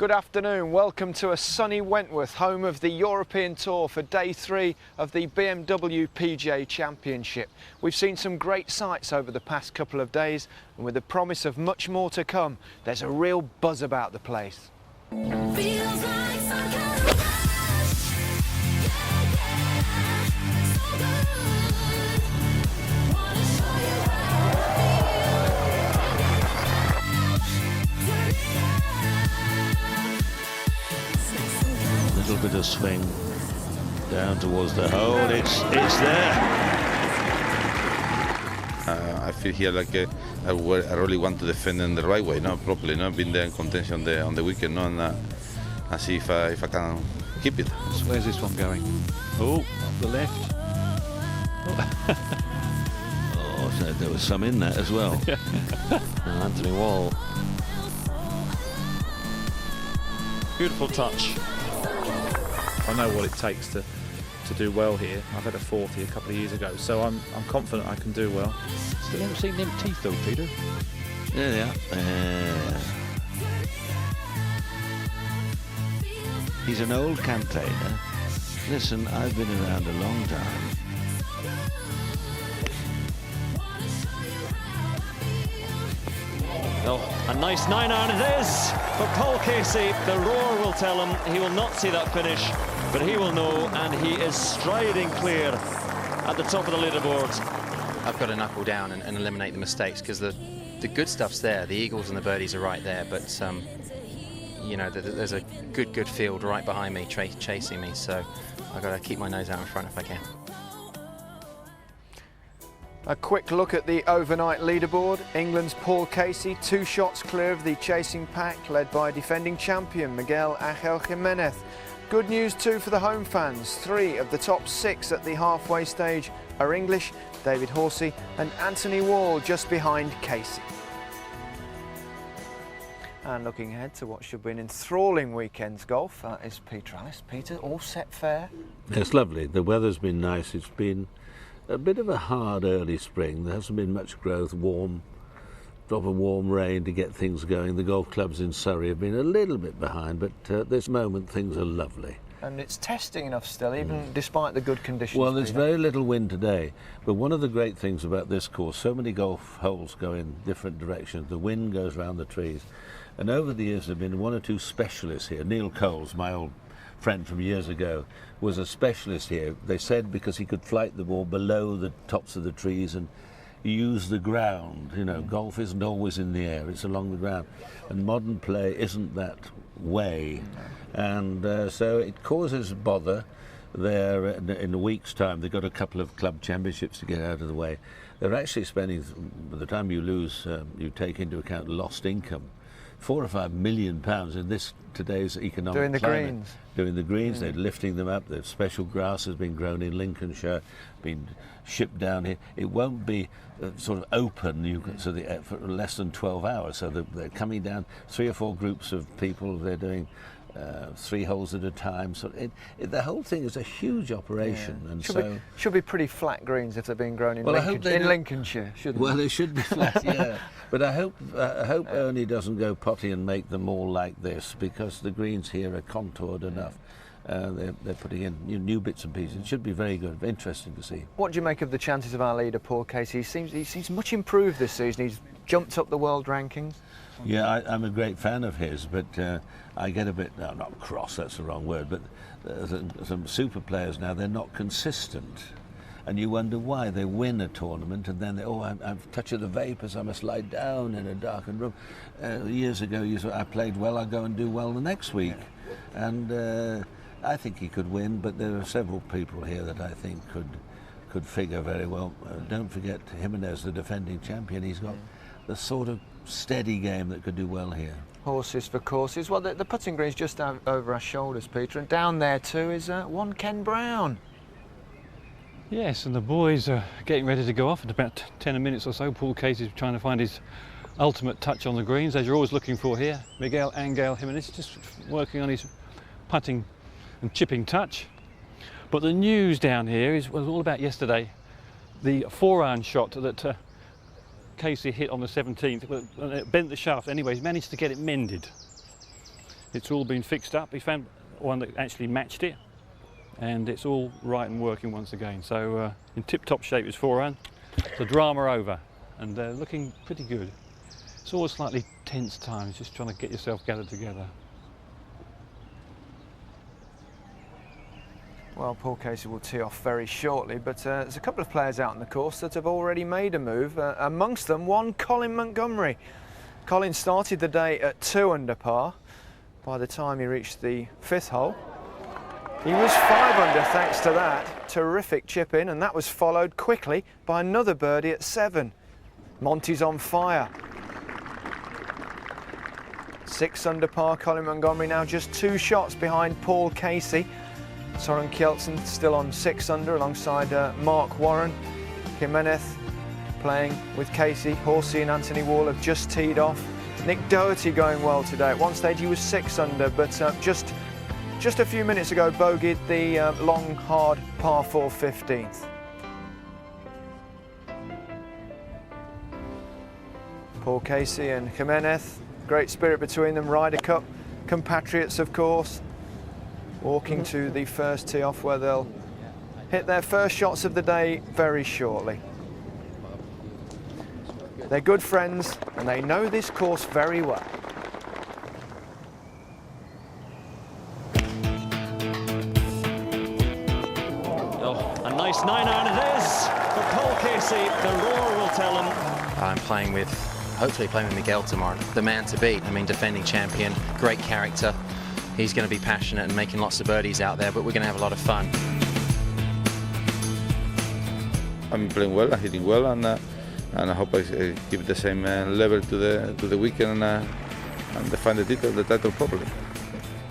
Good afternoon, welcome to a sunny Wentworth, home of the European Tour for day 3 of the BMW PGA Championship. We've seen some great sights over the past couple of days, and with the promise of much more to come, there's a real buzz about the place. Feels like some kind of rush. So good. Wanna show you how A little bit of swing down towards the hole. It's there. I feel here like I really want to defend in the right way, no, properly, no, being there in contention on the weekend, no, and see if I can keep it. So where's this one going? Oh, off the left. Oh, so there was some in that as well. Anthony Wall. Beautiful touch. I know what it takes to do well here. I've had a 40 a couple of years ago, so I'm confident I can do well. Still haven't seen them teeth though, Peter. Yeah. He's an old campaigner. Listen, I've been around a long time. Oh, a nice 9-iron it is for Paul Casey. The roar will tell him he will not see that finish, but he will know, and he is striding clear at the top of the leaderboard. I've got to knuckle down and eliminate the mistakes, because the good stuff's there. The eagles and the birdies are right there, but you know, there's a good field right behind me chasing me, so I've got to keep my nose out in front if I can. A quick look at the overnight leaderboard. England's Paul Casey 2 shots clear of the chasing pack, led by defending champion Miguel Angel Jimenez. Good news too for the home fans. 3 of the top 6 at the halfway stage are English, David Horsey and Anthony Wall just behind Casey. And looking ahead to what should be an enthralling weekend's golf is Peter Alice. Peter, all set fair? It's lovely. The weather's been nice. It's been a bit of a hard early spring. There hasn't been much growth. Drop of warm rain to get things going. The golf clubs in Surrey have been a little bit behind, but at this moment things are lovely. And it's testing enough still, even despite the good conditions. Well, there's Peter. very little wind today, but one of the great things about this course, so many golf holes go in different directions. The wind goes round the trees, and over the years there have been 1 or 2 specialists here. Neil Coles, my old friend from years ago, was a specialist here. They said because he could flight the ball below the tops of the trees and use the ground. You know, golf isn't always in the air, it's along the ground, and modern play isn't that way. And so it causes bother. There in a week's time they've got a couple of club championships to get out of the way. They're actually spending, by the time you lose, you take into account lost income, £4 or £5 million in today's economic Doing the climate. greens. Doing the greens, they're lifting them up. There's special grass has been grown in Lincolnshire, been shipped down here. It won't be sort of open for less than 12 hours. So they're coming down, 3 or 4 groups of people. They're doing 3 holes at a time. So the whole thing is a huge operation, and should be pretty flat greens if they're being grown in, Lincolnshire, shouldn't well, they? they should be flat, yeah. But I hope Ernie doesn't go potty and make them all like this, because the greens here are contoured enough. They're putting in new bits and pieces. It should be very good, interesting to see. What do you make of the chances of our leader, Paul Casey? He seems much improved this season. He's jumped up the world rankings. Yeah, I'm a great fan of his, but I get a bit, no, not cross, that's the wrong word, but some super players now, they're not consistent. And you wonder why. They win a tournament and then I've touched of the vapours, I must lie down in a darkened room. Years ago, I played well, I'll go and do well the next week. And I think he could win, but there are several people here that I think could figure very well. Don't forget Jimenez, the defending champion. He's got the sort of steady game that could do well here. Horses for courses. Well, the putting green's just over our shoulders, Peter, and down there too is one Ken Brown. Yes, and the boys are getting ready to go off in about 10 minutes or so. Paul Casey's trying to find his ultimate touch on the greens, as you're always looking for here. Miguel Angel Jimenez just working on his putting and chipping touch. But the news down here was all about yesterday, the 4-iron shot that Casey hit on the 17th, but it bent the shaft. Anyway, he's managed to get it mended. It's all been fixed up. He found one that actually matched it, and it's all right and working once again. So in tip-top shape his forehand. The drama over, and they're looking pretty good. It's always slightly tense times, just trying to get yourself gathered together. Well, Paul Casey will tee off very shortly, but there's a couple of players out on the course that have already made a move. Amongst them, one Colin Montgomerie. Colin started the day at 2 under par. By the time he reached the 5th hole, he was 5 under thanks to that terrific chip in, and that was followed quickly by another birdie at 7. Monty's on fire. 6 under par, Colin Montgomerie now just 2 shots behind Paul Casey. Soren Kjeldsen still on 6 under alongside Mark Warren. Jimenez playing with Casey. Horsey and Anthony Wall have just teed off. Nick Doherty going well today. At one stage he was 6 under, but just a few minutes ago bogeyed the long, hard par 4 15th. Paul Casey and Jimenez, great spirit between them. Ryder Cup compatriots, of course. Walking to the first tee off where they'll hit their first shots of the day very shortly. They're good friends and they know this course very well. Oh, a nice 9-iron it is for Paul Casey. The roar will tell him. I'm hopefully playing with Miguel tomorrow. The man to beat. I mean, defending champion, great character. He's going to be passionate and making lots of birdies out there, but we're going to have a lot of fun. I'm playing well, I'm hitting well, and I hope I keep the same level to the weekend and define the title properly.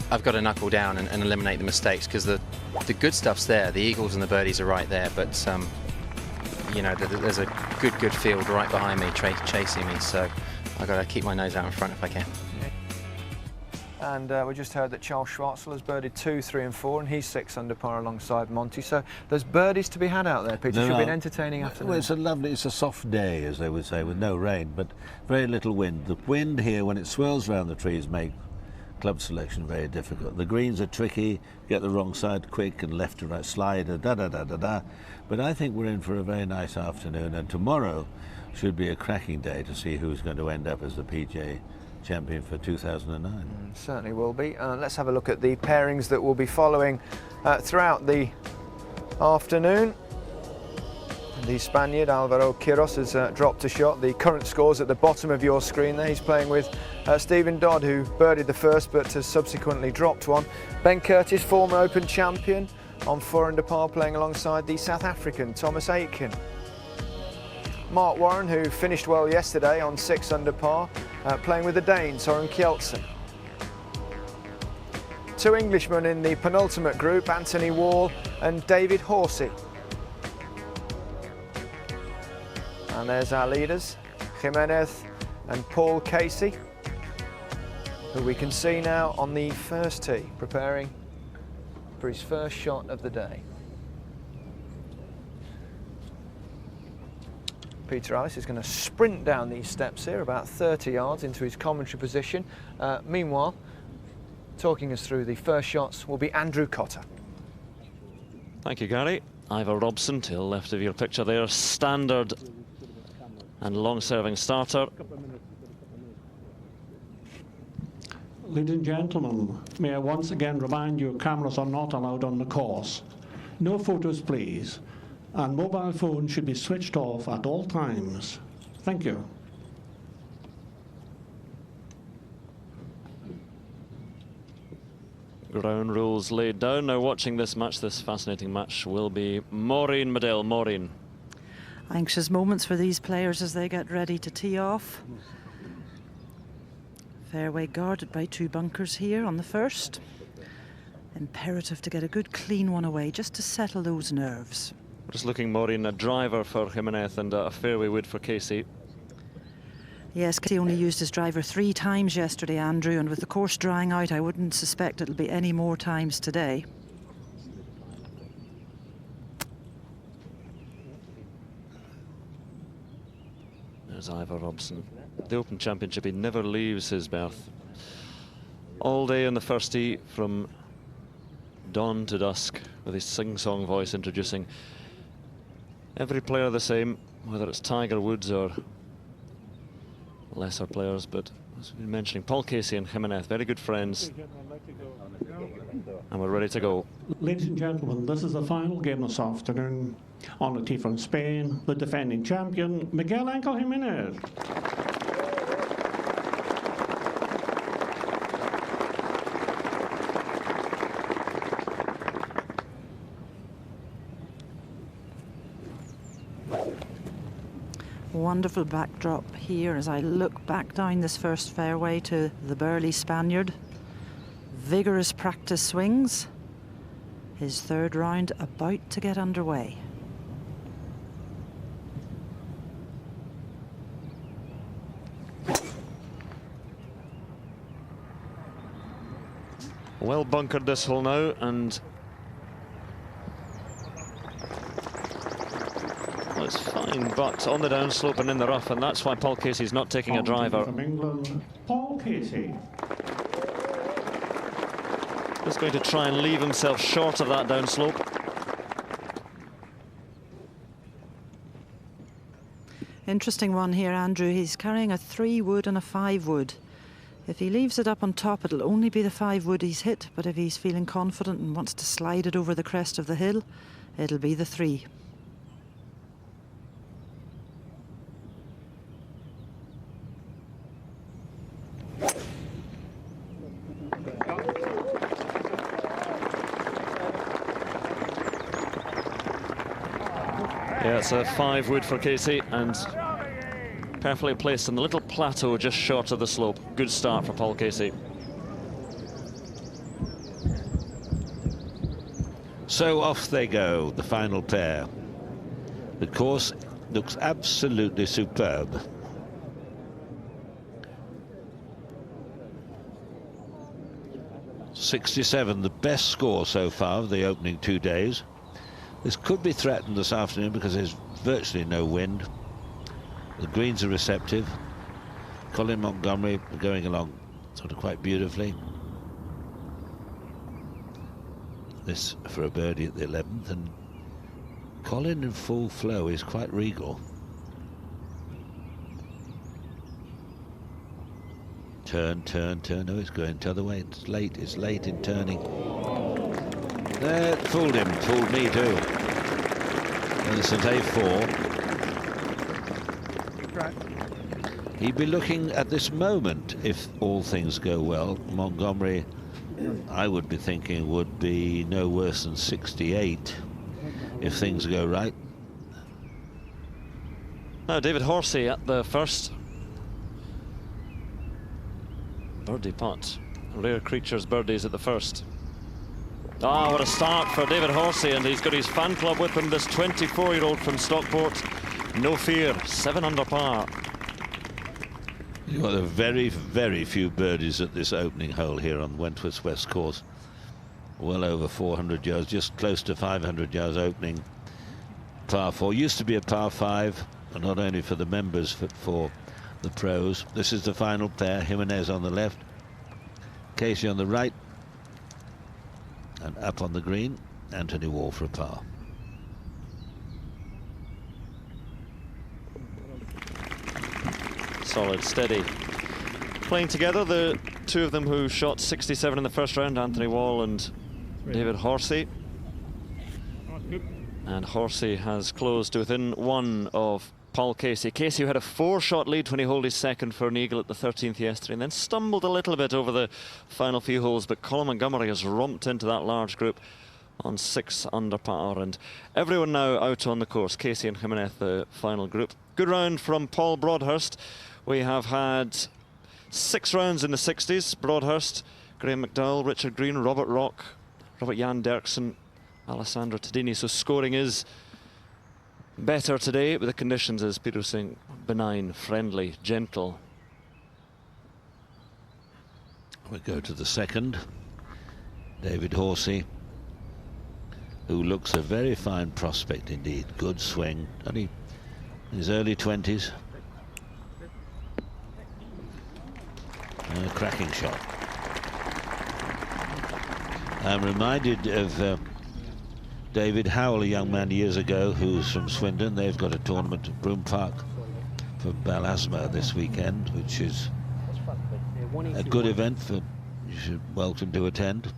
I've got to knuckle down and eliminate the mistakes, because the good stuff's there. The eagles and the birdies are right there, but you know, there's a good field right behind me, chasing me. So I've got to keep my nose out in front if I can. And we just heard that Charles Schwartzel has birdied 2, 3 and 4, and he's 6 under par alongside Monty. So there's birdies to be had out there, Peter. Should be an entertaining afternoon. Well, it's a soft day, as they would say, with no rain, but very little wind. The wind here, when it swirls around the trees, makes club selection very difficult. The greens are tricky, get the wrong side quick and left to right slide, da-da-da-da-da. But I think we're in for a very nice afternoon, and tomorrow should be a cracking day to see who's going to end up as the PGA champion for 2009. Certainly will be. Let's have a look at the pairings that will be following throughout the afternoon. The Spaniard Alvaro Quiros has dropped a shot. The current scores at the bottom of your screen there. He's playing with Stephen Dodd, who birdied the first but has subsequently dropped one. Ben Curtis, former Open champion, on 4 under par, playing alongside the South African Thomas Aitken. Mark Warren, who finished well yesterday on 6 under par, playing with the Dane, Soren Kjeldsen. 2 Englishmen in the penultimate group, Anthony Wall and David Horsey. And there's our leaders, Jimenez and Paul Casey, who we can see now on the first tee, preparing for his first shot of the day. Peter Ellis is going to sprint down these steps here, about 30 yards into his commentary position. Meanwhile, talking us through the first shots will be Andrew Cotter. Thank you, Gary. Ivor Robson to the left of your picture there. Standard and long-serving starter. Ladies and gentlemen, may I once again remind you cameras are not allowed on the course. No photos, please. And mobile phones should be switched off at all times. Thank you. Ground rules laid down. Now watching this match, this fascinating match, will be Maureen Medell. Maureen. Anxious moments for these players as they get ready to tee off. Fairway guarded by 2 bunkers here on the first. Imperative to get a good clean one away just to settle those nerves. Just looking, Maureen, a driver for Jimenez and a fairway wood for Casey. Yes, Casey only used his driver 3 times yesterday, Andrew, and with the course drying out, I wouldn't suspect it'll be any more times today. There's Ivor Robson. The Open Championship, he never leaves his berth all day on the first tee from dawn to dusk, with his sing-song voice introducing every player the same, whether it's Tiger Woods or lesser players. But as we've been mentioning, Paul Casey and Jimenez, very good friends, and we're ready to go. Ladies and gentlemen, this is the final game this afternoon. On the tee from Spain, the defending champion, Miguel Ángel Jimenez. Wonderful backdrop here as I look back down this first fairway to the burly Spaniard. Vigorous practice swings. His third round about to get underway. Well bunkered this hole now, and well, it's fine, but on the downslope and in the rough, and that's why Paul Casey's not taking a driver. From England, Paul Casey. He's going to try and leave himself short of that downslope. Interesting one here, Andrew. He's carrying a 3-wood and a 5-wood. If he leaves it up on top, it'll only be the 5-wood he's hit, but if he's feeling confident and wants to slide it over the crest of the hill, it'll be the 3. Yeah, it's a 5-wood for Casey, and perfectly placed on the little plateau just short of the slope. Good start for Paul Casey. So off they go, the final pair. The course looks absolutely superb. .67, the best score so far of the opening 2 days. This could be threatened this afternoon because there's virtually no wind. The greens are receptive. Colin Montgomerie going along sort of quite beautifully. This for a birdie at the 11th, and Colin in full flow is quite regal. Turn, turn, turn. No, it's going the other way. It's late in turning. There, fooled him, fooled me too. And it's at A4. He'd be looking at this moment, if all things go well, Montgomerie, I would be thinking, would be no worse than 68 if things go right. Now David Horsey at the first. Birdie putt. Rare creatures birdies at the first. Ah, what a start for David Horsey, and he's got his fan club with him, this 24-year-old from Stockport. No fear, 7 under par. You've got a very, very few birdies at this opening hole here on Wentworth's West Course. Well over 400 yards, just close to 500 yards opening. Par 4 used to be a par 5, and not only for the members, but for the pros. This is the final pair, Jimenez on the left, Casey on the right, and up on the green, Anthony Wall for a par. Solid, steady. Playing together, the two of them who shot 67 in the first round, Anthony Wall and David Horsey. And Horsey has closed to within 1 of Paul Casey. Casey, who had a 4-shot lead when he holed his second for an eagle at the 13th yesterday, and then stumbled a little bit over the final few holes, but Colin Montgomerie has romped into that large group on 6 under par, and everyone now out on the course. Casey and Jimenez, the final group. Good round from Paul Broadhurst. We have had 6 rounds in the 60s. Broadhurst, Graham McDowell, Richard Green, Robert Rock, Robert Jan Derksen, Alessandro Tadini. So scoring is better today, but the conditions, as Peter was saying, benign, friendly, gentle. We go to the second. David Horsey, who looks a very fine prospect indeed. Good swing, only in his early 20s. A cracking shot. I'm reminded of David Howell, a young man years ago who's from Swindon. They've got a tournament at Broome Park for Balasma this weekend, which is a good event for you should welcome to attend.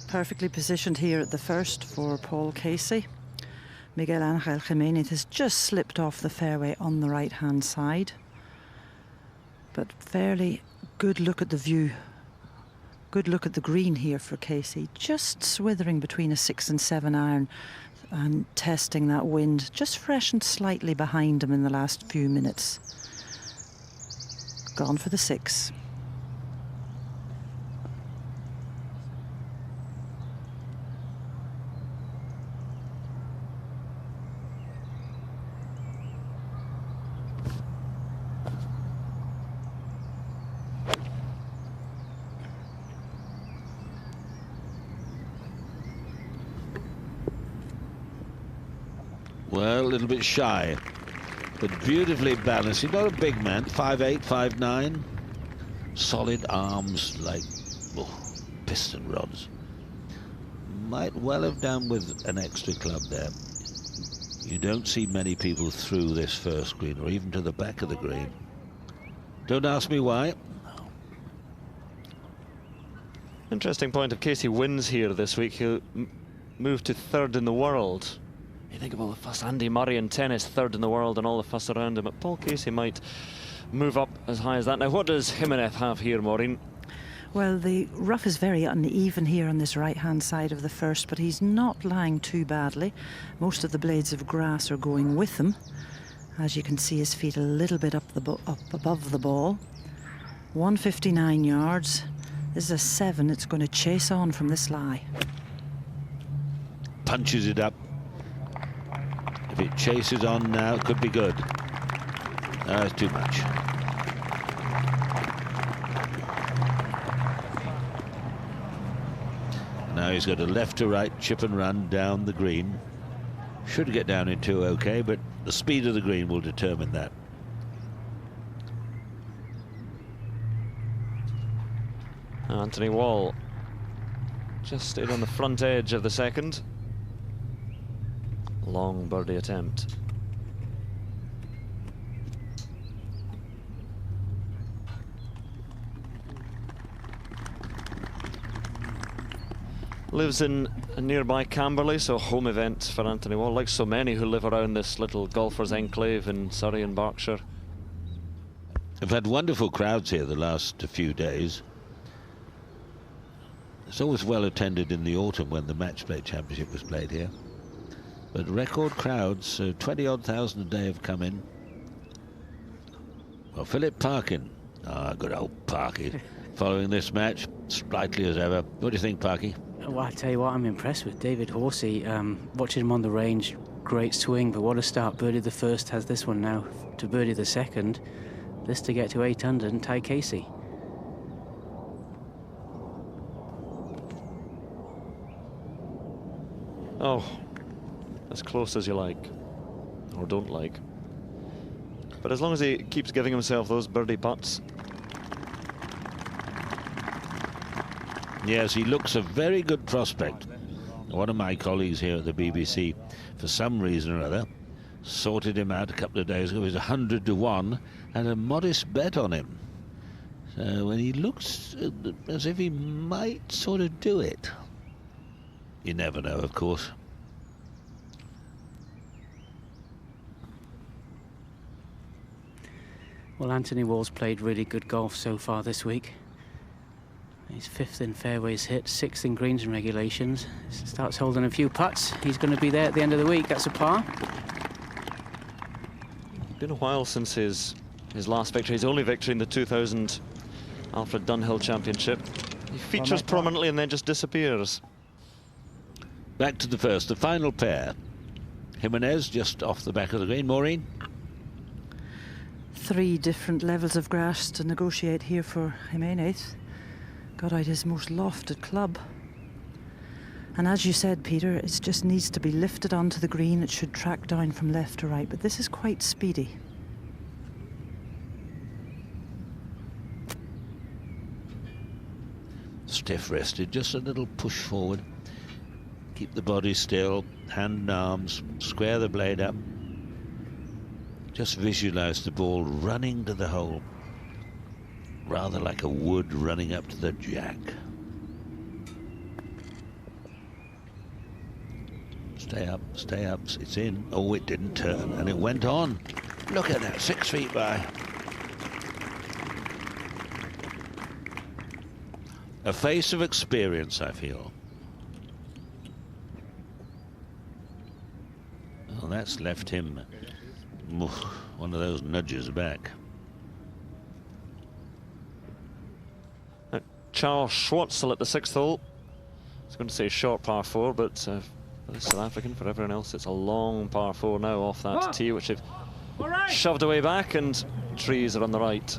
Perfectly positioned here at the first for Paul Casey. Miguel Angel Jimenez has just slipped off the fairway on the right hand side, but fairly good look at the view. Good look at the green here for Casey, just swithering between a 6 and 7 iron and testing that wind, just freshened slightly behind him in the last few minutes. Gone for the 6. Well, a little bit shy, but beautifully balanced. He's not a big man, 5'8", 5'9". Solid arms like piston rods. Might well have done with an extra club there. You don't see many people through this first green or even to the back of the green. Don't ask me why. Interesting point. If Casey wins here this week, he'll move to 3rd in the world. You think of all the fuss. Andy Murray in tennis, 3rd in the world, and all the fuss around him. But Paul Casey might move up as high as that. Now, what does Jimenez have here, Maureen? Well, the rough is very uneven here on this right-hand side of the first, but he's not lying too badly. Most of the blades of grass are going with him. As you can see, his feet a little bit up above the ball. 159 yards. This is a 7. It's going to chase on from this lie. Punches it up. If it chases on now, it could be good. No, it's too much. Now he's got a left to right chip and run down the green. Should get down in 2 okay, but the speed of the green will determine that. Anthony Wall just stayed on the front edge of the second. Long birdie attempt. Lives in a nearby Camberley, so home event for Anthony Wall, like so many who live around this little golfers' enclave in Surrey and Berkshire. We've had wonderful crowds here the last few days. It's always well attended in the autumn when the Match Play Championship was played here. But record crowds, 20-odd thousand a day have come in. Well, Philip Parkin, good old Parky, following this match, sprightly as ever. What do you think, Parky? Well, I tell you what, I'm impressed with David Horsey. Watching him on the range, great swing, but what a start. Birdie the first, has this one now to birdie the second. This to get to 8 under and tie Casey. Oh, as close as you like, or don't like. But as long as he keeps giving himself those birdie putts. Yes, he looks a very good prospect. One of my colleagues here at the BBC, for some reason or other, sorted him out a couple of days ago. He was 100 to 1 and a modest bet on him. So when he looks as if he might sort of do it. You never know, of course. Well, Anthony Wall's played really good golf so far this week. He's 5th in fairways hit, 6th in greens and regulations. Starts holding a few putts. He's going to be there at the end of the week. That's a par. Been a while since his last victory. His only victory in the 2000 Alfred Dunhill Championship. He features prominently and then just disappears. Back to the first, the final pair. Jimenez just off the back of the green. Maureen? 3 different levels of grass to negotiate here for Jimenez. Got out his most lofted club. And as you said, Peter, it just needs to be lifted onto the green. It should track down from left to right, but this is quite speedy. stiff-wristed, just a little push forward. Keep the body still, hand and arms, square the blade up. Just visualize the ball running to the hole, rather like a wood running up to the jack. Stay up, it's in. Oh, it didn't turn, and it went on. Look at that, 6 feet by. A face of experience, I feel. Well, that's left him one of those nudges back. Charles Schwartzel at the 6th hole. I was going to say short par 4, but for the South African, for everyone else, it's a long par 4 now off that tee, which they've shoved away back, and trees are on the right.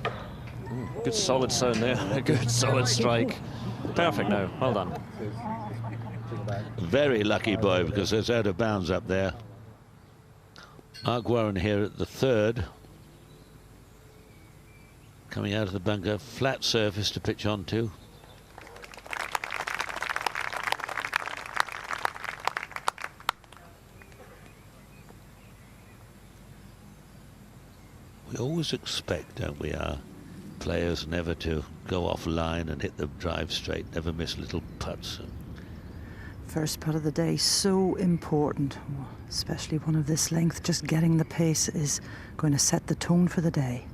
Ooh, good solid sound there. A good solid strike. Perfect now. Well done. Very lucky boy, because it's out of bounds up there. Mark Warren here at the 3rd. Coming out of the bunker, flat surface to pitch onto. We always expect, don't we, our players never to go offline and hit the drive straight, never miss little putts. First putt of the day, so important, especially one of this length. Just getting the pace is going to set the tone for the day.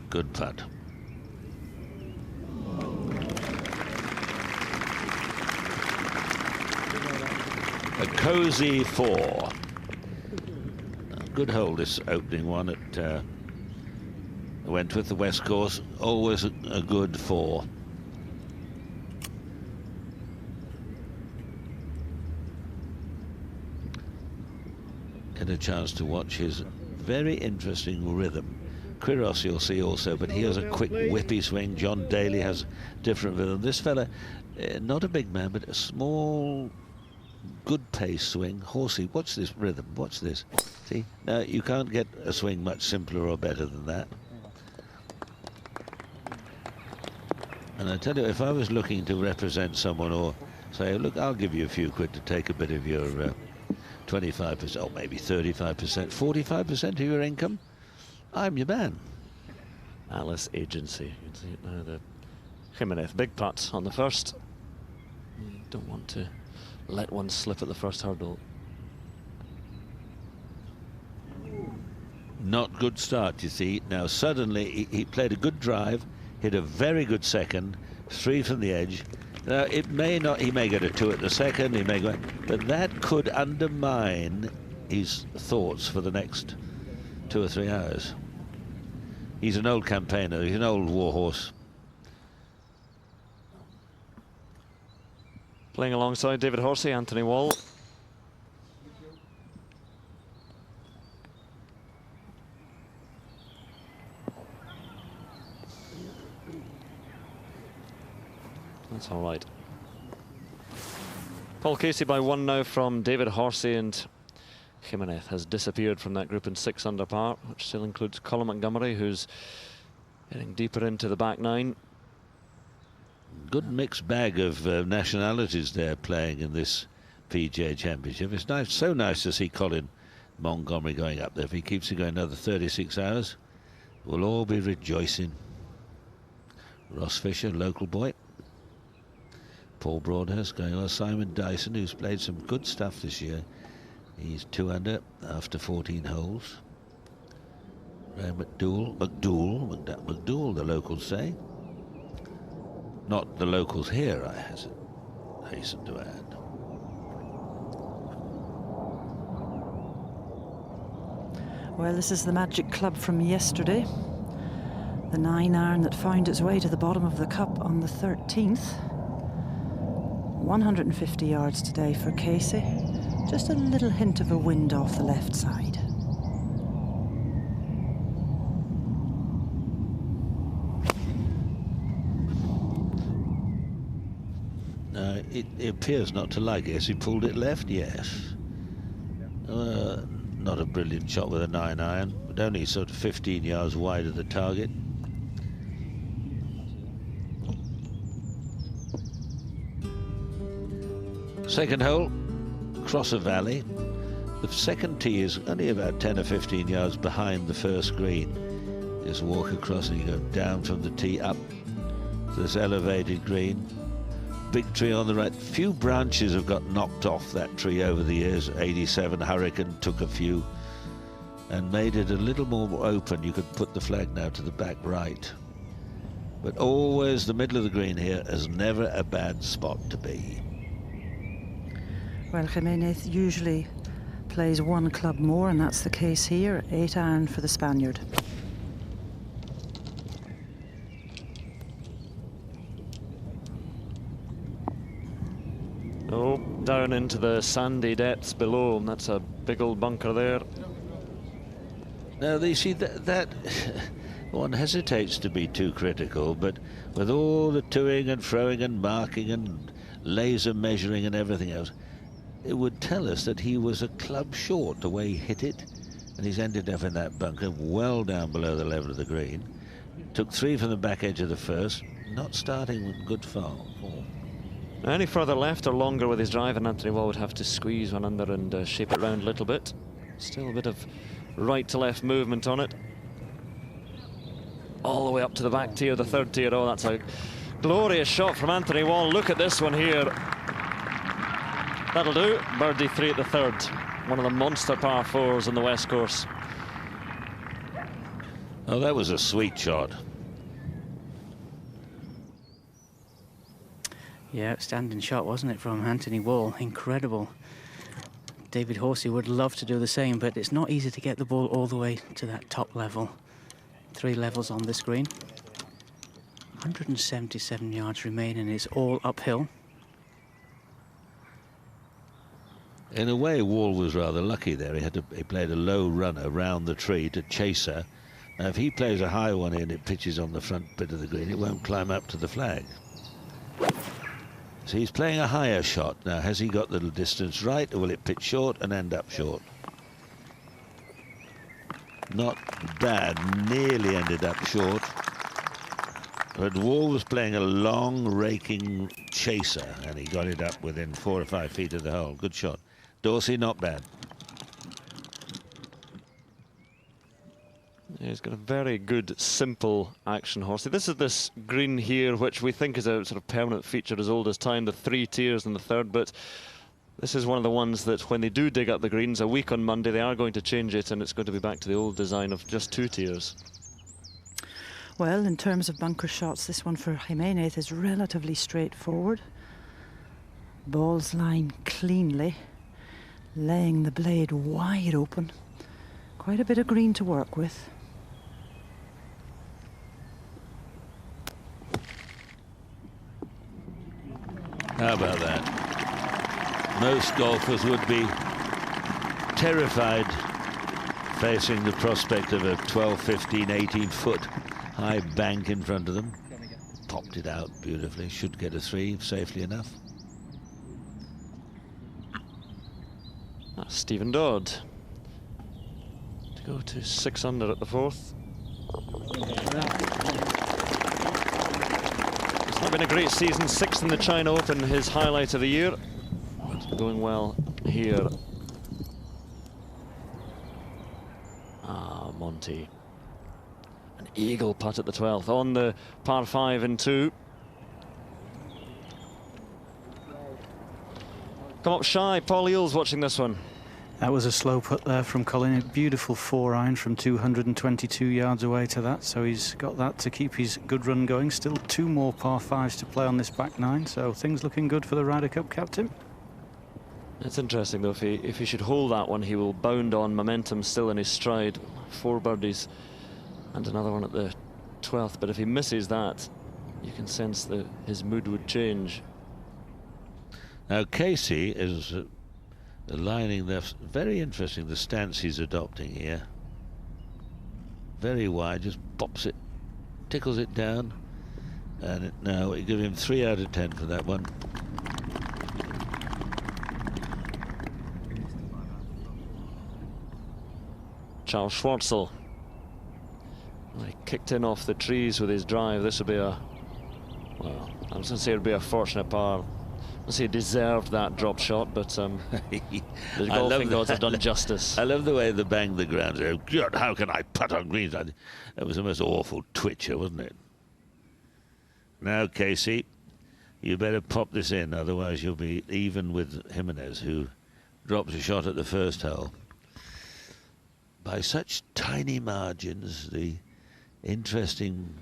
Good putt. A cozy 4. Good hole, this opening one at Wentworth, the West Course. Always a good 4. Get a chance to watch his very interesting rhythm. Quiros you'll see also, but he has a quick whippy swing. John Daly has different rhythm. This fella, not a big man, but a small, good pace swing. Horsey, watch this rhythm, watch this. See, now you can't get a swing much simpler or better than that. And I tell you, if I was looking to represent someone or say, look, I'll give you a few quid to take a bit of your 25%, or maybe 35%, 45% of your income, I'm your man. Alice Agency. You can see it now. The Jimenez big putt on the first. You don't want to let one slip at the first hurdle. Not good start, you see. Now suddenly he played a good drive, hit a very good second, 3 from the edge. Now it may not, he may get a 2 at the second, he may go, but that could undermine his thoughts for the next 2 or 3 hours. He's an old campaigner, he's an old warhorse. Playing alongside David Horsey, Anthony Wall. That's all right. Paul Casey by 1 now from David Horsey, and Jimenez has disappeared from that group in 6 under par, which still includes Colin Montgomerie, who's getting deeper into the back 9. Good mixed bag of nationalities there playing in this PGA Championship. It's nice, so nice to see Colin Montgomerie going up there. If he keeps it going another 36 hours, we'll all be rejoicing. Ross Fisher, local boy. Paul Broadhurst going on. Simon Dyson, who's played some good stuff this year. He's 2 under after 14 holes. Ray McDougall, the locals say. Not the locals here, I hasten to add. Well, this is the magic club from yesterday. The 9-iron that found its way to the bottom of the cup on the 13th. 150 yards today for Casey. Just a little hint of a wind off the left side. It appears not to like it. Has he pulled it left? Yes. Not a brilliant shot with a 9-iron. only sort of 15 yards wide of the target. Second hole, across a valley. The second tee is only about 10 or 15 yards behind the first green. Just walk across and you go down from the tee up to this elevated green. Big tree on the right. Few branches have got knocked off that tree over the years. 87 hurricane took a few and made it a little more open. You could put the flag now to the back right. But always the middle of the green here is never a bad spot to be. Well, Jimenez usually plays one club more, and that's the case here. 8 iron for the Spaniard. Oh, down into the sandy depths below. That's a big old bunker there. Now, you see, that one hesitates to be too critical, but with all the toing and froing and marking and laser measuring and everything else, it would tell us that he was a club short the way he hit it, and he's ended up in that bunker well down below the level of the green. Took 3 from the back edge of the first, not starting with good form. Any further left or longer with his drive, and Anthony Wall would have to squeeze one under and shape it round a little bit. Still a bit of right to left movement on it. All the way up to the back tee of the third tee. Oh, that's a glorious shot from Anthony Wall. Look at this one here. That'll do. Birdie 3 at the third. One of the monster par 4s on the West Course. Oh, that was a sweet shot. Yeah, outstanding shot, wasn't it, from Anthony Wall? Incredible. David Horsey would love to do the same, but it's not easy to get the ball all the way to that top level. 3 levels on this green. 177 yards remaining. It's all uphill. In a way, Wall was rather lucky there. He played a low runner round the tree to chase her. Now, if he plays a high one in, it pitches on the front bit of the green. It won't climb up to the flag. So he's playing a higher shot. Now, has he got the distance right, or will it pitch short and end up short? Not bad. Nearly ended up short. But Wall was playing a long, raking chaser, and he got it up within 4 or 5 feet of the hole. Good shot. Dorsey, not bad. He's got a very good, simple action, Horsey. This is this green here, which we think is a sort of permanent feature as old as time, the 3 tiers in the third, but this is one of the ones that when they do dig up the greens a week on Monday, they are going to change it, and it's going to be back to the old design of just 2 tiers. Well, in terms of bunker shots, this one for Jimenez is relatively straightforward. Ball's lying cleanly, laying the blade wide open. Quite a bit of green to work with. How about that? Most golfers would be terrified facing the prospect of a 12, 15, 18 foot high bank in front of them. Popped it out beautifully. Should get a 3 safely enough. That's Stephen Dodd to go to 6 under at the 4th. It's not been a great season. 6th in the China Open, his highlight of the year. But going well here. Ah, Monty. An eagle putt at the 12th on the par 5 and 2. Come up shy. Paul Eales watching this one. That was a slow putt there from Colin. A beautiful 4 iron from 222 yards away to that. So he's got that to keep his good run going. Still 2 more par 5s to play on this back 9. So things looking good for the Ryder Cup captain. It's interesting though, if he should hold that one, he will bound on, momentum still in his stride. 4 birdies and another one at the 12th. But if he misses that, you can sense that his mood would change. Now Casey is aligning there. Very interesting, the stance he's adopting here. Very wide, just pops it, tickles it down, and now we give him 3 out of 10 for that one. Charles Schwartzel He kicked in off the trees with his drive. This would be a, well, I was going to say it would be a fortunate par. I say he deserved that drop shot, but the golfing gods have done justice. I love the way they banged the ground. Oh, God, how can I putt on greens? That was the most awful twitcher, wasn't it? Now, Casey, you better pop this in, otherwise you'll be even with Jimenez, who drops a shot at the first hole. By such tiny margins, the interesting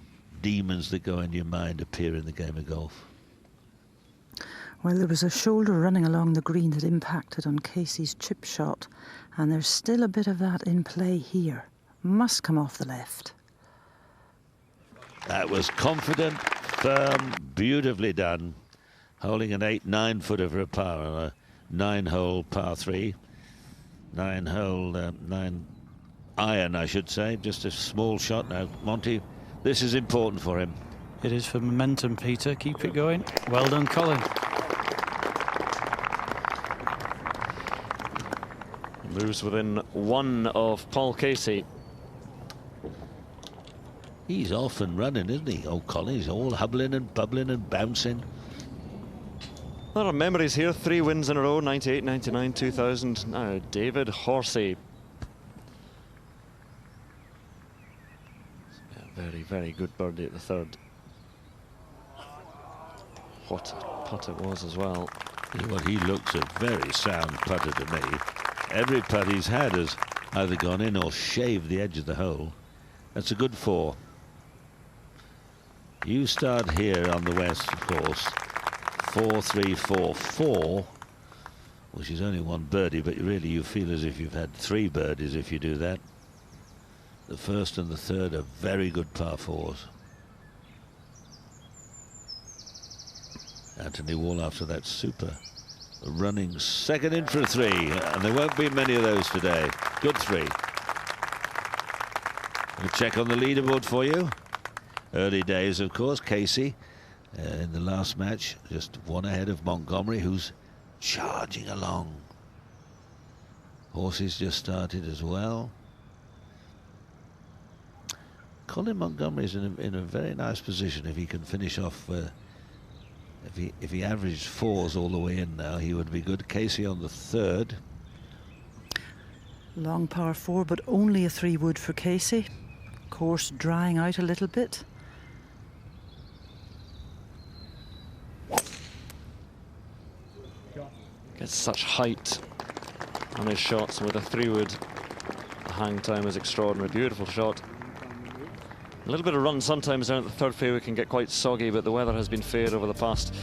demons that go in your mind appear in the game of golf. Well, there was a shoulder running along the green that impacted on Casey's chip shot, and there's still a bit of that in play here. Must come off the left. That was confident, firm, beautifully done. Holding an 8-9 footer for a par on a 9-hole par 3. 9-hole, 9 iron, I should say. Just a small shot now. Monty, this is important for him. It is for momentum, Peter. Keep it going. Well done, Colin. Moves within 1 of Paul Casey. He's off and running, isn't he? Oh, Colin, he's all hubbling and bubbling and bouncing. A lot of memories here. 3 wins in a row, 98, 99, 2000. Now, David Horsey. Yeah, very, very good birdie at the third. What a putt it was as well. Well, he looks a very sound putter to me. Every putt he's had has either gone in or shaved the edge of the hole. That's a good 4. You start here on the west, of course. 4, 3, 4, 4, which is only 1 birdie, but really you feel as if you've had 3 birdies if you do that. The first and the third are very good par 4s. Anthony Wall after that super running second in for a 3, and there won't be many of those today. Good 3. We'll check on the leaderboard for you. Early days, of course. Casey in the last match just 1 ahead of Montgomerie, who's charging along. Horses just started as well. Colin Montgomerie's in a very nice position if he can finish off. If he averaged 4s all the way in now, he would be good. Casey on the third. Long par 4, but only a 3-wood for Casey. Course drying out a little bit. Gets such height on his shots, and with a 3-wood, the hang time is extraordinary. Beautiful shot. A little bit of run sometimes down at the third fairway can get quite soggy, but the weather has been fair over the past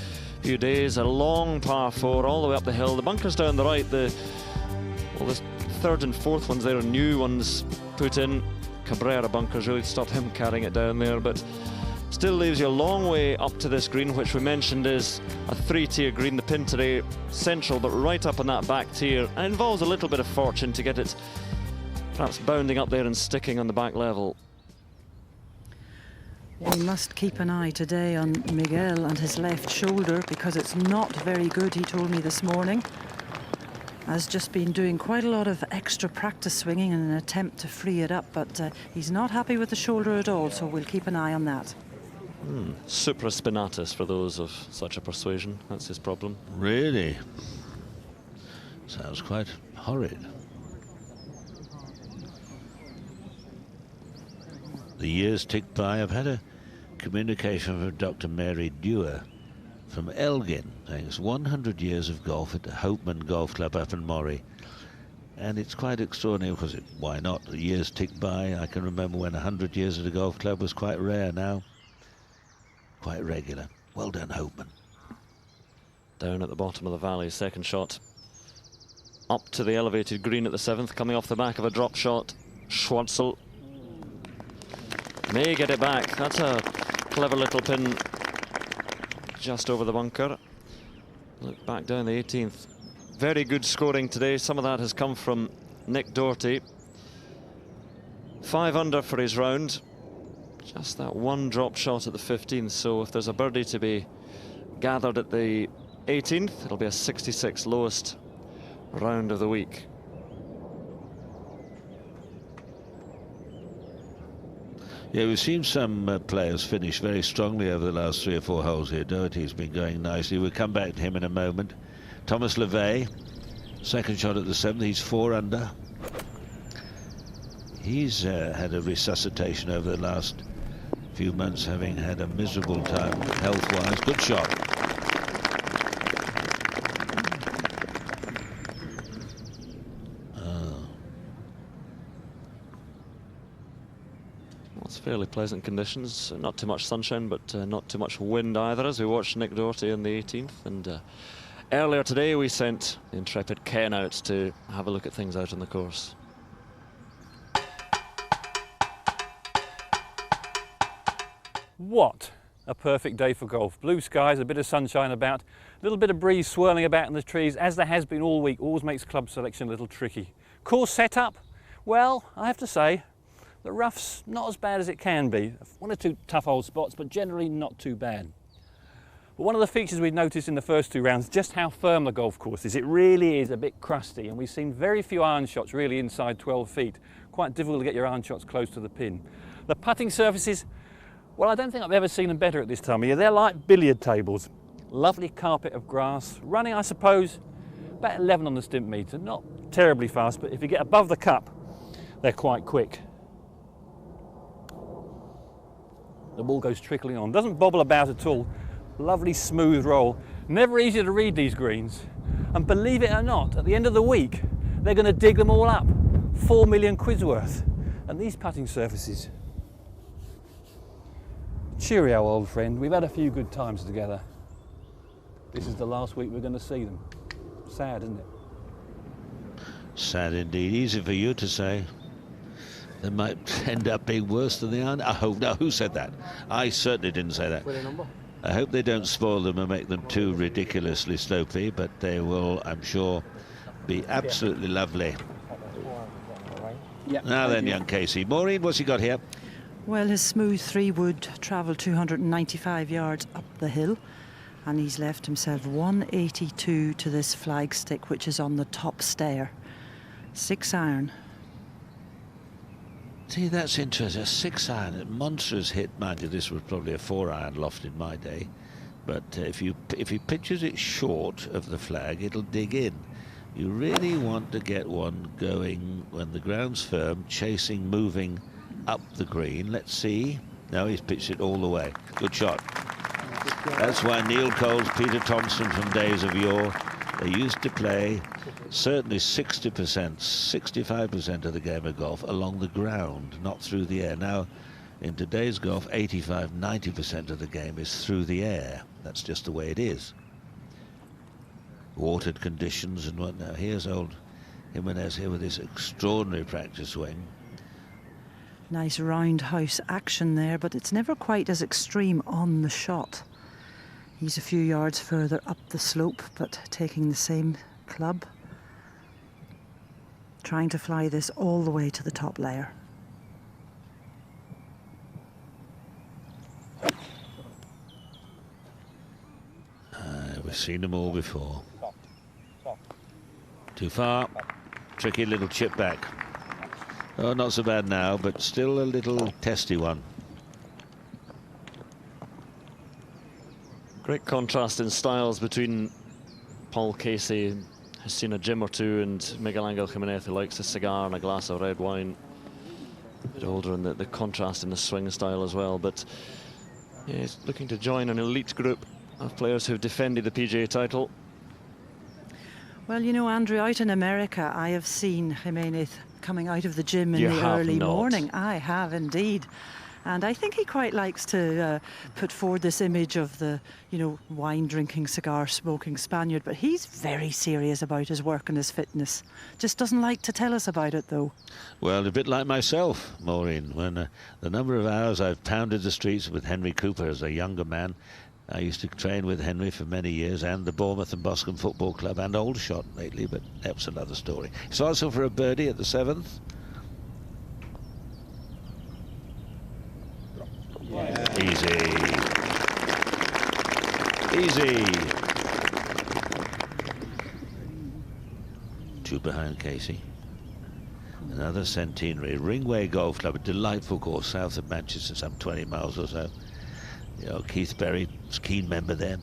few days. A long par 4 all the way up the hill. The bunkers down the right, the third and fourth ones there are new ones put in. Cabrera bunkers really stopped him carrying it down there, but still leaves you a long way up to this green, which we mentioned is a 3-tier green. The pin today central, but right up on that back tier, and involves a little bit of fortune to get it perhaps bounding up there and sticking on the back level. We must keep an eye today on Miguel and his left shoulder, because it's not very good, he told me this morning. Has just been doing quite a lot of extra practice swinging in an attempt to free it up, but he's not happy with the shoulder at all, so we'll keep an eye on that. Supraspinatus for those of such a persuasion. That's his problem. Really? Sounds quite horrid. The years tick by. I've had a communication from Dr. Mary Dewar from Elgin, saying it's 100 years of golf at the Hopeman Golf Club up in Moray. And it's quite extraordinary because why not? The years tick by. I can remember when 100 years at a golf club was quite rare. Now quite regular. Well done, Hopeman. Down at the bottom of the valley, second shot up to the elevated green at the 7th, coming off the back of a drop shot. Schwartzel may get it back. That's a clever little pin just over the bunker. Look back down the 18th. Very good scoring today. Some of that has come from Nick Doherty. 5 under for his round. Just that 1 drop shot at the 15th. So if there's a birdie to be gathered at the 18th, it'll be a 66 lowest round of the week. Yeah, we've seen some players finish very strongly over the last 3 or 4 holes here. Doherty's been going nicely. We'll come back to him in a moment. Thomas LeVay, second shot at the 7th. He's 4 under. He's had a resuscitation over the last few months, having had a miserable time health-wise. Good shot. It's fairly pleasant conditions, not too much sunshine, but not too much wind either, as we watched Nick Doherty on the 18th. And earlier today we sent the intrepid Ken out to have a look at things out on the course. What a perfect day for golf. Blue skies, a bit of sunshine about, a little bit of breeze swirling about in the trees, as there has been all week. Always makes club selection a little tricky. Course setup, well, I have to say, the rough's not as bad as it can be. 1 or 2 tough old spots, but generally not too bad. But one of the features we've noticed in the first 2 rounds is just how firm the golf course is. It really is a bit crusty, and we've seen very few iron shots really inside 12 feet. Quite difficult to get your iron shots close to the pin. The putting surfaces, well, I don't think I've ever seen them better at this time of year. They're like billiard tables. Lovely carpet of grass. Running, I suppose, about 11 on the stimp meter. Not terribly fast, but if you get above the cup, they're quite quick. The ball goes trickling on. Doesn't bobble about at all. Lovely smooth roll. Never easy to read these greens. And believe it or not, at the end of the week, they're going to dig them all up. 4 million quid's worth. And these putting surfaces. Cheerio, old friend. We've had a few good times together. This is the last week we're going to see them. Sad, isn't it? Sad indeed. Easy for you to say. They might end up being worse than they are. Oh, no, who said that? I certainly didn't say that. I hope they don't spoil them and make them too ridiculously slopey, but they will, I'm sure, be absolutely lovely. Now then, young Casey. Maureen, what's he got here? Well, his smooth 3-wood travelled 295 yards up the hill, and he's left himself 182 to this flagstick, which is on the top stair. 6 iron. See, that's interesting. A 6 iron, a monstrous hit. Mind you, this was probably a 4 iron loft in my day. But if he pitches it short of the flag, it'll dig in. You really want to get one going when the ground's firm, chasing, moving up the green. Let's see. No, he's pitched it all the way. Good shot. That's why Neil Coles, Peter Thompson from days of yore, they used to play certainly 60%, 65% of the game of golf along the ground, not through the air. Now, in today's golf, 85, 90% of the game is through the air. That's just the way it is. Watered conditions and whatnot. Here's old Jimenez here with this extraordinary practice swing. Nice roundhouse action there, but it's never quite as extreme on the shot. He's a few yards further up the slope, but taking the same club. Trying to fly this all the way to the top layer. We've seen them all before. Too far. Tricky little chip back. Oh, not so bad now, but still a little testy one. Great contrast in styles between Paul Casey, who's seen a gym or two, and Miguel Angel Jimenez, who likes a cigar and a glass of red wine. A bit older, and the contrast in the swing style as well. But yeah, he's looking to join an elite group of players who've defended the PGA title. Well, you know, Andrew, out in America, I have seen Jimenez coming out of the gym in the early morning. I have indeed. And I think he quite likes to put forward this image of the, you know, wine-drinking, cigar-smoking Spaniard. But he's very serious about his work and his fitness. Just doesn't like to tell us about it, though. Well, a bit like myself, Maureen. When the number of hours I've pounded the streets with Henry Cooper as a younger man. I used to train with Henry for many years, and the Bournemouth and Boscombe Football Club, and Aldershot lately, but that's another story. It's also for a birdie at the 7th. Yeah. Easy. 2 behind Casey. Another centenary. Ringway Golf Club, a delightful course south of Manchester, some 20 miles or so. You know, Keith Berry was a keen member there.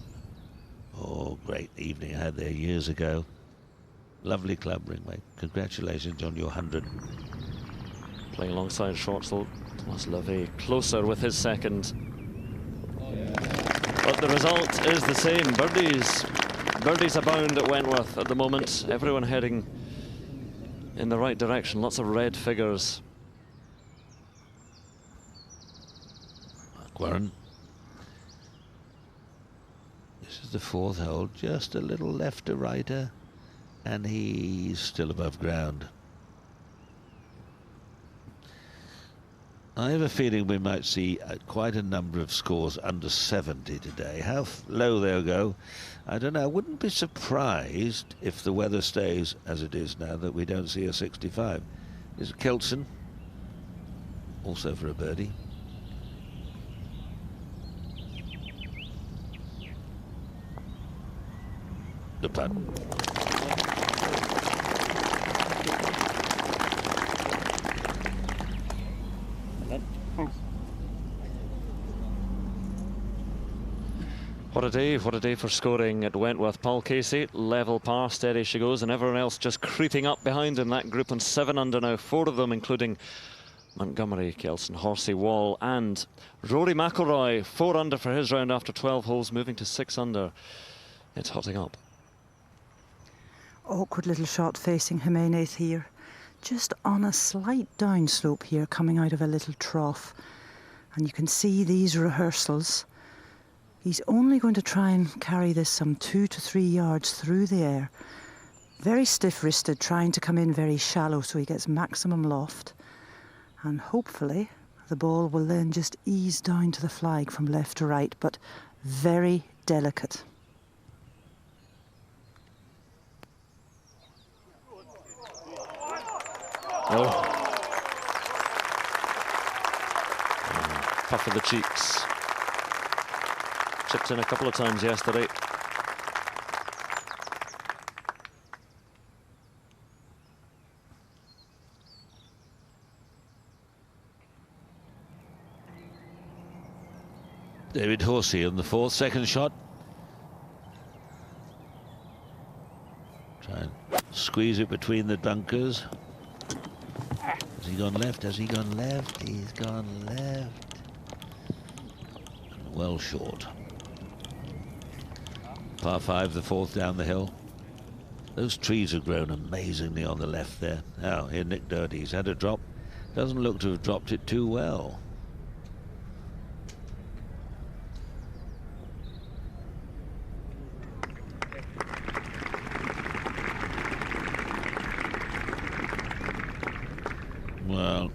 Oh, great evening I had there years ago. Lovely club, Ringway. Congratulations on your 100. Playing alongside Schwartzel, Thomas Levy closer with his second. But the result is the same. Birdies abound at Wentworth at the moment. Everyone heading in the right direction. Lots of red figures. Warren. This is the 4th hole, just a little left to righter, and he's still above ground. I have a feeling we might see quite a number of scores under 70 today. How low they'll go, I don't know. I wouldn't be surprised if the weather stays as it is now that we don't see a 65. Is it Keltson? Also for a birdie. The putt. What a day for scoring at Wentworth. Paul Casey, level par, steady she goes, and everyone else just creeping up behind in that group on 7 under now, 4 of them including Montgomerie, Kelson, Horsey, Wall and Rory McIlroy, 4 under for his round after 12 holes, moving to 6 under. It's hotting up. Awkward little shot facing Jimenez here. Just on a slight downslope here, coming out of a little trough. And you can see these rehearsals. He's only going to try and carry this some 2 to 3 yards through the air. Very stiff-wristed, trying to come in very shallow so he gets maximum loft. And hopefully the ball will then just ease down to the flag from left to right, but very delicate. Oh. Puff of the cheeks. Chipped in a couple of times yesterday. David Horsey on the 4th, second shot. Try and squeeze it between the bunkers. Has he gone left? Has he gone left? He's gone left. Well short. Par 5, the 4th down the hill. Those trees have grown amazingly on the left there. Now, here Nick Doherty's had a drop. Doesn't look to have dropped it too well. Well,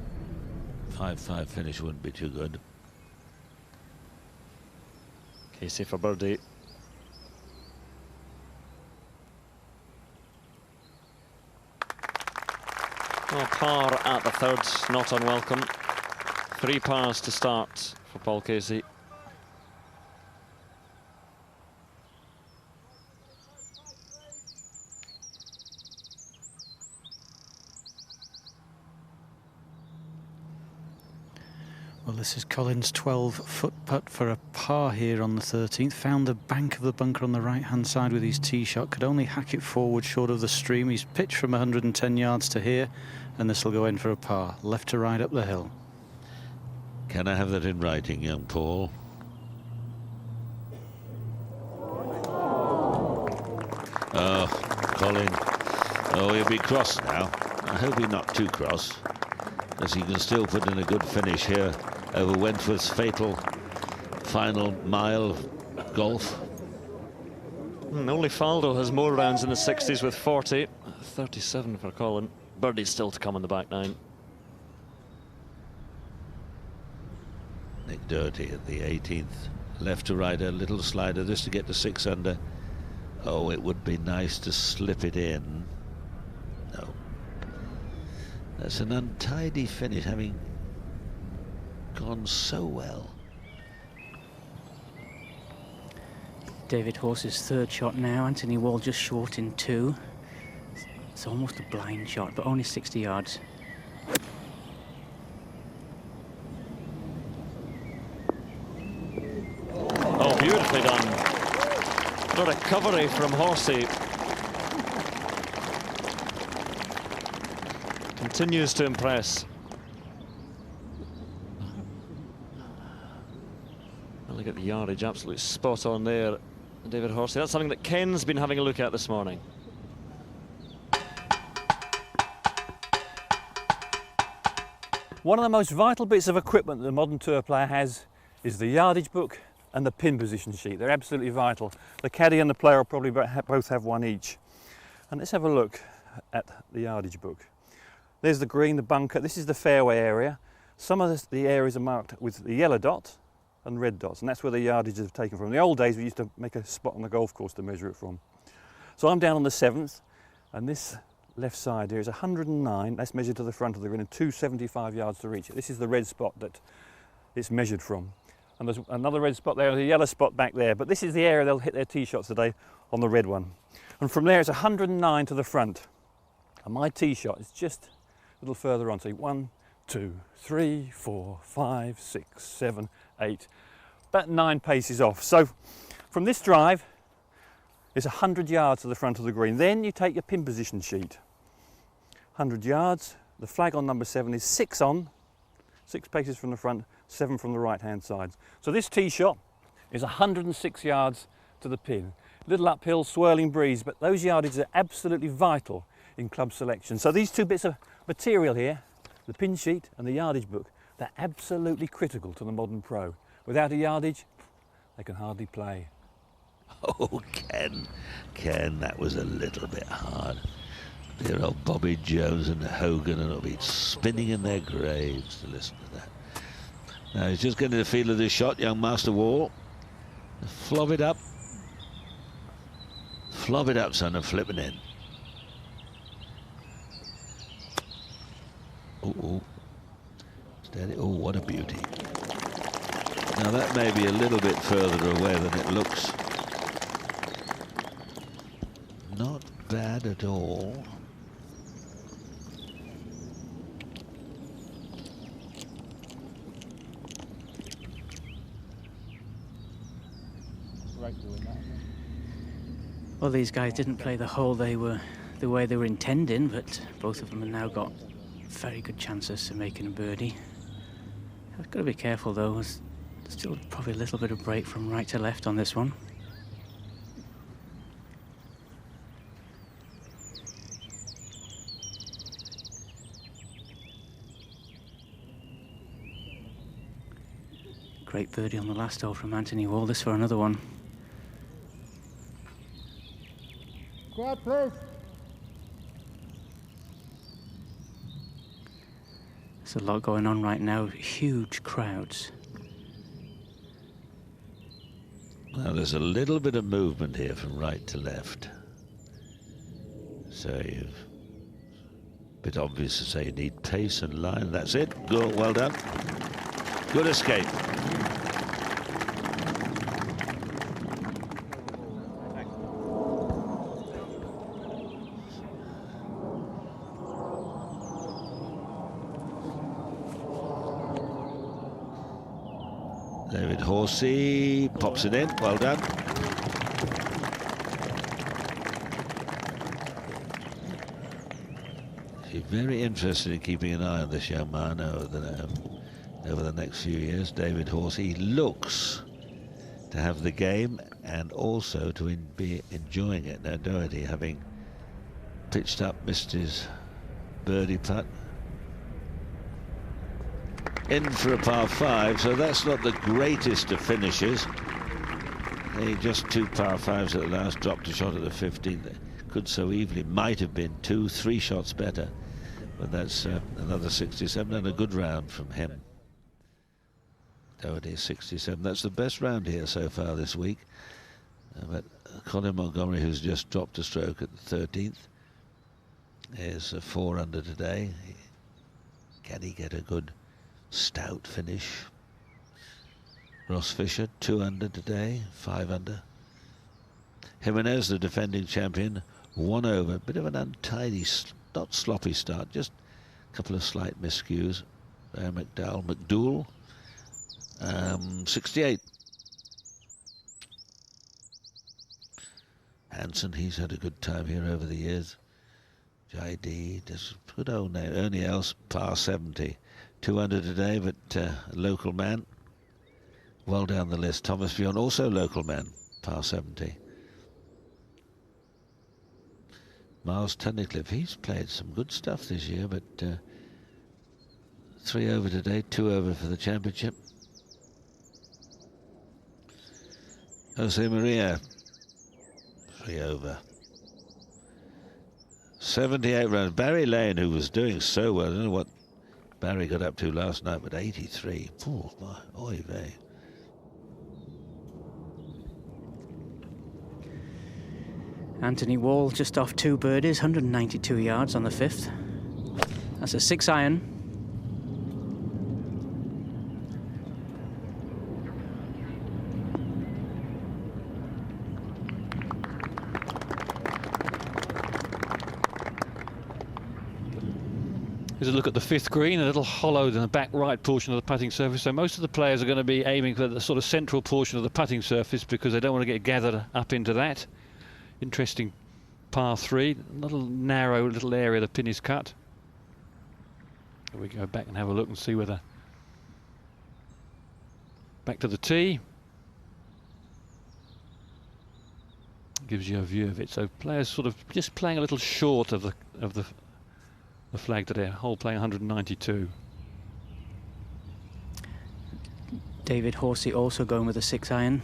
5-5 finish wouldn't be too good. Casey for birdie. Well, par at the 3rd, not unwelcome. 3 pars to start for Paul Casey. Well, this is Collins' 12-foot putt for a par here on the 13th. Found the bank of the bunker on the right-hand side with his tee shot. Could only hack it forward short of the stream. He's pitched from 110 yards to here, and this will go in for a par. Left to right up the hill. Can I have that in writing, young Paul? Oh, Colin. Oh, he'll be cross now. I hope he's not too cross, as he can still put in a good finish here over Wentworth's fatal final mile of golf. Only Faldo has more rounds in the 60s with 40. 37 for Colin. Birdie's still to come in the back 9. Nick Doherty at the 18th. Left to right, a little slider. This to get to 6 under. Oh, it would be nice to slip it in. No. That's an untidy finish, having gone so well. David Horse's 3rd shot now. Anthony Wall just short in 2. It's almost a blind shot, but only 60 yards. recovery from Horsey. Continues to impress. Well, look at the yardage, absolutely spot on there, David Horsey. That's something that Ken's been having a look at this morning. One of the most vital bits of equipment that the modern tour player has is the yardage book and the pin position sheet. They're absolutely vital. The caddy and the player will probably both have one each. And let's have a look at the yardage book. There's the green, the bunker. This is the fairway area. Some of the areas are marked with the yellow dot and red dots, and that's where the yardages are taken from. In the old days, we used to make a spot on the golf course to measure it from. So I'm down on the 7th, and this left side here is 109. That's measured to the front of the green, and 275 yards to reach it. This is the red spot that it's measured from. And there's another red spot there, and a yellow spot back there. But this is the area they'll hit their tee shots today on the red one. And from there, it's 109 to the front. And my tee shot is just a little further on. So 1, 2, 3, 4, 5, 6, 7, 8. About 9 paces off. So from this drive, it's 100 yards to the front of the green. Then you take your pin position sheet. 100 yards. The flag on number 7 is 6 on, 6 paces from the front, 7 from the right-hand side. So this tee shot is 106 yards to the pin. Little uphill, swirling breeze, but those yardages are absolutely vital in club selection. So these two bits of material here, the pin sheet and the yardage book, they're absolutely critical to the modern pro. Without a yardage, they can hardly play. Oh, Ken, that was a little bit hard. Dear old Bobby Jones and Hogan will be spinning in their graves to listen to that. Now he's just getting the feel of this shot, young Master Wall. Flob it up. Flob it up, son, and flip it in. Oh, steady. Oh, what a beauty. Now that may be a little bit further away than it looks. Not bad at all. Well, these guys didn't play the hole the way they were intending, but both of them have now got very good chances of making a birdie. I've got to be careful though. There's still probably a little bit of break from right to left on this one. Great birdie on the last hole from Anthony Wall. This for another one. Squad, please. There's a lot going on right now. Huge crowds. Now there's a little bit of movement here from right to left. So you've a bit obvious to say you need pace and line. That's it. Good, well done. Good escape. David Horsey pops it in. Well done. She's very interested in keeping an eye on this young man over the next few years. David Horsey looks to have the game and also to be enjoying it. Now Doherty, having pitched up, missed his birdie putt. In for a par 5, so that's not the greatest of finishes. They just 2 par 5s at the last, dropped a shot at the 15th. Could so easily, might have been 2, 3 shots better. But that's another 67 and a good round from him. Doherty 67. That's the best round here so far this week. But Colin Montgomerie, who's just dropped a stroke at the 13th, is 4 under today. Can he get a good stout finish? Ross Fisher 2 under today, 5 under. Jimenez, the defending champion, 1 over. Bit of an untidy, not sloppy start, just a couple of slight miscues. McDowell 68. Manson, he's had a good time here over the years. JD, just good old name. Only else, par 70. 200 today, but a local man. Well down the list. Thomas Bjorn, also local man, par 70. Miles Tunnicliffe, he's played some good stuff this year, but 3 over today, 2 over for the championship. Jose Maria, 3 over. 78 runs. Barry Lane, who was doing so well, I don't know what Barry got up to last night, but 83. Oh my, oy vey. Anthony Wall just off 2 birdies, 192 yards on the 5th. That's a 6-iron. Here's a look at the 5th green, a little hollowed in the back right portion of the putting surface. So most of the players are going to be aiming for the sort of central portion of the putting surface because they don't want to get gathered up into that. Interesting par 3, a little narrow little area the pin is cut. We go back and have a look and see whether. Back to the tee. Gives you a view of it. So players sort of just playing a little short of the flag today. Hole playing 192. David Horsey also going with a 6-iron.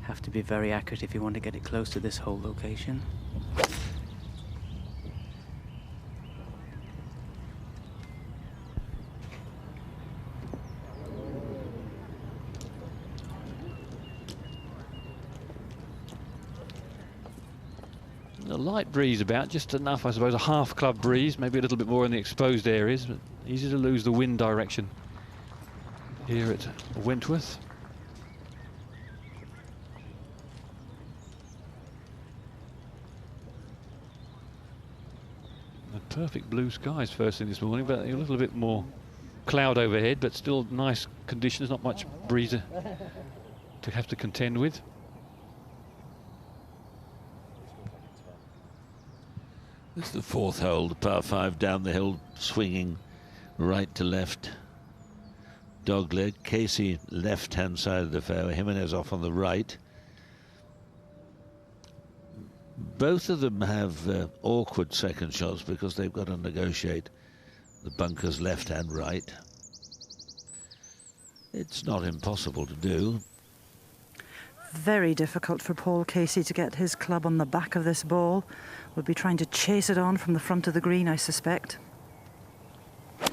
Have to be very accurate if you want to get it close to this hole location. A light breeze about, just enough, I suppose, a half club breeze, maybe a little bit more in the exposed areas, but easy to lose the wind direction here at Wentworth. Perfect blue skies first thing this morning, but a little bit more cloud overhead, but still nice conditions, not much breeze to have to contend with. This is the 4th hole, the par 5 down the hill, swinging right to left. Dogleg, Casey left-hand side of the fairway, Jimenez off on the right. Both of them have awkward second shots because they've got to negotiate the bunkers left and right. It's not impossible to do. Very difficult for Paul Casey to get his club on the back of this ball. We'll be trying to chase it on from the front of the green, I suspect. See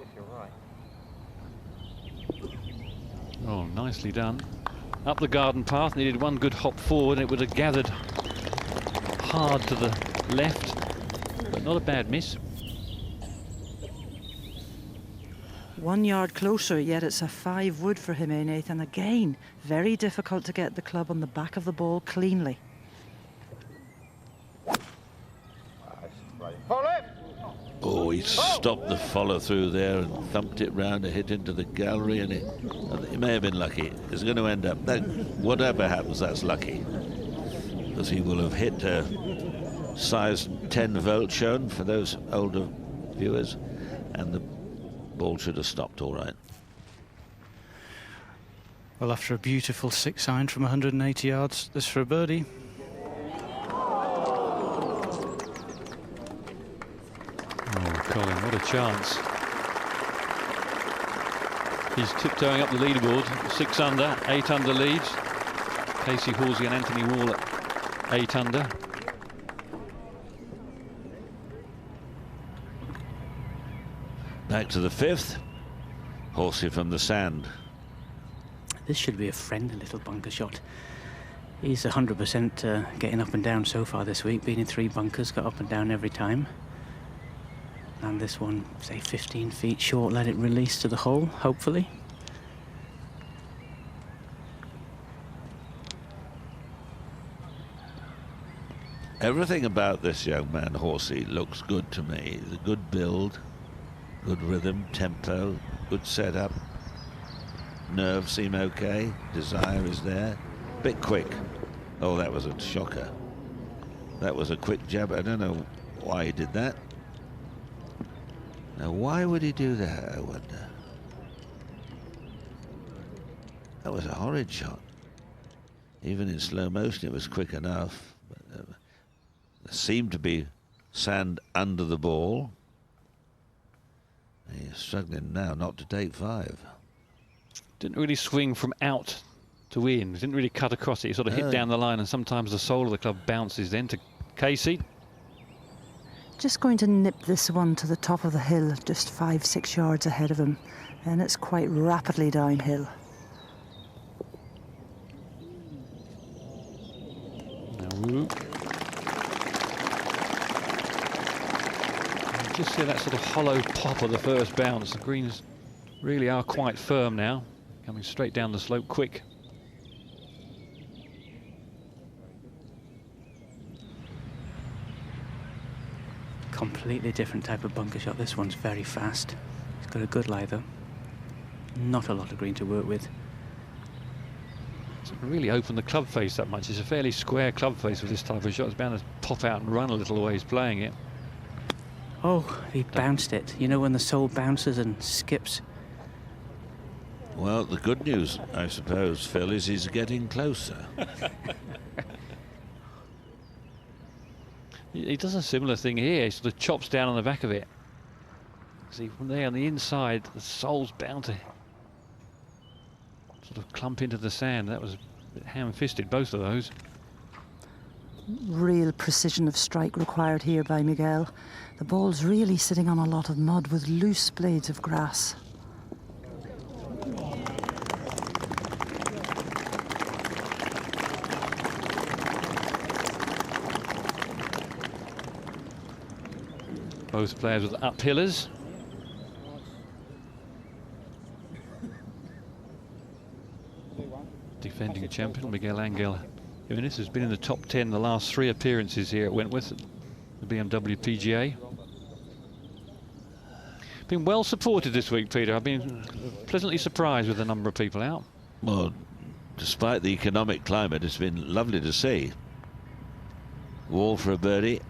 if you're right. Oh, nicely done. Up the garden path, needed one good hop forward and it would have gathered hard to the left, but not a bad miss. 1 yard closer, yet it's a 5 wood for Jimenez, and again, very difficult to get the club on the back of the ball cleanly. Oh, he stopped the follow through there and thumped it round a hit into the gallery, and it may have been lucky. It's going to end up, whatever happens, that's lucky, because he will have hit a size 10 volt shown for those older viewers, and the ball should have stopped all right. Well, after a beautiful 6-iron from 180 yards, this for a birdie. Colin, what a chance. He's tiptoeing up the leaderboard, 6 under, 8 under leads. Casey Horsey and Anthony Wall at 8 under. Back to the 5th. Horsey from the sand. This should be a friendly little bunker shot. He's 100% getting up and down so far this week. Been in 3 bunkers, got up and down every time. And this one, say 15 feet short, let it release to the hole, hopefully. Everything about this young man, Horsey, looks good to me. The good build, good rhythm, tempo, good setup. Nerves seem okay, desire is there. Bit quick. Oh, that was a shocker. That was a quick jab. I don't know why he did that. Now, why would he do that, I wonder? That was a horrid shot. Even in slow motion, it was quick enough. But, there seemed to be sand under the ball. He's struggling now not to take 5. Didn't really swing from out to in. Didn't really cut across it. He sort of hit down the line, and sometimes the sole of the club bounces then to Casey. Just going to nip this one to the top of the hill, just 5-6 yards ahead of him, and it's quite rapidly downhill. No. Just see that sort of hollow pop of the first bounce. The greens really are quite firm now, coming straight down the slope quick. Completely different type of bunker shot. This one's very fast. It's got a good lie though. Not a lot of green to work with. Doesn't really open the club face that much. It's a fairly square club face with this type of shot. It's bound to pop out and run a little ways playing it. Oh, he bounced it. You know when the sole bounces and skips? Well, the good news, I suppose, Phil, is he's getting closer. He does a similar thing here. He sort of chops down on the back of it. See, from there on the inside, the sole's bound to sort of clump into the sand. That was a bit ham-fisted, both of those. Real precision of strike required here by Miguel. The ball's really sitting on a lot of mud with loose blades of grass. Both players with uphillers. Defending champion Miguel Angel Jimenez has been in the top 10 the last 3 appearances here at Wentworth, the BMW PGA. Been well supported this week, Peter. I've been pleasantly surprised with the number of people out. Well, despite the economic climate, it's been lovely to see. Wall for a birdie.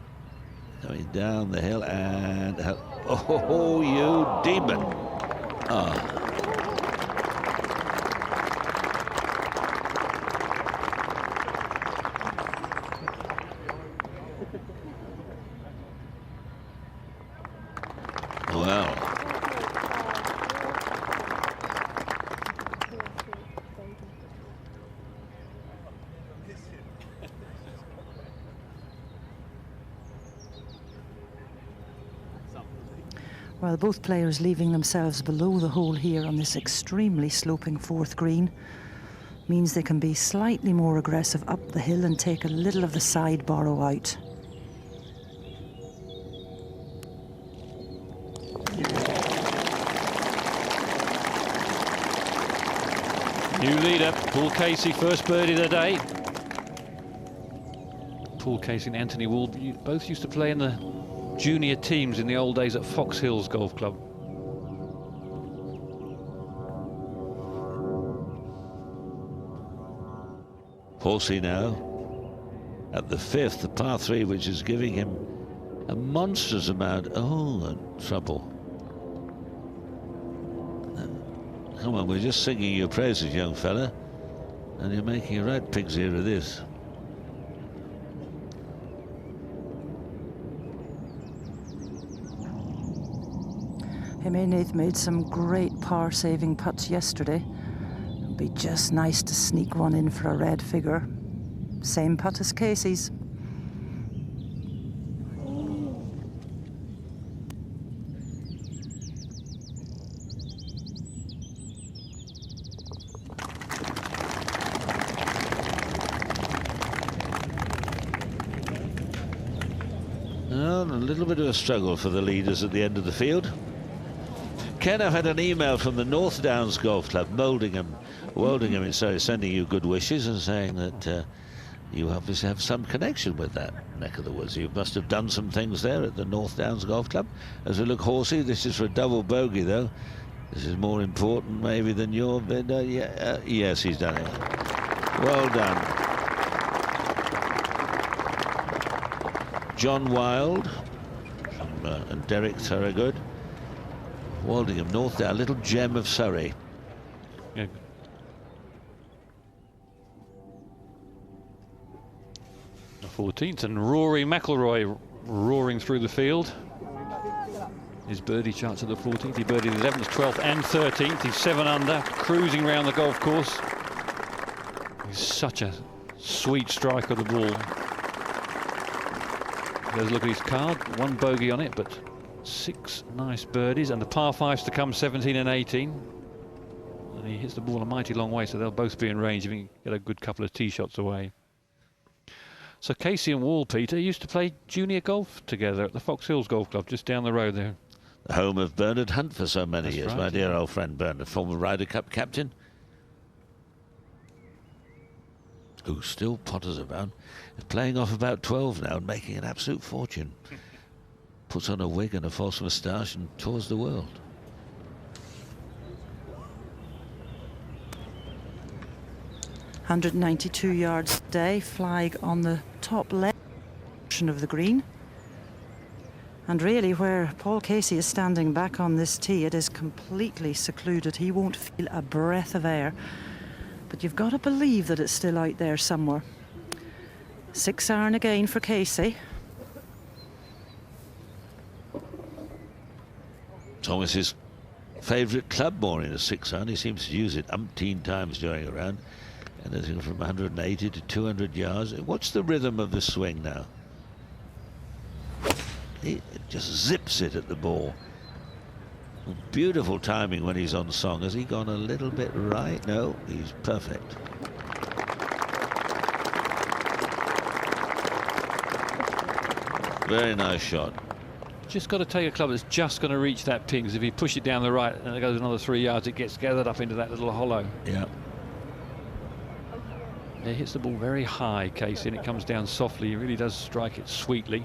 Coming down the hill and... Oh, you demon. Ah. Well. Well, both players leaving themselves below the hole here on this extremely sloping 4th green means they can be slightly more aggressive up the hill and take a little of the side borrow out. New leader, Paul Casey, first birdie of the day. Paul Casey and Anthony Wall both used to play in the junior teams in the old days at Fox Hills Golf Club. Horsey now at the 5th, the par 3, which is giving him a monstrous amount of trouble. Come on, we're just singing your praises, young fella, and you're making a right pig's ear of this. Jimenez made some great par-saving putts yesterday. It'd be just nice to sneak one in for a red figure. Same putt as Casey's. Well, a little bit of a struggle for the leaders at the end of the field. Ken, I've had an email from the North Downs Golf Club, Woldingham, sending you good wishes and saying that you obviously have some connection with that neck of the woods. You must have done some things there at the North Downs Golf Club. As we look horsey, this is for a double bogey, though. This is more important maybe than your bid. Yes, he's done it. Well done. John Wilde and Derek Thorogood. Waldingham North, there, a little gem of Surrey. Yeah. The 14th, and Rory McIlroy roaring through the field. His birdie charts at the 14th. He birdied 11th, 12th and 13th. He's 7 under, cruising around the golf course. He's such a sweet strike of the ball. There's a look at his card. 1 bogey on it, but 6 nice birdies, and the par 5s to come, 17 and 18. And he hits the ball a mighty long way, so they'll both be in range if he can get a good couple of tee shots away. So Casey and Wall, Peter, used to play junior golf together at the Fox Hills Golf Club just down the road there. The home of Bernard Hunt for so many years, right, my dear old friend Bernard, former Ryder Cup captain, who still potters around, is playing off about 12 now and making an absolute fortune. Puts on a wig and a false moustache and tours the world. $192 yards today, flag on the top left portion of the green. And really, where Paul Casey is standing back on this tee, it is completely secluded. He won't feel a breath of air. But you've got to believe that it's still out there somewhere. 6 iron again for Casey. It's almost his favourite club, more in a 6 iron. He seems to use it umpteen times during a round. Anything from 180 to 200 yards. What's the rhythm of the swing now? He just zips it at the ball. Beautiful timing when he's on song. Has he gone a little bit right? No, he's perfect. Very nice shot. Just got to take a club that's just going to reach that pin, because if you push it down the right and it goes another 3 yards, it gets gathered up into that little hollow. Yeah. He hits the ball very high, Casey, and it comes down softly. He really does strike it sweetly.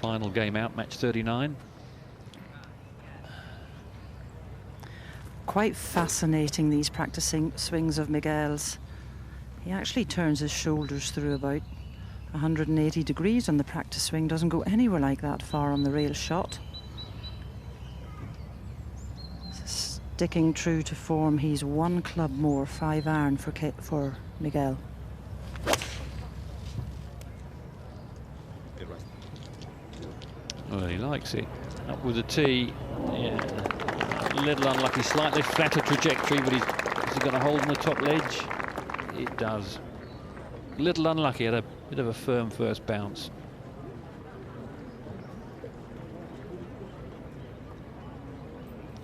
Final game out, match 39. Quite fascinating, these practicing swings of Miguel's. He actually turns his shoulders through about 180 degrees on the practice swing. Doesn't go anywhere like that far on the rail shot. Sticking true to form, he's 1 club more, 5 iron for Miguel. Well, he likes it. Up with the tee. Yeah. A little unlucky, slightly flatter trajectory, but is he going to hold on the top ledge? It does. A little unlucky, had a bit of a firm first bounce.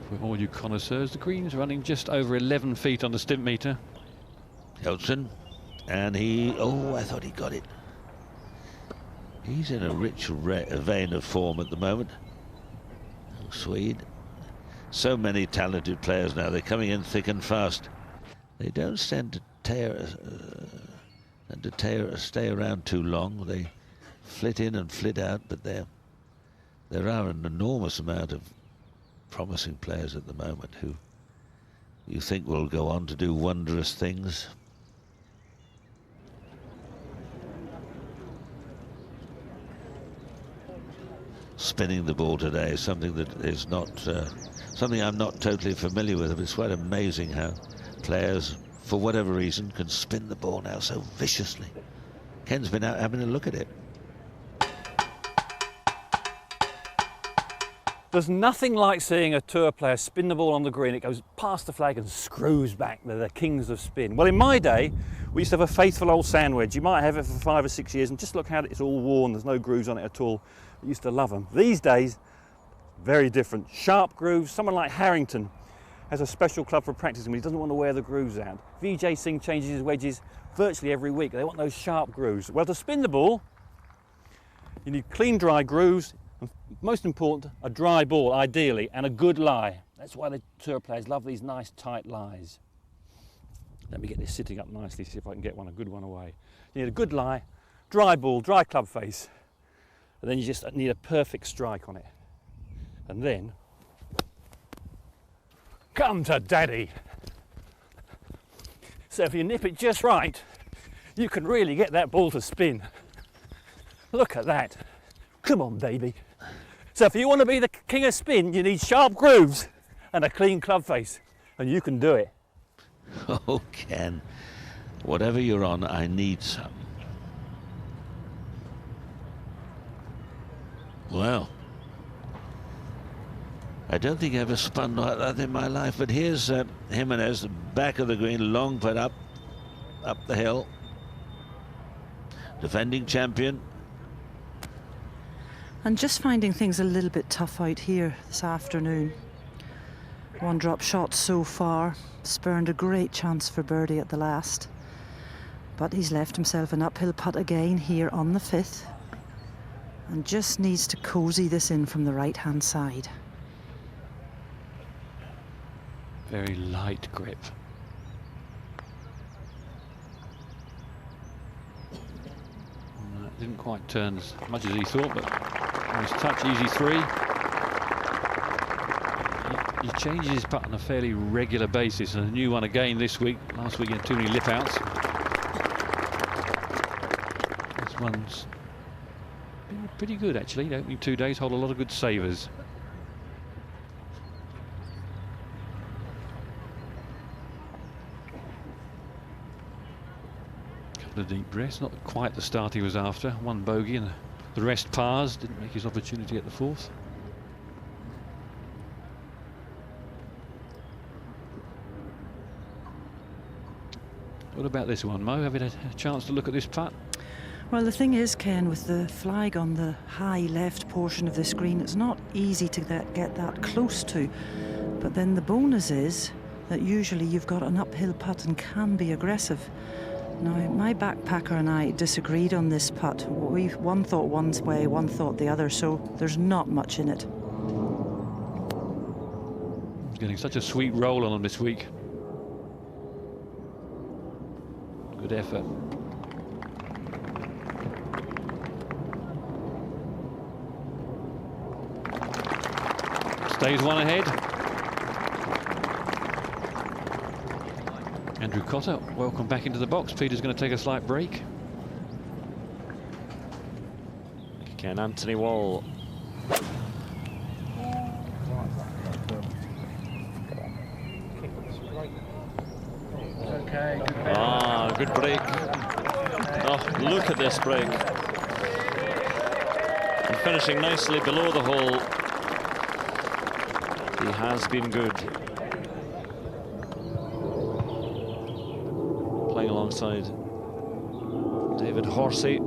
For all you connoisseurs, the green's running just over 11 feet on the stimp meter. Hilton, and he, oh, I thought he got it. He's in a rich vein of form at the moment. Swede. So many talented players now. They're coming in thick and fast. They don't tend to stay around too long. They flit in and flit out, but there are an enormous amount of promising players at the moment who you think will go on to do wondrous things. Spinning the ball today is something that is not something I'm not totally familiar with. It's quite amazing how players, for whatever reason, can spin the ball now so viciously. Ken's been out having a look at it. There's nothing like seeing a tour player spin the ball on the green. It goes past the flag and screws back. They're the kings of spin. Well, in my day, we used to have a faithful old sand wedge. You might have it for 5 or 6 years, and just look how it's all worn. There's no grooves on it at all. We used to love them. These days, very different. Sharp grooves. Someone like Harrington has a special club for practicing when he doesn't want to wear the grooves out. Vijay Singh changes his wedges virtually every week. They want those sharp grooves. Well, to spin the ball, you need clean, dry grooves. And most important, a dry ball, ideally, and a good lie. That's why the tour players love these nice, tight lies. Let me get this sitting up nicely, see if I can get a good one away. You need a good lie, dry ball, dry club face, and then you just need a perfect strike on it. And then, come to daddy. So if you nip it just right, you can really get that ball to spin. Look at that. Come on, baby. So if you want to be the king of spin, you need sharp grooves and a clean club face, and you can do it. Oh, Ken, whatever you're on, I need some. Well, I don't think I ever spun like that in my life, but here's Jimenez, back of the green, long putt up the hill. Defending champion. And just finding things a little bit tough out here this afternoon. One drop shot so far, spurned a great chance for birdie at the last. But he's left himself an uphill putt again here on the 5th. And just needs to cozy this in from the right-hand side. Very light grip. Didn't quite turn as much as he thought, but nice touch, easy 3. He changes his putt on a fairly regular basis, and a new one again this week. Last week he had too many lip outs. This one's been pretty good actually. The opening 2 days hold a lot of good savers. Couple of deep breaths, not quite the start he was after. One bogey and the rest pars. Didn't make his opportunity at the 4th. What about this one, Mo? Have you had a chance to look at this putt? Well, the thing is, Ken, with the flag on the high left portion of the screen, it's not easy to get that close to. But then the bonus is that usually you've got an uphill putt and can be aggressive. Now, my backpacker and I disagreed on this putt. One thought one way, one thought the other, so there's not much in it. He's getting such a sweet roll on him this week. Good effort. Stays one ahead. Andrew Cotter, welcome back into the box. Peter's going to take a slight break. Again, Anthony Wall. Good break. Oh, look at this break. And finishing nicely below the hole. He has been good. Playing alongside David Horsey.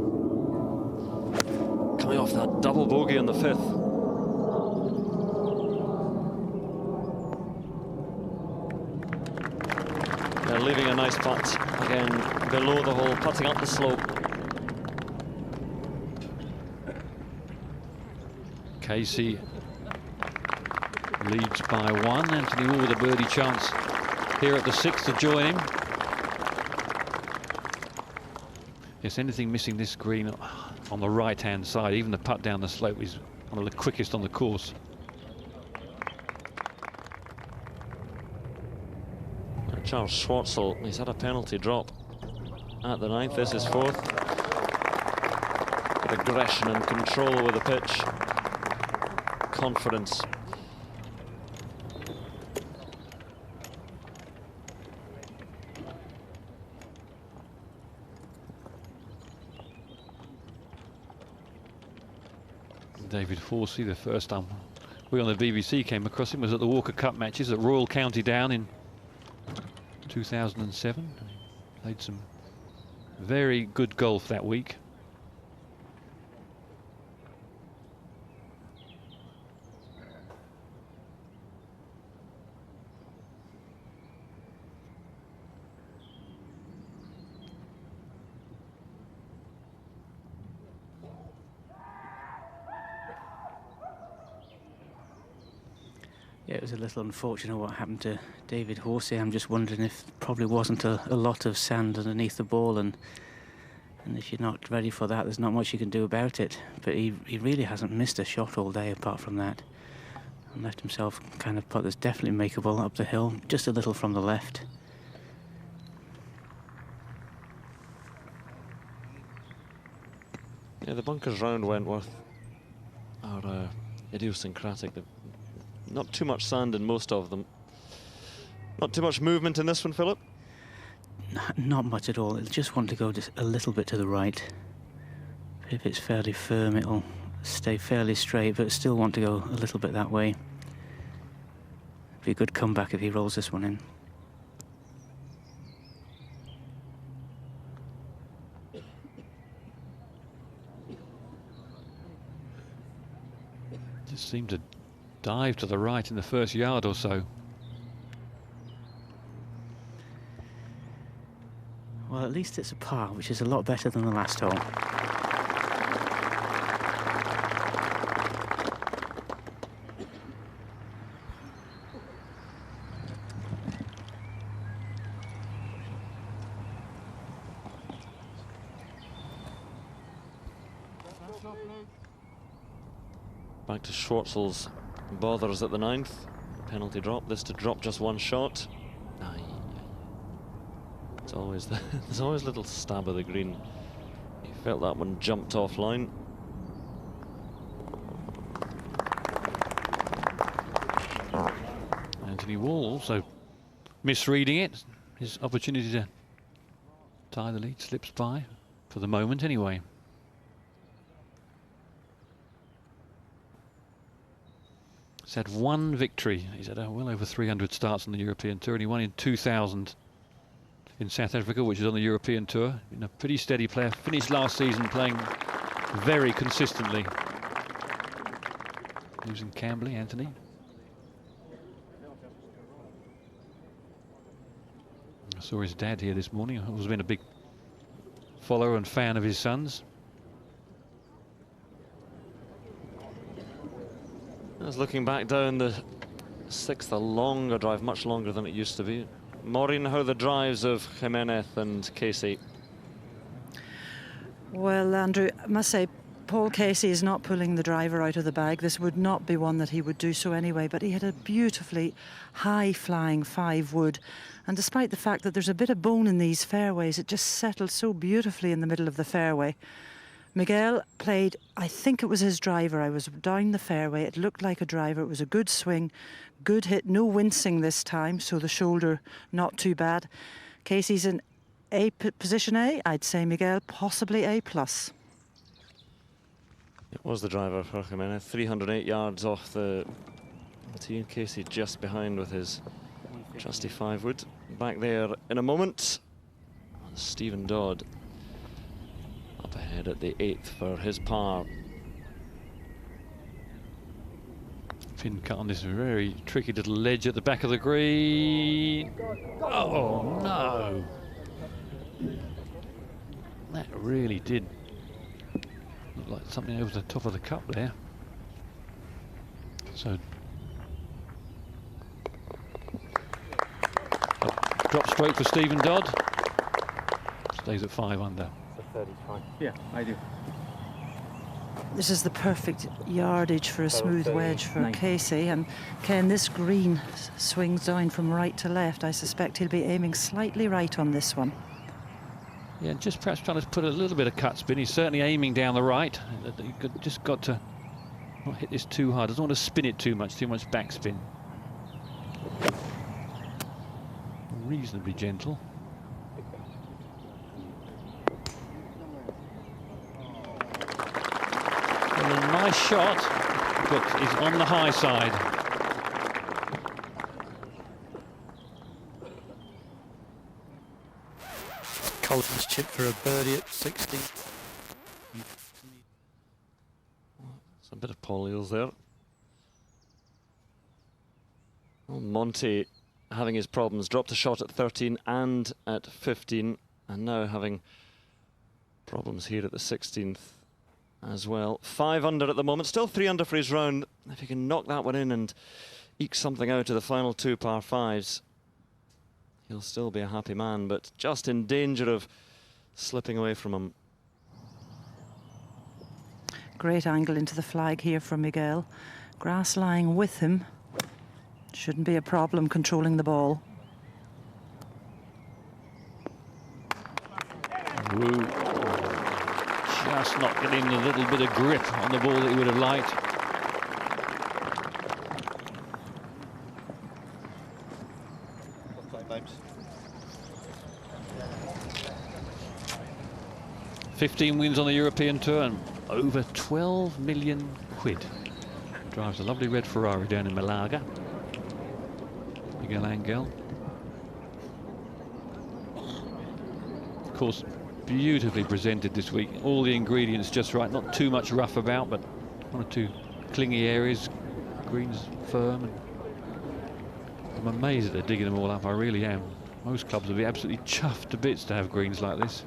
Coming off that double bogey on the 5th. They're leaving a nice putt. Again, below the hole, putting up the slope. Casey leads by 1. Anthony Wall with a birdie chance here at the 6th to join him. Yes, anything missing this green on the right-hand side, even the putt down the slope is one of the quickest on the course. Charles Schwartzel, he's had a penalty drop at the 9th. This is 4th. Good aggression and control with the pitch. Confidence. David Horsey, the first time we on the BBC came across him was at the Walker Cup matches at Royal County Down in 2007. Played some very good golf that week. Yeah, it was a little unfortunate what happened to David Horsey. I'm just wondering if probably wasn't a lot of sand underneath the ball, and if you're not ready for that, there's not much you can do about it. But he really hasn't missed a shot all day apart from that, and left himself kind of putt that's definitely makeable up the hill, just a little from the left. Yeah, the bunkers round Wentworth are idiosyncratic. Not too much sand in most of them. Not too much movement in this one, Philip? Not much at all. It'll just want to go just a little bit to the right. If it's fairly firm, it'll stay fairly straight, but still want to go a little bit that way. Be a good comeback if he rolls this one in. Just seemed to dive to the right in the first yard or so. Well, at least it's a par, which is a lot better than the last hole. Back to Schwartzel's bothers at the 9th. Penalty drop. This to drop just one shot. Aye. It's always there's always a little stab of the green. He felt that one jumped offline. Anthony Wall also misreading it. His opportunity to tie the lead slips by, for the moment anyway. He's had one victory. He's had well over 300 starts on the European Tour, and he won in 2000 in South Africa, which is on the European Tour. Been a pretty steady player. Finished last season playing very consistently. Losing Camberley, Anthony. I saw his dad here this morning. I've always been a big follower and fan of his sons. I was looking back down the 6th, a longer drive, much longer than it used to be. Maureen, how the drives of Jimenez and Casey? Well, Andrew, I must say, Paul Casey is not pulling the driver out of the bag. This would not be one that he would do so anyway, but he had a beautifully high-flying 5-wood. And despite the fact that there's a bit of bone in these fairways, it just settled so beautifully in the middle of the fairway. Miguel played, I think it was his driver. I was down the fairway. It looked like a driver. It was a good swing, good hit, no wincing this time, so the shoulder not too bad. Casey's in position A. I'd say Miguel possibly A+. It was the driver for Jimenez, 308 yards off the tee, and Casey just behind with his trusty 5-wood. Back there in a moment. Stephen Dodd up ahead at the 8th for his par. Pin cut on this very tricky little ledge at the back of the green. Oh no! That really did look like something over the top of the cup there. So drop straight for Stephen Dodd. Stays at 5 under. Yeah, I do. This is the perfect yardage for a smooth wedge for Casey. And Ken, this green swings down from right to left. I suspect he'll be aiming slightly right on this one. Yeah, just perhaps trying to put a little bit of cut spin. He's certainly aiming down the right. Just got to not hit this too hard. Doesn't want to spin it too much backspin. Reasonably gentle. Well, a nice shot, but he's on the high side. Collins chip for a birdie at 60. Some bit of polyols there. Well, Monty having his problems, dropped a shot at 13 and at 15, and now having problems here at the 16th as well. 5 under at the moment, still 3 under for his round. If he can knock that one in and eke something out of the final 2 par 5s, he'll still be a happy man, but just in danger of slipping away from him. Great angle into the flag here from Miguel. Grass lying with him. Shouldn't be a problem controlling the ball. Just not getting a little bit of grip on the ball that he would have liked. Sometimes. 15 wins on the European Tour and over 12 million quid. Drives a lovely red Ferrari down in Malaga. Miguel Angel. Of course, beautifully presented this week. All the ingredients just right. Not too much rough about, but one or two clingy areas. Greens firm. And I'm amazed that they're digging them all up. I really am. Most clubs would be absolutely chuffed to bits to have greens like this.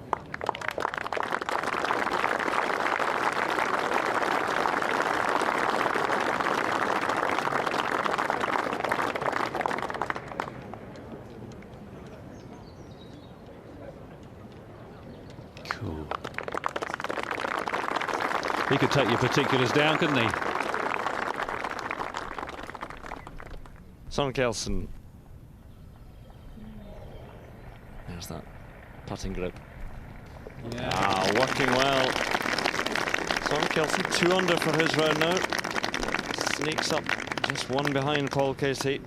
Cool. He could take your particulars down, couldn't he? Son Kelson. There's that putting grip. Yeah. Ah, working well. Son Kelson 2 under for his round now. Sneaks up just 1 behind Paul Casey.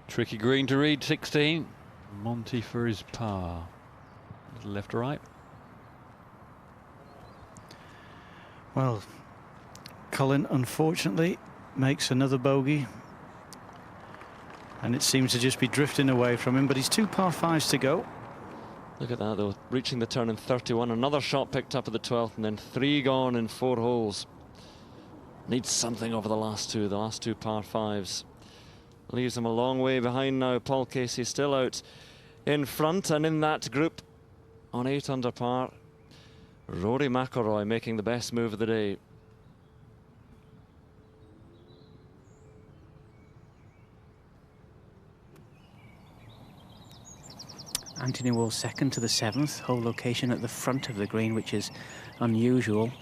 Tricky green to read, 16. Monty for his par. Little left or right. Well, Colin unfortunately makes another bogey. And it seems to just be drifting away from him, but he's 2 par 5s to go. Look at that though, reaching the turn in 31. Another shot picked up at the 12th and then 3 gone in 4 holes. Needs something over the last two par 5s. Leaves him a long way behind now. Paul Casey still out in front, and in that group on 8 under par, Rory McIlroy making the best move of the day. Anthony Wall second to the 7th, hole location at the front of the green, which is unusual.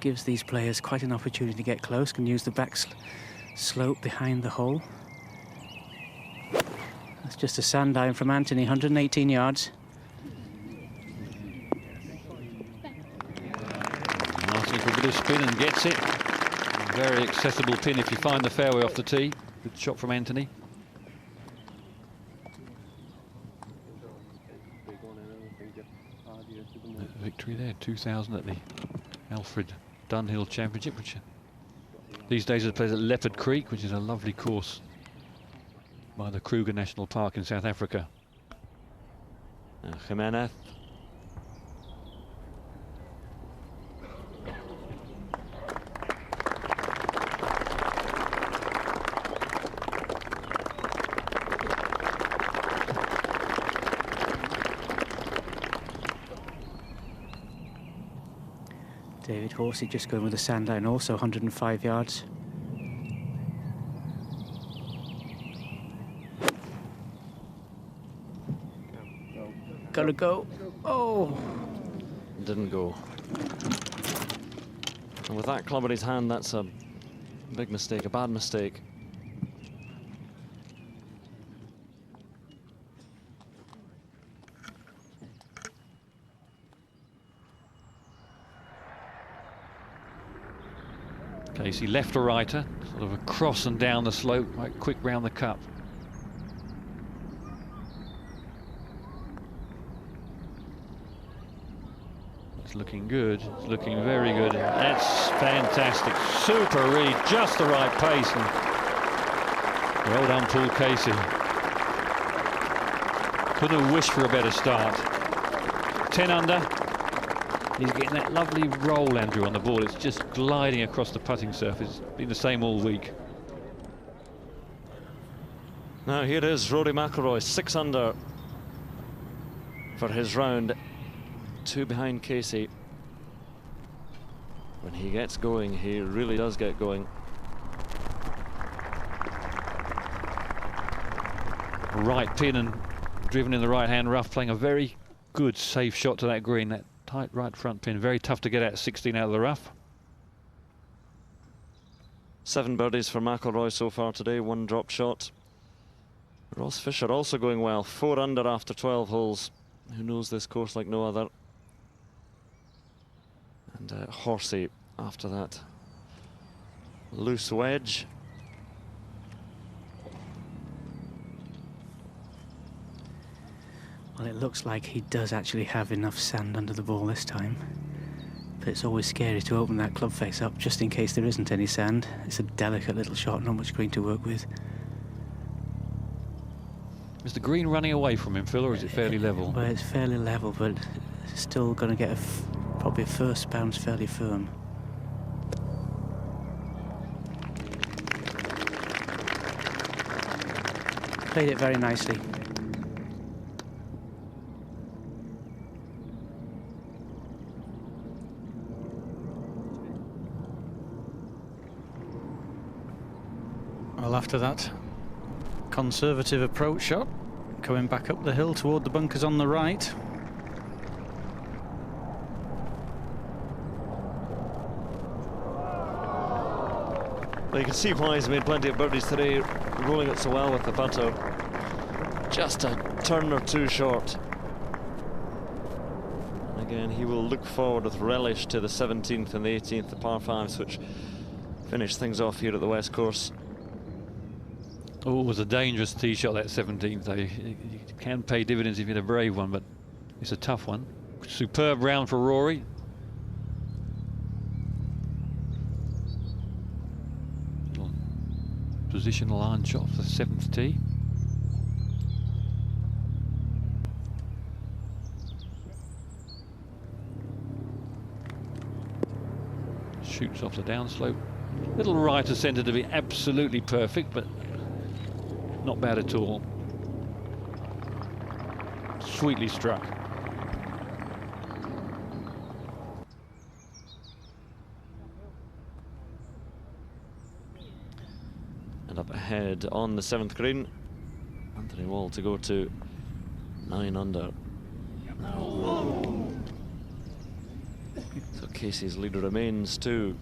Gives these players quite an opportunity to get close, can use the back slope behind the hole. That's just a sand down from Anthony, 118 yards. Asking for a bit of spin and gets it. Very accessible pin if you find the fairway off the tee. Good shot from Anthony. Victory there, 2000 at the Alfred Dunhill Championship, which these days is played at Leopard Creek, which is a lovely course by the Kruger National Park in South Africa. Jimenez. David Horsey just going with the sand down, also 105 yards. Gotta go. Oh! Didn't go. And with that club in his hand, that's a big mistake, a bad mistake. Casey, left or righter, sort of across and down the slope, quite quick round the cup. It's looking good, it's looking very good. That's fantastic, super read, just the right pace. And well done, Paul Casey. Couldn't have wished for a better start. 10 under. He's getting that lovely roll, Andrew, on the ball. It's just gliding across the putting surface. It's been the same all week. Now here is Rory McIlroy, 6 under for his round. 2 behind Casey. When he gets going, he really does get going. Right pin and driven in the right-hand rough, playing a very good, safe shot to that green. That tight right front pin, very tough to get at 16 out of the rough. 7 birdies for McIlroy so far today, 1 drop shot. Ross Fisher also going well, 4 under after 12 holes. Who knows this course like no other? And Horsey after that loose wedge. Well, it looks like he does actually have enough sand under the ball this time. But it's always scary to open that club face up just in case there isn't any sand. It's a delicate little shot, not much green to work with. Is the green running away from him, Phil, or is it fairly level? Well, it's fairly level, but it's still going to get probably a first bounce fairly firm. Played it very nicely. Well, after that conservative approach shot, coming back up the hill toward the bunkers on the right. Well, you can see why he's made plenty of birdies today, rolling it so well with the putter. Just a turn or two short. And again, he will look forward with relish to the 17th and the 18th, the par 5s, which finish things off here at the West Course. Oh, it was a dangerous tee shot, that 17th, though. You can pay dividends if you had a brave one, but it's a tough one. Superb round for Rory. Little position line shot for the 7th tee. Shoots off the downslope. Little right of centre to be absolutely perfect, but not bad at all. Sweetly struck. And up ahead on the 7th green, Anthony Wall to go to 9 under. So Casey's lead remains 2.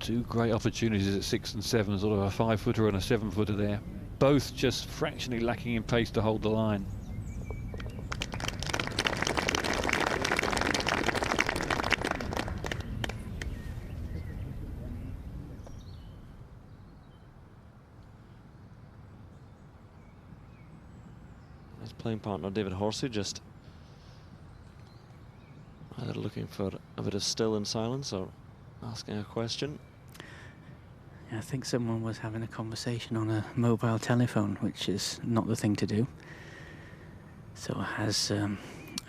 Two great opportunities at 6 and 7, sort of a 5-footer and a 7-footer there. Both just fractionally lacking in pace to hold the line. His playing partner David Horsey just either looking for a bit of still and silence or asking a question. I think someone was having a conversation on a mobile telephone, which is not the thing to do. So has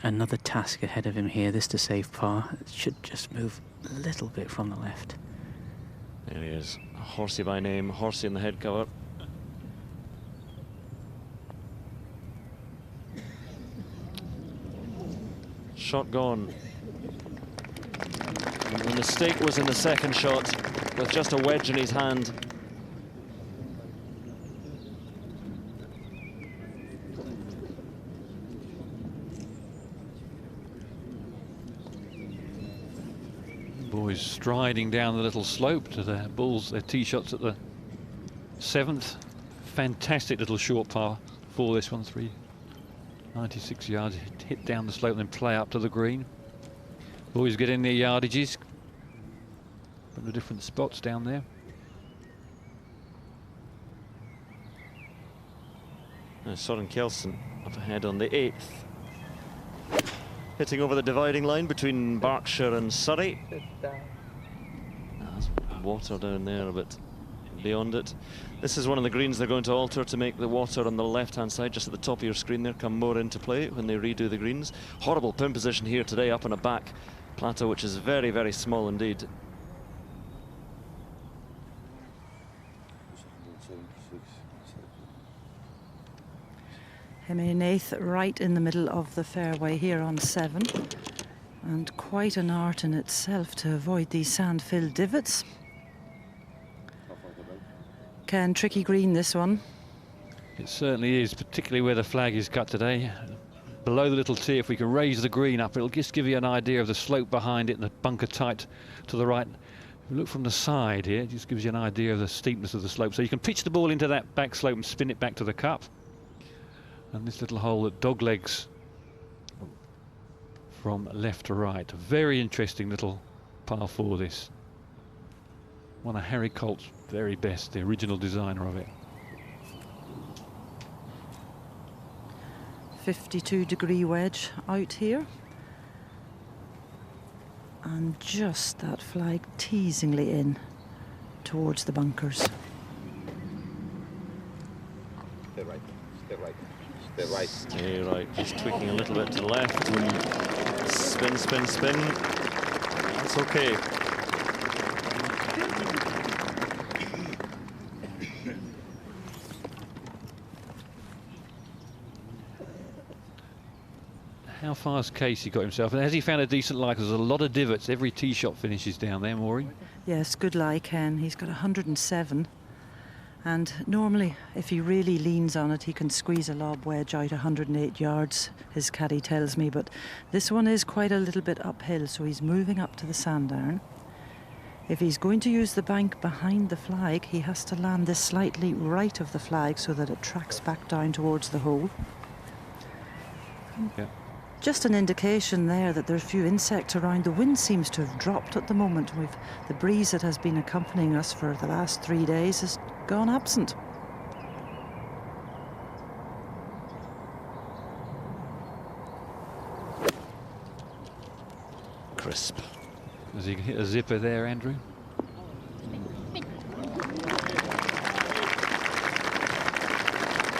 another task ahead of him here, this to save par. It should just move a little bit from the left. There he is, Horsey by name, Horsey in the head cover. Shot gone. And the mistake was in the second shot, with just a wedge in his hand. Boys striding down the little slope to the balls, their tee shots at the 7th. Fantastic little short par for this one, 396 yards, hit down the slope and then play up to the green. Boys getting their yardages from the different spots down there. Now Soren Kjeldsen up ahead on the 8th. Hitting over the dividing line between Berkshire and Surrey. There's water down there a bit beyond it. This is one of the greens they're going to alter to make the water on the left-hand side, just at the top of your screen there, come more into play when they redo the greens. Horrible pin position here today up on a back plateau, which is very, very small indeed. Him in 8th, right in the middle of the fairway here on 7. And quite an art in itself to avoid these sand-filled divots. Ken, tricky green this one. It certainly is, particularly where the flag is cut today. Below the little tee, if we can raise the green up, it'll just give you an idea of the slope behind it and the bunker tight to the right. If you look from the side here, it just gives you an idea of the steepness of the slope. So you can pitch the ball into that back slope and spin it back to the cup. And this little hole that doglegs from left to right. A very interesting little par 4 this. One of Harry Colt's very best, the original designer of it. 52-degree wedge out here. And just that flag teasingly in towards the bunkers. Stay right, stay right, stay right. Stay right, just tweaking a little bit to the left and spin, spin, spin. That's okay. How far has Casey got himself? And has he found a decent lie? Because there's a lot of divots. Every tee shot finishes down there, Maureen. Yes, good lie, Ken. He's got 107. And normally, if he really leans on it, he can squeeze a lob wedge out 108 yards, his caddy tells me. But this one is quite a little bit uphill, so he's moving up to the sand iron. If he's going to use the bank behind the flag, he has to land this slightly right of the flag so that it tracks back down towards the hole. Yeah. Just an indication there that there are a few insects around. The wind seems to have dropped at the moment. The breeze that has been accompanying us for the last 3 days has gone absent. Crisp. Has he hit a zipper there, Andrew?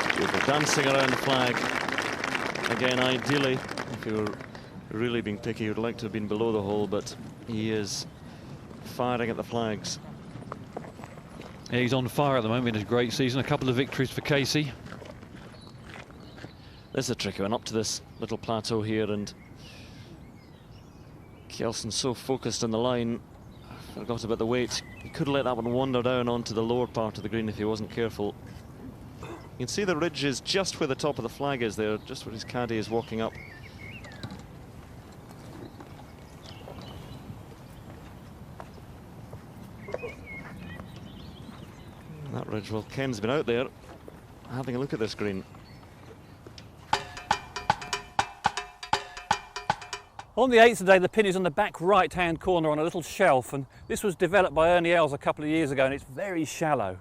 Beautiful dancing around the flag. Again, ideally, if you're really being picky, you'd like to have been below the hole, but he is firing at the flags. Yeah, he's on fire at the moment. It's a great season. A couple of victories for Casey. This is a tricky one, up to this little plateau here, and Kjelson's so focused on the line, forgot about the weight. He could have let that one wander down onto the lower part of the green if he wasn't careful. You can see the ridge is just where the top of the flag is there, just where his caddy is walking up. And that ridge, well, Ken's been out there having a look at this green. On the 8th today, the pin is on the back right-hand corner on a little shelf, and this was developed by Ernie Els a couple of years ago, and it's very shallow.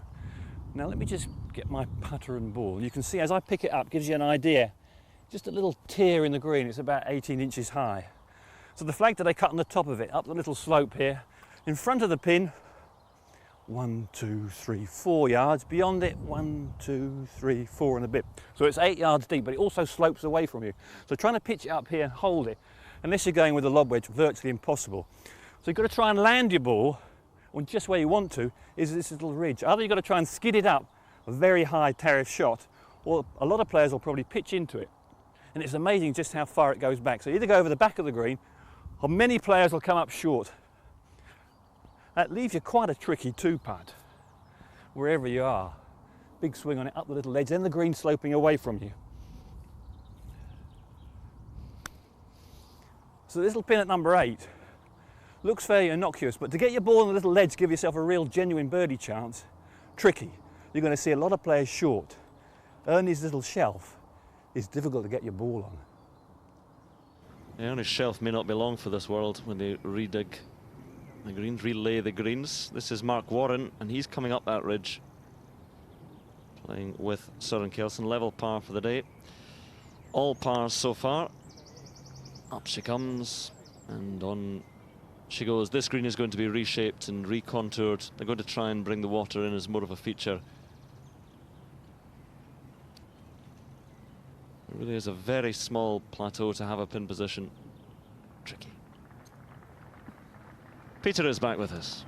Now let me just get my putter and ball. You can see as I pick it up, gives you an idea. Just a little tear in the green. It's about 18 inches high. So the flag today cut on the top of it, up the little slope here. In front of the pin, 1, 2, 3, 4 yards. Beyond it, 1, 2, 3, 4 and a bit. So it's 8 yards deep, but it also slopes away from you. So trying to pitch it up here and hold it, unless you're going with a lob wedge, virtually impossible. So you've got to try and land your ball, and just where you want to is this little ridge. Either you've got to try and skid it up, a very high tariff shot, or a lot of players will probably pitch into it. And it's amazing just how far it goes back. So you either go over the back of the green, or many players will come up short. That leaves you quite a tricky two-putt, wherever you are. Big swing on it, up the little ledge, then the green sloping away from you. So this little pin at number 8 looks fairly innocuous, but to get your ball on the little ledge, give yourself a real genuine birdie chance, tricky. You're going to see a lot of players short. Ernie's little shelf is difficult to get your ball on. The Ernie's shelf may not be long for this world when they redig the greens, relay the greens. This is Mark Warren, and he's coming up that ridge, playing with Søren Kjelsson. Level par for the day. All pars so far. Up she comes, and on she goes. This green is going to be reshaped and recontoured. They're going to try and bring the water in as more of a feature. It really is a very small plateau to have a pin position. Tricky. Peter is back with us.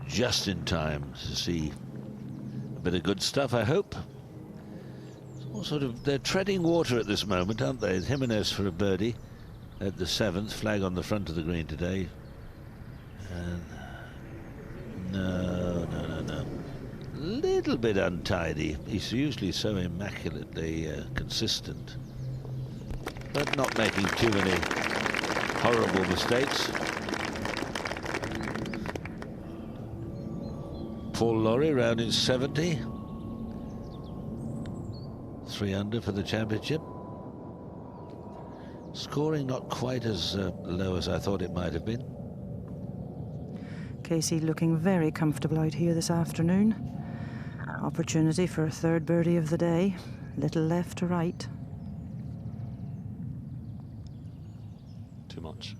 Just in time to see a bit of good stuff, I hope. All sort of, they're treading water at this moment, aren't they? Jimenez for a birdie at the 7th, flag on the front of the green today. And no. Little bit untidy. He's usually so immaculately consistent, but not making too many horrible mistakes. Paul Lawrie round in 70. 3 under for the championship. Scoring not quite as low as I thought it might have been. Casey looking very comfortable out here this afternoon. Opportunity for a third birdie of the day. Little left to right. Too much.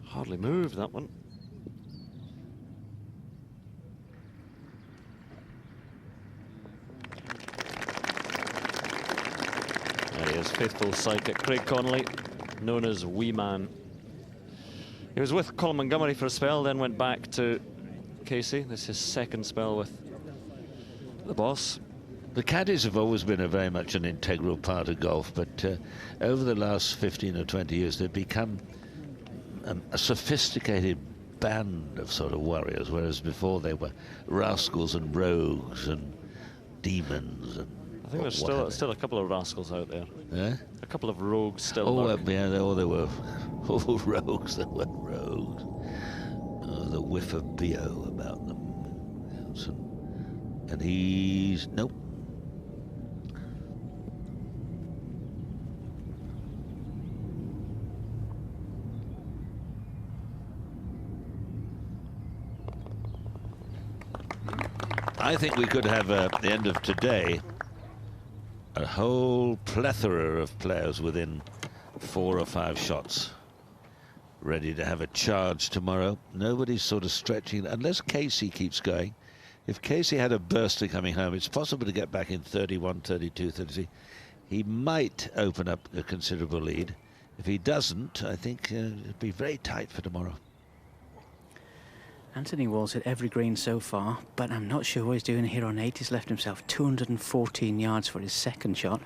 Hardly moved, that one. There he is, faithful sidekick Craig Connolly, known as Wee Man. He was with Colin Montgomerie for a spell, then went back to Casey. This is his second spell with the boss. The caddies have always been very much an integral part of golf, but over the last 15 or 20 years they've become a sophisticated band of sort of warriors, whereas before they were rascals and rogues and demons and I think there's still a couple of rascals out there. Yeah? A couple of rogues still. Oh, yeah, there were all rogues. There were rogues. Oh, the whiff of BO about them. And he's nope. I think we could have at the end of today a whole plethora of players within 4 or 5 shots ready to have a charge tomorrow. Nobody's sort of stretching unless Casey keeps going. If Casey had a burster coming home, it's possible to get back in 31, 32, 33. He might open up a considerable lead. If he doesn't, I think it'll be very tight for tomorrow. Anthony Wall's hit every green so far, but I'm not sure what he's doing here on 8. He's left himself 214 yards for his second shot.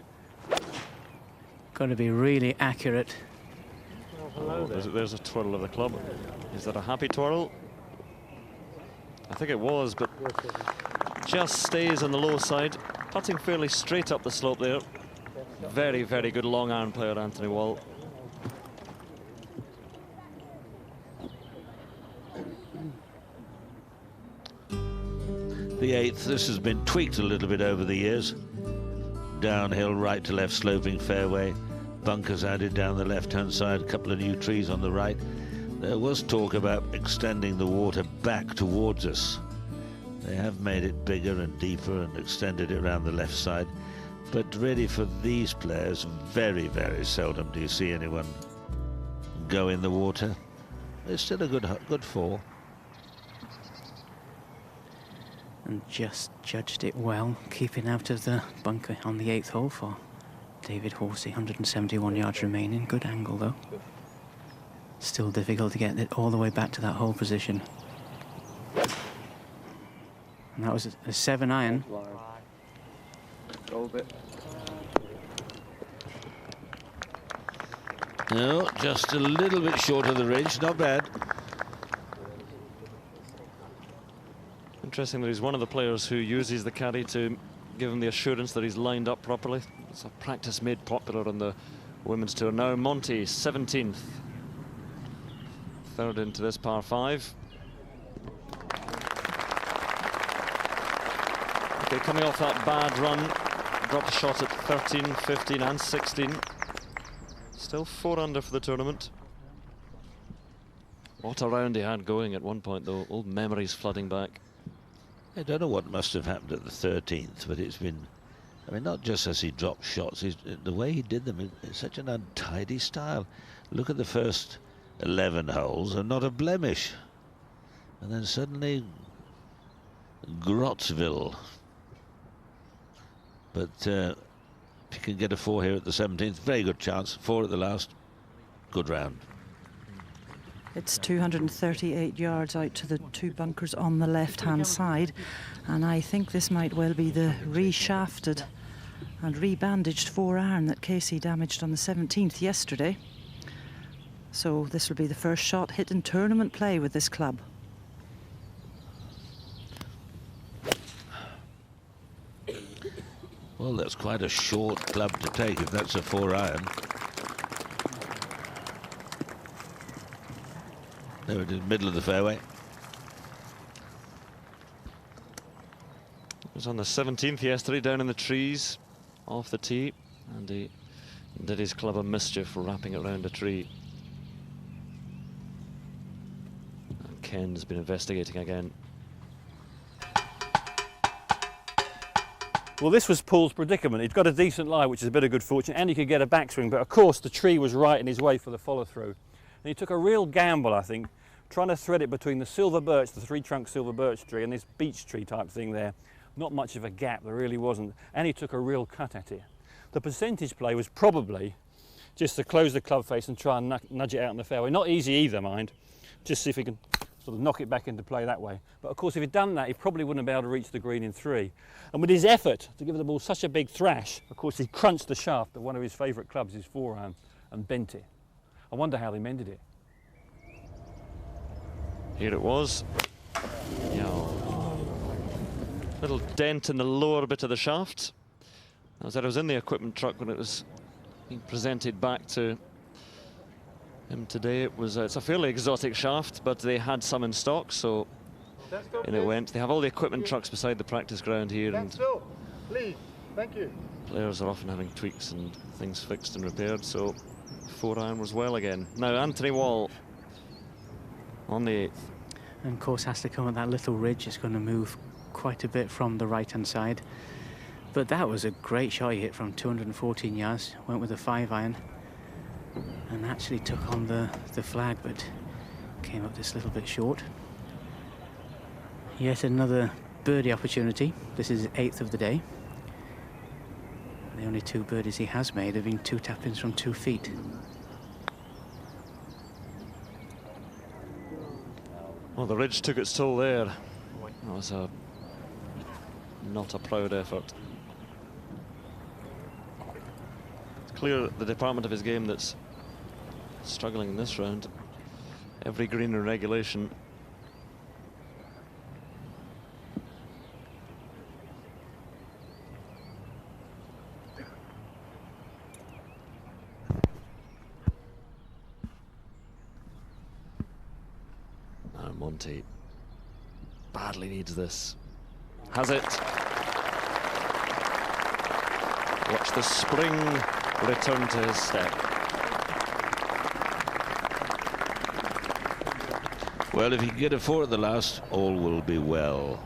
Got to be really accurate. Oh, there's a twirl of the club. Is that a happy twirl? I think it was, but just stays on the low side. Putting fairly straight up the slope there. Very, very good long iron player, Anthony Wall. The 8th, this has been tweaked a little bit over the years. Downhill, right to left sloping fairway. Bunkers added down the left-hand side, a couple of new trees on the right. There was talk about extending the water back towards us. They have made it bigger and deeper and extended it around the left side. But really for these players, very, very seldom do you see anyone go in the water. It's still a good fall. And just judged it well, keeping out of the bunker on the 8th hole for David Horsey. 171 yards remaining. Good angle though. Still difficult to get it all the way back to that hole position. And that was a 7-iron. No, just a little bit short of the ridge, not bad. Interesting that he's one of the players who uses the caddy to give him the assurance that he's lined up properly. It's a practice made popular on the women's tour. Now Monty, 17th. Third into this par 5. Okay, coming off that bad run, dropped a shot at 13, 15 and 16. Still 4 under for the tournament. What a round he had going at one point though. Old memories flooding back. I don't know what must have happened at the 13th, but it's been, I mean, not just as he dropped shots, the way he did them, it's such an untidy style. Look at the first 11 holes and not a blemish. And then suddenly, Grotsville. But if you can get a 4 here at the 17th, very good chance. 4 at the last, good round. It's 238 yards out to the 2 bunkers on the left-hand side, and I think this might well be the reshafted and rebandaged 4-iron that Casey damaged on the 17th yesterday. So this will be the first shot hit in tournament play with this club. Well, that's quite a short club to take if that's a 4-iron. There it is, middle of the fairway. He was on the 17th yesterday, down in the trees, off the tee, and he did his club a mischief wrapping it around a tree. And Ken's been investigating again. Well, this was Paul's predicament. He'd got a decent lie, which is a bit of good fortune, and he could get a backswing, but of course the tree was right in his way for the follow-through. And he took a real gamble, I think, trying to thread it between the silver birch, the three-trunk silver birch tree, and this beech tree type thing there. Not much of a gap, there really wasn't, and he took a real cut at it. The percentage play was probably just to close the club face and try and nudge it out in the fairway. Not easy either, mind. Just see if he can sort of knock it back into play that way. But of course, if he'd done that, he probably wouldn't have been able to reach the green in 3. And with his effort to give the ball such a big thrash, of course, he crunched the shaft of one of his favourite clubs, his forearm, and bent it. I wonder how they mended it. Here it was. Yeah. Little dent in the lower bit of the shaft. As I was in the equipment truck when it was being presented back to him today. It was it's a fairly exotic shaft, but they had some in stock, so in it went. They have all the equipment trucks beside the practice ground here, and Please, thank you. players are often having tweaks and things fixed and repaired, so 4-iron was well again. Now Anthony Wall on the 8th. And of course has to come at that little ridge. It's going to move quite a bit from the right-hand side. But that was a great shot he hit from 214 yards. Went with a 5-iron and actually took on the flag, but came up just a little bit short. Yet another birdie opportunity. This is 8th of the day. The only 2 birdies he has made have been 2 tap-ins from 2 feet. Well, the ridge took its toll there. That was not a proud effort. It's clear the department of his game that's struggling in this round. Every green in regulation. Now Monty badly needs this. Has it. Watch the spring return to his step. Well, if he can get a 4 at the last, all will be well.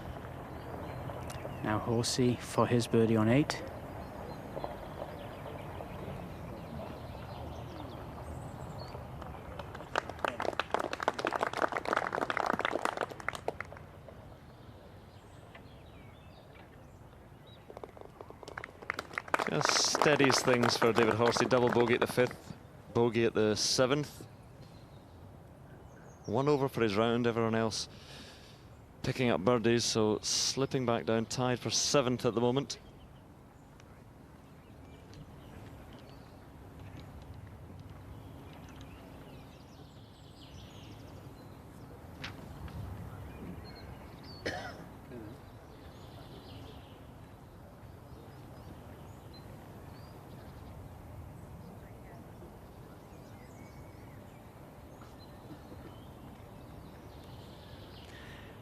Now Horsey for his birdie on 8. Just steadies things for David Horsey. Double bogey at the 5th, bogey at the 7th. 1 over for his round, everyone else picking up birdies, so slipping back down, tied for 7th at the moment.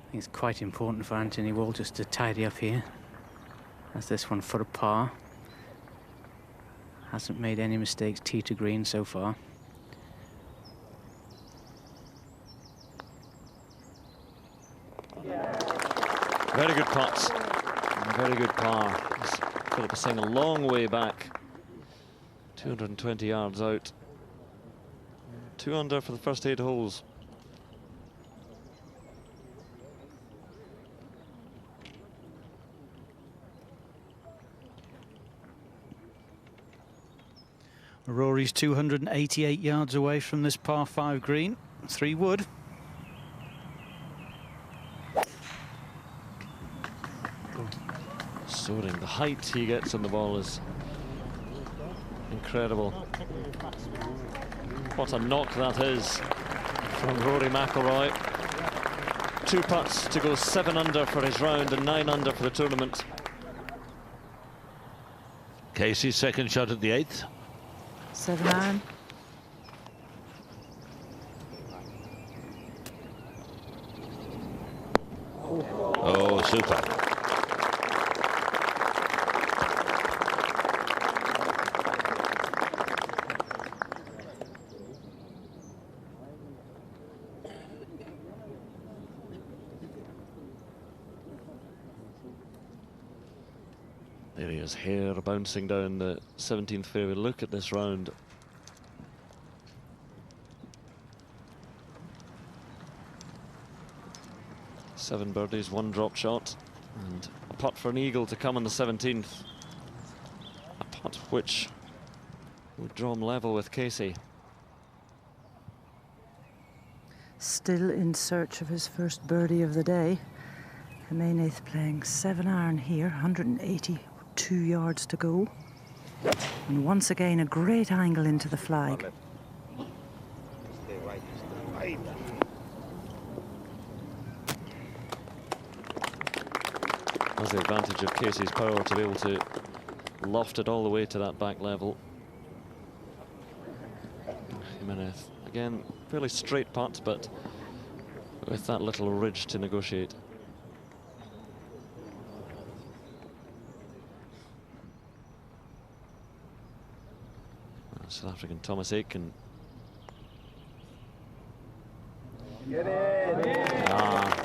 I think it's quite important for Anthony Wall just to tidy up here, as this one for a par. Hasn't made any mistakes tee to green so far. Very good putts, very good par. Philip is saying a long way back, 220 yards out. 2 under for the first 8 holes. Rory's 288 yards away from this par 5 green. 3 wood. Soaring. The height he gets on the ball is incredible. What a knock that is from Rory McIlroy. 2 putts to go 7 under for his round and 9 under for the tournament. Casey's second shot at the 8th. 7-iron. Oh, super. There he is, hair bouncing down the 17th fairway. Look at this round. Seven birdies, one drop shot, and a putt for an eagle to come on the 17th. A putt which would draw him level with Casey. Still in search of his first birdie of the day. Jimenez playing 7-iron here, 182 yards to go. And once again, a great angle into the flag. That's the advantage of Casey's power, to be able to loft it all the way to that back level. Jimenez, again, fairly straight putt, but with that little ridge to negotiate. South African Thomas Aitken.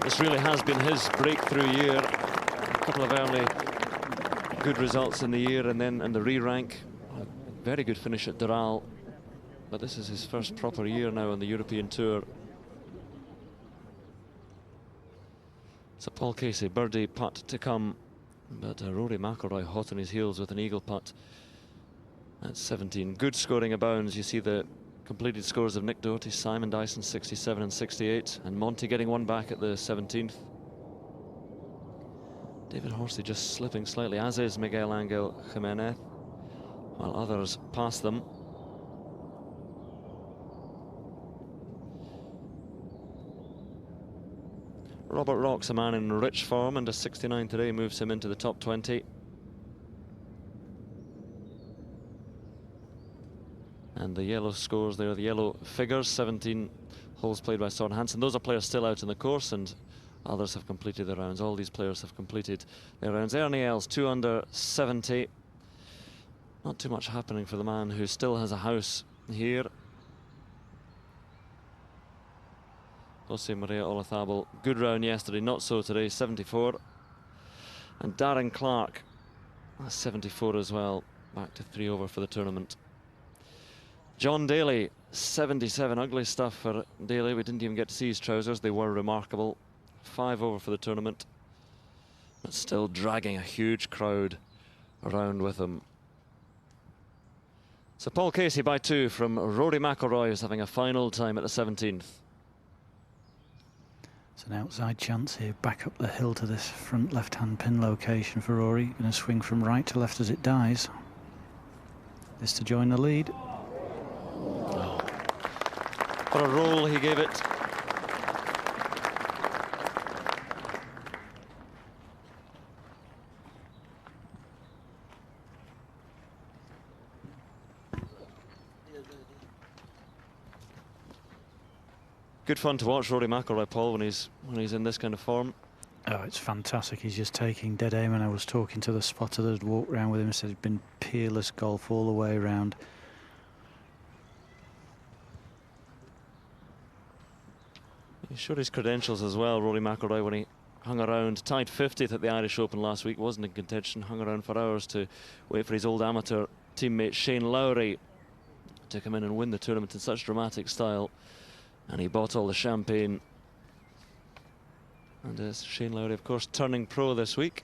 This really has been his breakthrough year. A couple of early good results in the year, and then in the re-rank, a very good finish at Doral. But this is his first proper year now on the European Tour. So Paul Casey, birdie putt to come, but Rory McIlroy hot on his heels with an eagle putt at 17. Good scoring abounds. You see the completed scores of Nick Doherty, Simon Dyson 67 and 68, and Monty getting one back at the 17th. David Horsey just slipping slightly, as is Miguel Angel Jimenez, while others pass them. Robert Rock's a man in rich form, and a 69 today moves him into the top 20. And the yellow scores there, the yellow figures, 17 holes played by Søren Hansen. Those are players still out in the course, and others have completed their rounds. All these players have completed their rounds. Ernie Els, 2 under 70. Not too much happening for the man who still has a house here. Jose Maria Olazabal, good round yesterday, not so today, 74. And Darren Clark, 74 as well, back to 3 over for the tournament. John Daly, 77, ugly stuff for Daly. We didn't even get to see his trousers. They were remarkable. 5 over for the tournament, but still dragging a huge crowd around with him. So Paul Casey by 2 from Rory McIlroy, who's having a final time at the 17th. It's an outside chance here, back up the hill to this front left-hand pin location for Rory. Going to swing from right to left as it dies. This to join the lead. Oh. What a roll he gave it. Good fun to watch Rory McIlroy, Paul, when he's in this kind of form. Oh, it's fantastic. He's just taking dead aim, and I was talking to the spotter that had walked around with him and said it'd been peerless golf all the way around. He showed his credentials as well, Rory McIlroy, when he hung around, tied 50th at the Irish Open last week, wasn't in contention, hung around for hours to wait for his old amateur teammate Shane Lowry to come in and win the tournament in such dramatic style. And he bought all the champagne. And Shane Lowry, of course, turning pro this week.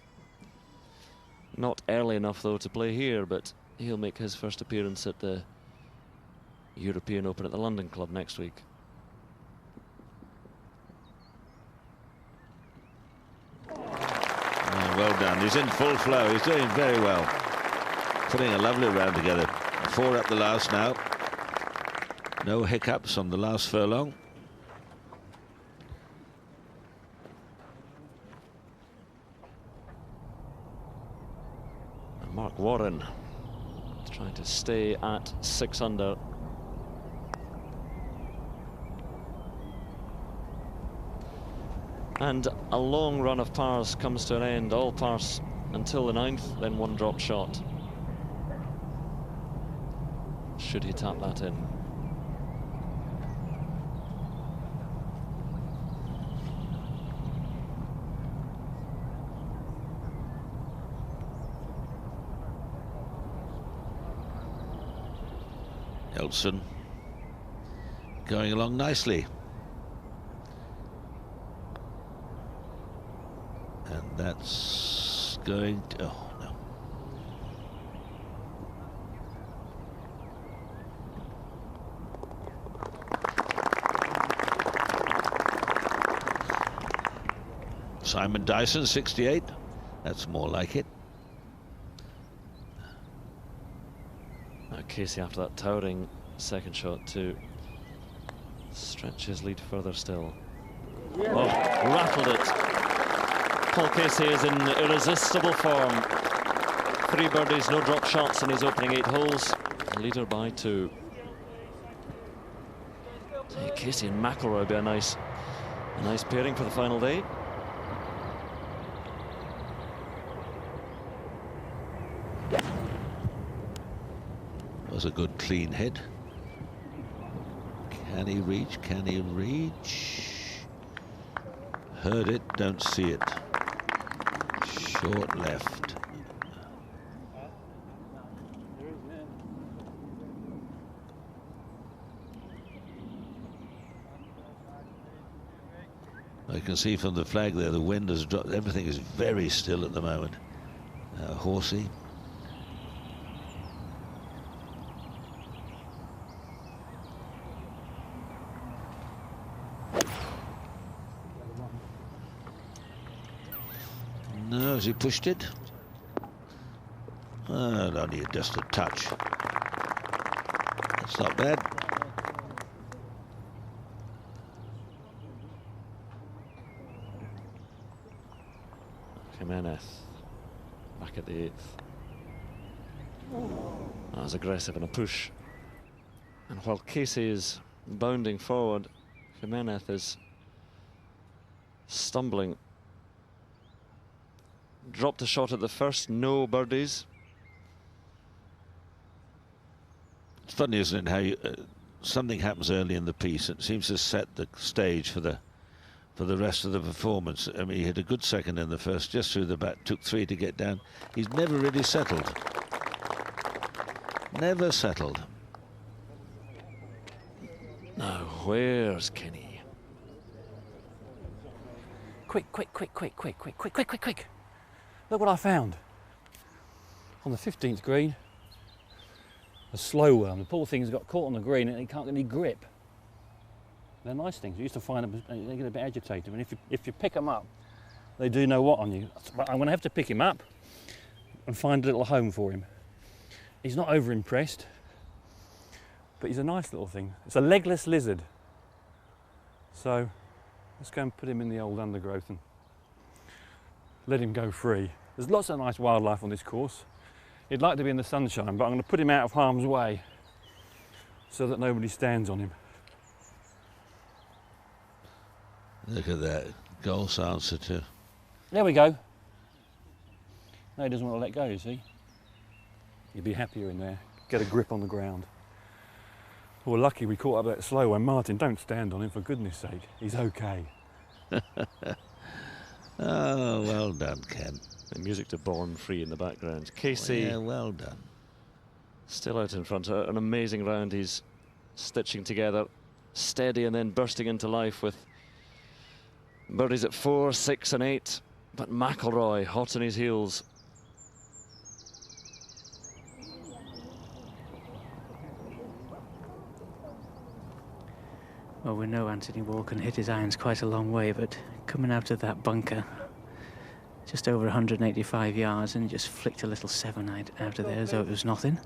Not early enough, though, to play here, but he'll make his first appearance at the European Open at the London Club next week. Well done. He's in full flow. He's doing very well. Putting a lovely round together. 4 up the last now. No hiccups on the last furlong. And Mark Warren trying to stay at 6 under. And a long run of pars comes to an end, all pars until the 9th, then one drop shot. Should he tap that in? Mickelson going along nicely. And that's going to... Oh, no. Simon Dyson, 68. That's more like it. Casey, after that towering second shot, to stretch his lead further still. Oh, rattled it. Paul Casey is in irresistible form. 3 birdies, no drop shots in his opening 8 holes. Leader by 2. Hey, Casey and McIlroy would be a nice pairing for the final day. Was a good clean hit. Can he reach? Can he reach? Heard it, don't see it. Short left. I can see from the flag there the wind has dropped. Everything is very still at the moment. Horsey. No, has he pushed it? Only just a touch. That's not bad. Jimenez back at the 8th. That was aggressive in a push. And while Casey is bounding forward, Jimenez is stumbling. Dropped a shot at the first, no birdies. It's funny, isn't it, how you, something happens early in the piece. It seems to set the stage for the rest of the performance. I mean, he had a good second in the first, just through the back, took 3 to get down. He's never really settled. Never settled. Now, where's Kenny? Quick. Look what I found. On the 15th green, a slow worm. The poor thing's got caught on the green and it can't get any grip. They're nice things. You used to find them, they get a bit agitated. And if you pick them up, they do know what on you. But I'm going to have to pick him up and find a little home for him. He's not over impressed, but he's a nice little thing. It's a legless lizard. So let's go and put him in the old undergrowth and let him go free. There's lots of nice wildlife on this course. He'd like to be in the sunshine, but I'm going to put him out of harm's way so that nobody stands on him. Look at that. Golf's answer to... There we go. No, he doesn't want to let go, you see. You'd be happier in there. Get a grip on the ground. Well, we're lucky we caught up that slow one. Martin, don't stand on him, for goodness sake. He's okay. Oh, well done, Ken. The music to Born Free in the background. Casey. Yeah, well done. Still out in front. An amazing round. He's stitching together, steady, and then bursting into life with birdies at 4, 6, and 8. But McIlroy hot on his heels. Well, we know Anthony Walker hit his irons quite a long way, but coming out of that bunker, just over 185 yards, and just flicked a little 7 out of there as though it was nothing.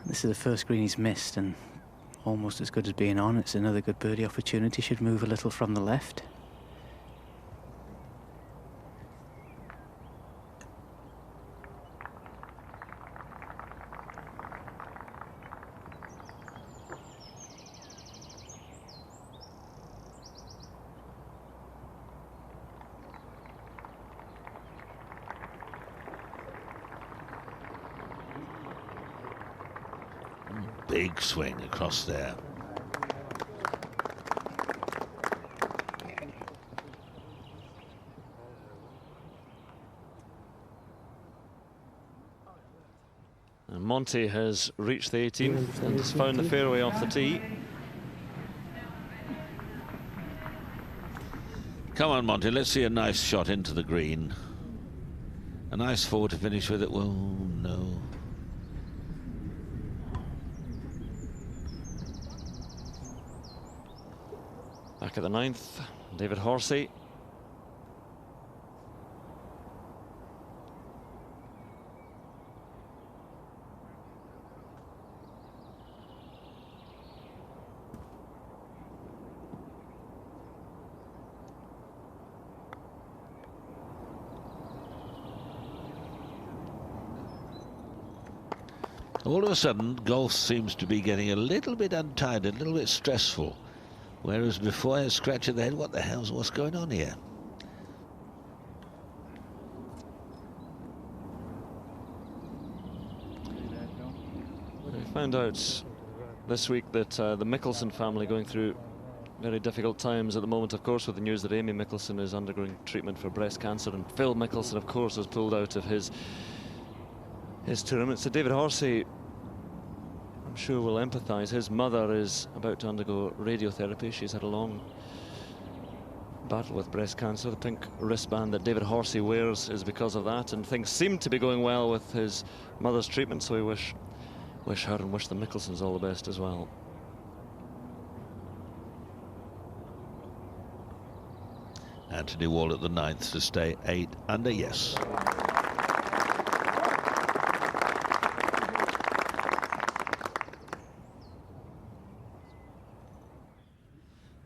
This is the first green he's missed, and almost as good as being on. It's another good birdie opportunity. Should move a little from the left. Big swing across there. And Monty has reached the 18th and has found the fairway off the tee. Come on, Monty, let's see a nice shot into the green. A nice 4 to finish with it. Well, no. Back at the 9th, David Horsey. All of a sudden, golf seems to be getting a little bit untied, a little bit stressful. Whereas before, I scratch at the head, what's going on here? We found out this week that the Mickelson family going through very difficult times at the moment, of course, with the news that Amy Mickelson is undergoing treatment for breast cancer, and Phil Mickelson, of course, has pulled out of his tournament. So David Horsey, I'm sure, will empathise. His mother is about to undergo radiotherapy. She's had a long battle with breast cancer. The pink wristband that David Horsey wears is because of that, and things seem to be going well with his mother's treatment, so we wish her and wish the Mickelsons all the best as well. Anthony Wall at the 9th to stay 8 under, yes.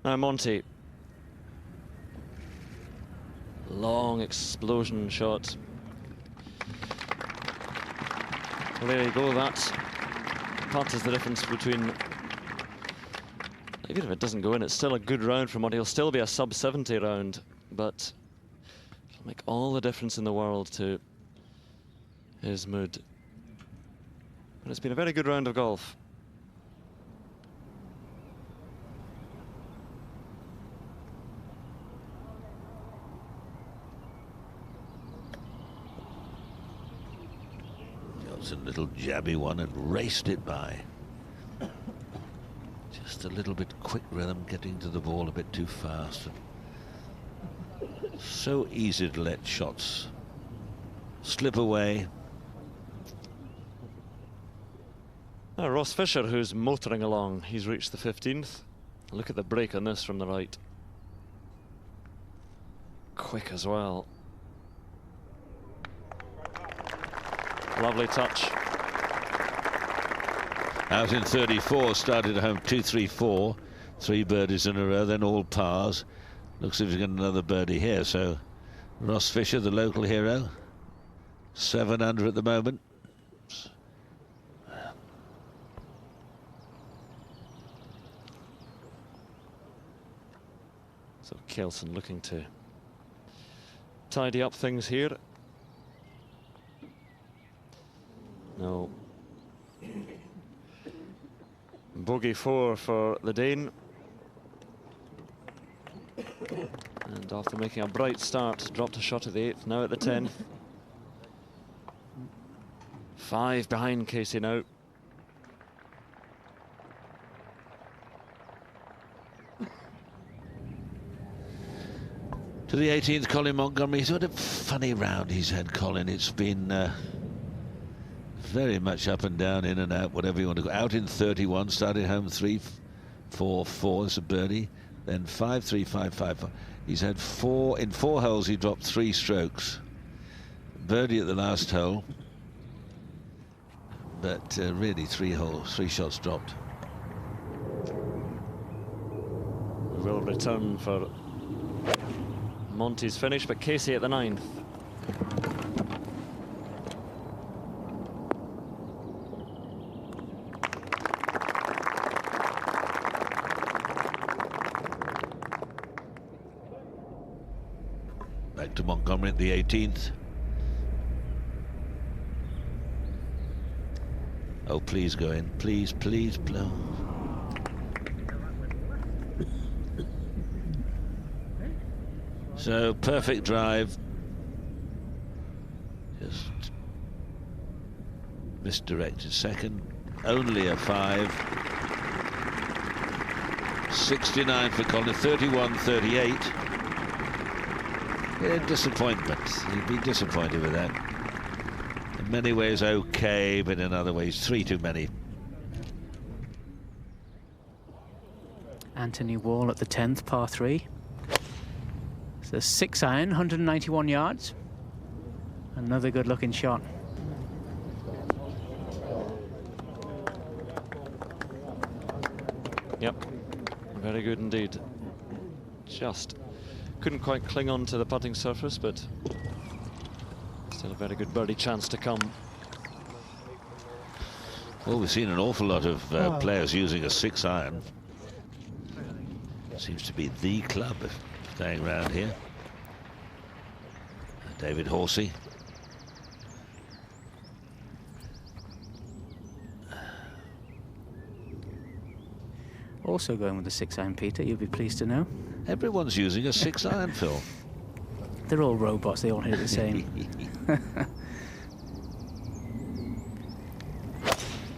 Now Monty, long explosion shot. Well, there you go. That putt is the difference between. Even if it doesn't go in, it's still a good round for Monty. It'll still be a sub 70 round, but it'll make all the difference in the world to his mood. And it's been a very good round of golf. A little jabby one and raced it by. Just a little bit quick rhythm, getting to the ball a bit too fast. So easy to let shots slip away. Now Ross Fisher, who's motoring along, he's reached the 15th. Look at the break on this from the right. Quick as well. Lovely touch. Out in 34, started at home 2-3-4, 3 birdies in a row, then all pars. Looks as if he's got another birdie here. So Ross Fisher, the local hero, 7 under at the moment. So Kelson looking to tidy up things here. No. Bogey 4 for the Dane. And after making a bright start, dropped a shot at the 8th, now at the 10th. 5 behind Casey now. To the 18th, Colin Montgomerie. He's had a funny round he's had, Colin. It's been very much up and down, in and out, whatever you want to go. Out in 31, started home 3-4-4, it's a birdie, then 5-3-5-5-5. He's had 4 in 4 holes. He dropped 3 strokes. Birdie at the last hole, but really 3 shots dropped. We will return for Monty's finish, but Casey at the 9th. Back to Montgomerie at the 18th. Oh, please go in. Please, please, please. So, perfect drive. Just Misdirected second. Only a 5. 69 for Colin. 31-38. Yeah, disappointment. He'd be disappointed with that. In many ways okay, but in other ways 3 too many. Anthony Wall at the 10th, par 3. It's a 6-iron, 191 yards. Another good-looking shot. Yep, very good indeed. Just couldn't quite cling on to the putting surface, but still a very good birdie chance to come. Well, we've seen an awful lot of players using a 6-iron. Seems to be the club staying around here. David Horsey. Also going with the 6-iron, Peter, you'll be pleased to know. Everyone's using a 6-iron, Phil. They're all robots, they all hit it the same.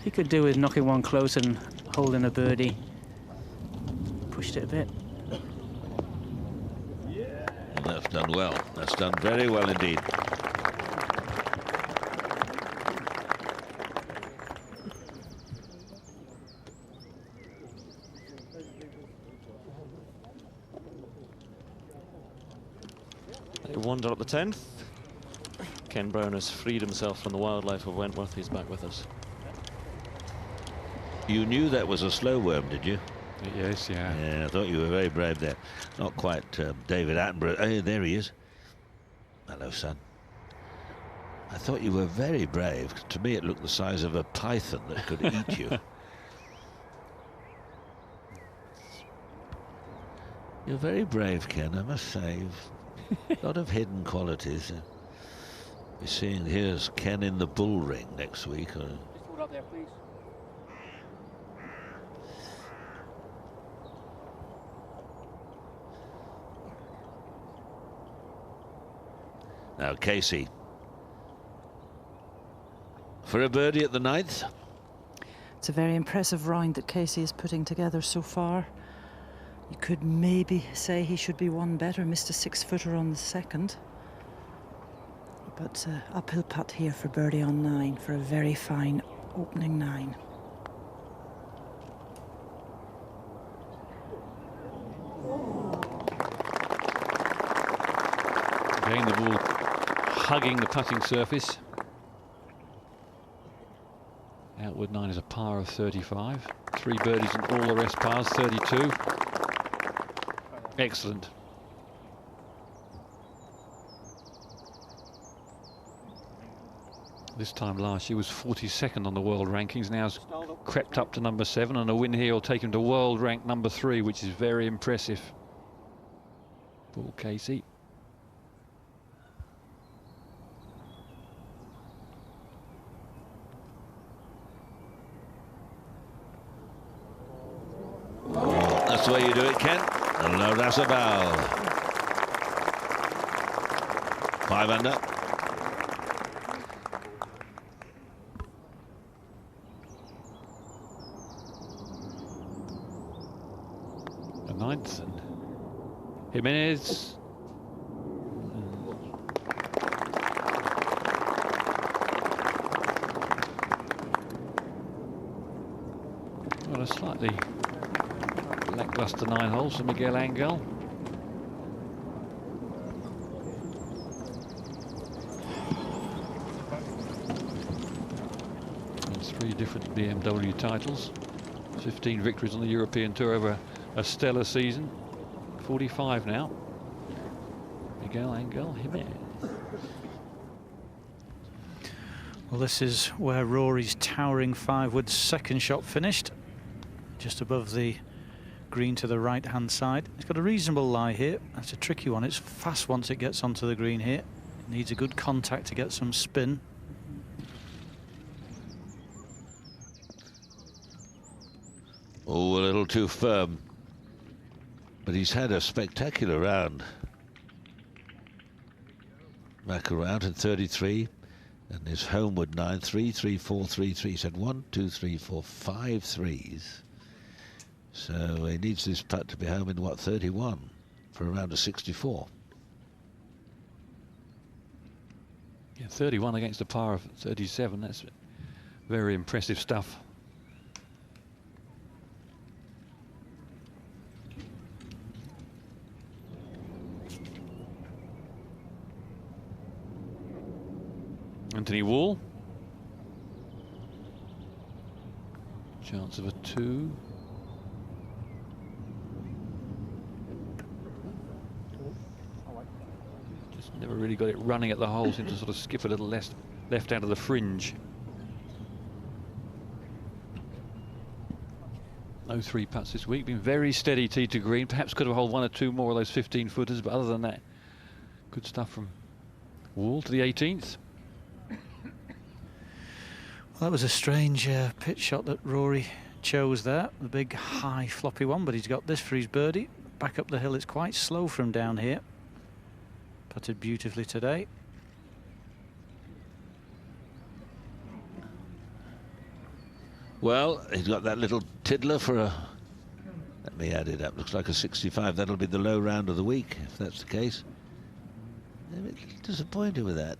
He could do with knocking one close and holding a birdie. Pushed it a bit. And that's done well. That's done very well indeed. They wander up the 10th. Ken Brown has freed himself from the wildlife of Wentworth. He's back with us. You knew that was a slow worm, did you? Yes, yeah. Yeah, I thought you were very brave there. Not quite David Attenborough. Oh, there he is. Hello, son. I thought you were very brave. To me, it looked the size of a python that could eat you. You're very brave, Ken, I must say. A lot of hidden qualities. We're seeing here's Ken in the bull ring next week. Just hold up there, please. Now Casey for a birdie at the 9th. It's a very impressive round that Casey is putting together so far. You could maybe say he should be one better, missed a 6-footer on the 2nd. But uphill putt here for birdie on 9 for a very fine opening 9. Again, the ball hugging the putting surface. Outward 9 is a par of 35. 3 birdies and all the rest pars, 32. Excellent. This time last year was 42nd on the world rankings, now has crept up to number 7, and a win here will take him to world rank number 3, which is very impressive. Paul Casey. That's the way you do it, Ken. No, that's a bow. 5 under. The 9th, and Jimenez. Well, a slightly lackluster 9 holes for Miguel Angel. And 3 different BMW titles, 15 victories on the European Tour over a stellar season. 45 now. Miguel Angel Jimenez. Well, this is where Rory's towering 5-wood second shot finished, just above the green to the right hand side. It's got a reasonable lie here. That's a tricky one. It's fast once it gets onto the green here. It needs a good contact to get some spin. Oh, a little too firm. But he's had a spectacular round. McIlroy out in 33. And his homeward 9, 3, 3, 4, 3, 3. He said 1, 2, 3, 4, 5 threes. So he needs this putt to be home in, what, 31 for around a 64. Yeah, 31 against a par of 37. That's very impressive stuff. Anthony Wall. Chance of a 2. Just never really got it running at the hole. Seemed to sort of skip a little left out of the fringe. No 3 putts this week. Been very steady tee to green. Perhaps could have held 1 or 2 more of those 15-footers, but other than that, good stuff from Wall to the 18th. Well, that was a strange pitch shot that Rory chose there. The big high floppy one, but he's got this for his birdie. Back up the hill, it's quite slow from down here. Putted beautifully today. Well, he's got that little tiddler for a... Let me add it up. Looks like a 65. That'll be the low round of the week, if that's the case. I'm a little disappointed with that.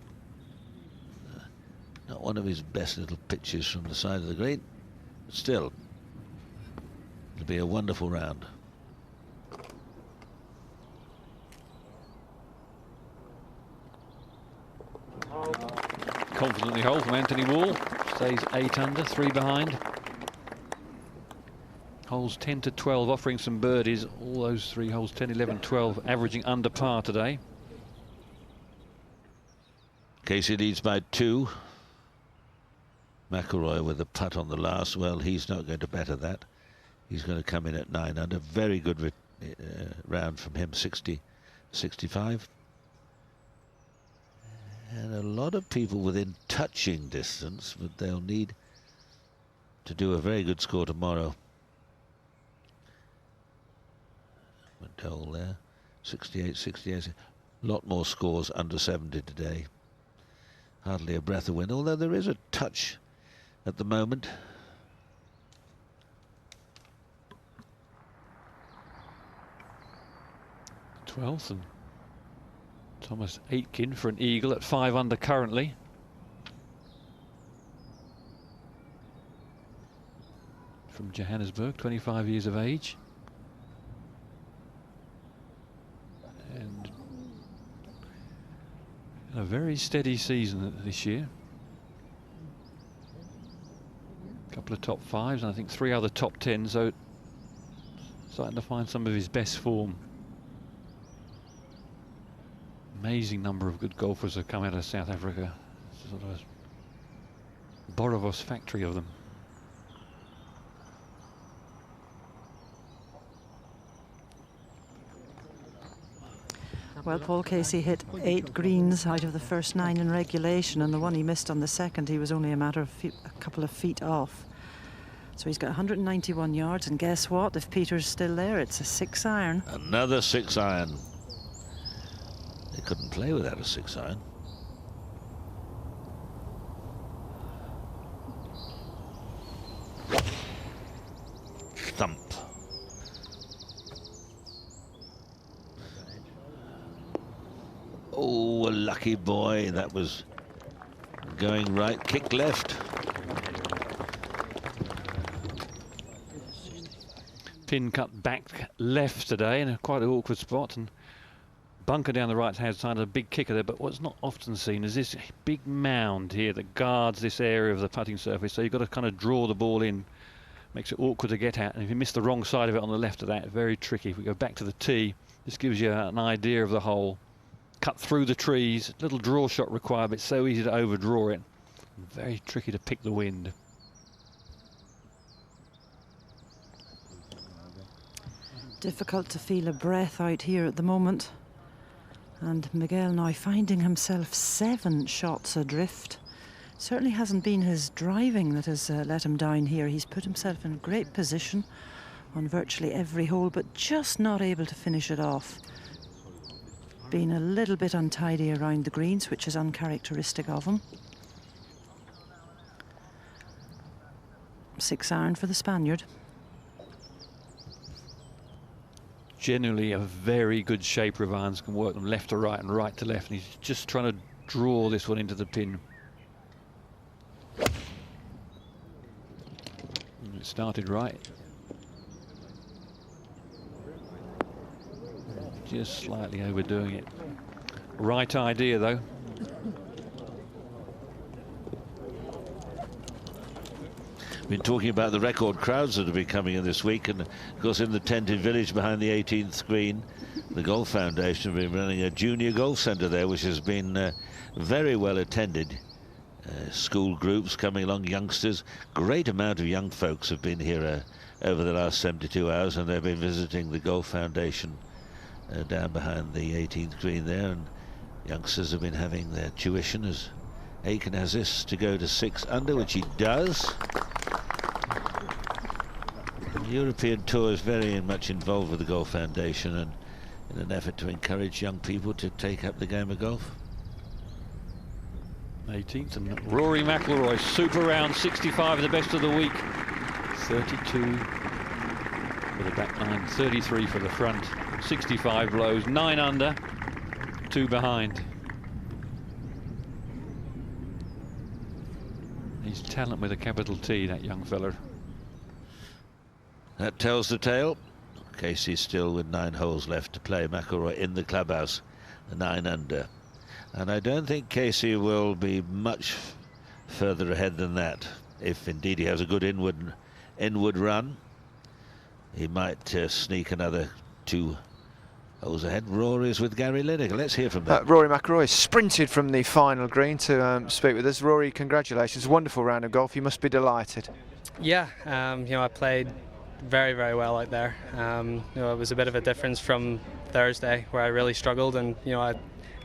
Not one of his best little pitches from the side of the green. But still, it'll be a wonderful round. Confidently hole from Anthony Wall. Stays 8 under, 3 behind. Holes 10 to 12, offering some birdies. All those 3 holes, 10, 11, 12, averaging under par today. Casey leads by 2. McIlroy with a putt on the last. Well, he's not going to better that. He's going to come in at 9 under. Very good round from him, 60, 65. And a lot of people within touching distance, but they'll need to do a very good score tomorrow. Went hole there, 68, 68. A lot more scores under 70 today. Hardly a breath of wind, although there is a touch at the moment. Twelfth, and Thomas Aitken for an eagle at 5 under currently. From Johannesburg, 25 years of age. And a very steady season this year. A couple of top 5s and I think 3 other top 10s, so starting to find some of his best form. Amazing number of good golfers have come out of South Africa. Sort of a Borovos factory of them. Well, Paul Casey hit 8 greens out of the first 9 in regulation, and the one he missed on the second, he was only a couple of feet off. So he's got 191 yards, and guess what? If Peter's still there, it's a 6-iron. Another 6-iron. They couldn't play without a 6-iron. Thump. Oh, a lucky boy. That was going right. Kick left. Pin cut back left today in a quite an awkward spot, and bunker down the right hand side, a big kicker there. But what's not often seen is this big mound here that guards this area of the putting surface, so you've got to kind of draw the ball in. Makes it awkward to get at, and if you miss the wrong side of it on the left of that, very tricky. If we go back to the tee, this gives you an idea of the hole. Cut through the trees, little draw shot required, but it's so easy to overdraw it. Very tricky to pick the wind. Difficult to feel a breath out here at the moment. And Miguel now finding himself 7 shots adrift. Certainly hasn't been his driving that has let him down here. He's put himself in great position on virtually every hole, but just not able to finish it off. Been a little bit untidy around the greens, which is uncharacteristic of him. 6 iron for the Spaniard. Generally a very good shaper of irons, can work them left to right and right to left, and he's just trying to draw this one into the pin. And it started right. Just slightly overdoing it. Right idea though. Been talking about the record crowds that have been coming in this week, and of course in the tented village behind the 18th green, the Golf Foundation have been running a junior golf centre there, which has been very well attended. School groups coming along, youngsters, great amount of young folks have been here over the last 72 hours, and they've been visiting the Golf Foundation down behind the 18th green there, and youngsters have been having their tuition as Aiken has this to go to 6 under, which he does. The European Tour is very much involved with the Golf Foundation, and in an effort to encourage young people to take up the game of golf. 18th, and Rory McIlroy, super round, 65 of the best of the week. 32 for the back nine, 33 for the front, 65 blows, 9 under, 2 behind. He's talent with a capital T, that young fella. That tells the tale. Casey's still with 9 holes left to play. McIlroy in the clubhouse, the 9 under. And I don't think Casey will be much further ahead than that. If indeed he has a good inward run, he might sneak another 2 holes ahead. Rory's with Gary Lineker. Let's hear from them. Rory McIlroy sprinted from the final green to speak with us. Rory, congratulations. Wonderful round of golf. You must be delighted. Yeah, you know, I played very, very well out there. You know, it was a bit of a difference from Thursday, where I really struggled, and you know, I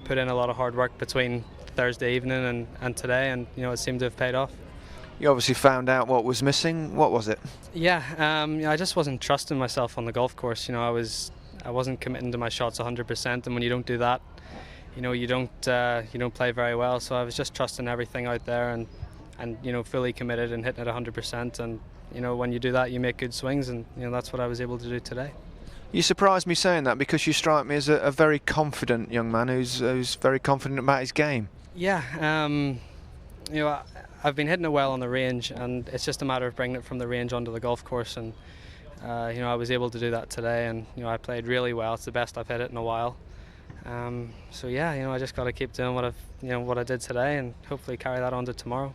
put in a lot of hard work between Thursday evening and today, and you know, it seemed to have paid off. You obviously found out what was missing. What was it? Yeah, you know, I just wasn't trusting myself on the golf course. You know, I wasn't committing to my shots 100%, and when you don't do that, you know, you don't play very well. So I was just trusting everything out there, and you know, fully committed and hitting it 100%. And you know, when you do that, you make good swings, and you know, that's what I was able to do today. You surprised me saying that, because you strike me as a very confident young man who's very confident about his game. Yeah, you know, I've been hitting it well on the range, and it's just a matter of bringing it from the range onto the golf course, and you know, I was able to do that today, and you know, I played really well. It's the best I've hit it in a while. So yeah, you know, I just got to keep doing what I did today, and hopefully carry that on to tomorrow.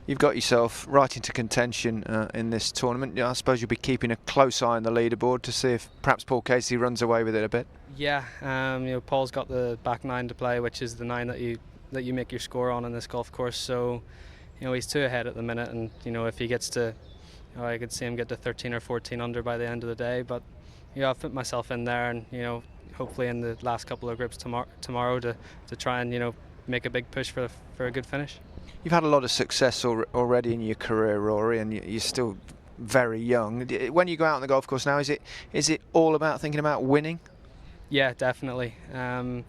You've got yourself right into contention in this tournament. I suppose you'll be keeping a close eye on the leaderboard to see if perhaps Paul Casey runs away with it a bit. Yeah, you know, Paul's got the back 9 to play, which is the 9 that you make your score on in this golf course. So, you know, he's 2 ahead at the minute, and you know, if he gets to, you know, I could see him get to 13 or 14 under by the end of the day. But you know, I've put myself in there, and you know, hopefully in the last couple of grips tomorrow to try and, you know, make a big push for a good finish. You've had a lot of success already in your career, Rory, and you're still very young. When you go out on the golf course now, is it all about thinking about winning? Yeah, definitely. The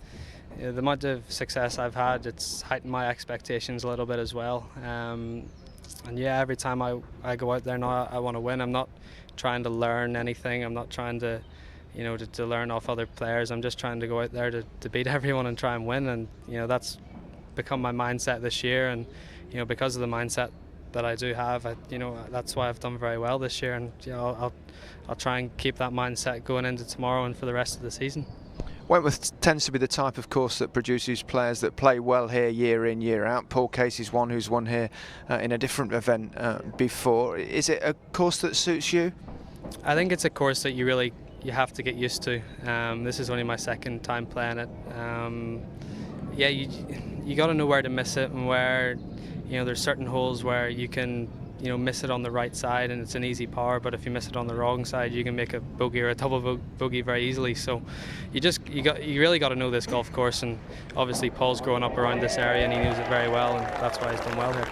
amount of success I've had, it's heightened my expectations a little bit as well. And yeah, every time I go out there now, I want to win. I'm not trying to learn anything. I'm not trying to, you know, to learn off other players. I'm just trying to go out there to beat everyone and try and win. And you know, that's become my mindset this year. And you know, because of the mindset that I do have, you know, that's why I've done very well this year. And you know, I'll try and keep that mindset going into tomorrow and for the rest of the season. Wentworth tends to be the type of course that produces players that play well here year in, year out. Paul Casey's one who's won here in a different event before. Is it a course that suits you? I think it's a course that you have to get used to. This is only my 2nd time playing it. Yeah, you got to know where to miss it, and where, you know, there's certain holes where you can, you know, miss it on the right side and it's an easy par, but if you miss it on the wrong side, you can make a bogey or a double bogey very easily. So you really got to know this golf course, and obviously Paul's growing up around this area and he knows it very well, and that's why he's done well here.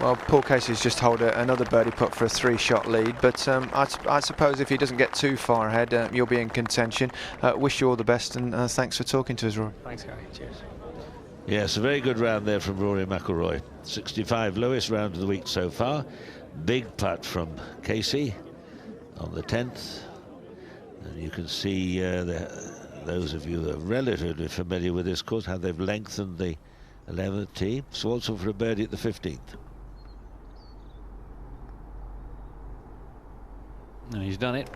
Well, Paul Casey's just hold another birdie putt for a 3-shot lead, but I suppose if he doesn't get too far ahead, you'll be in contention. Wish you all the best, and thanks for talking to us, Rory. Thanks, Gary. Cheers. Yes, a very good round there from Rory McIlroy. 65, lowest round of the week so far. Big putt from Casey on the 10th. And you can see those of you that are relatively familiar with this course, how they've lengthened the 11th tee. Swanson for a birdie at the 15th. And he's done it.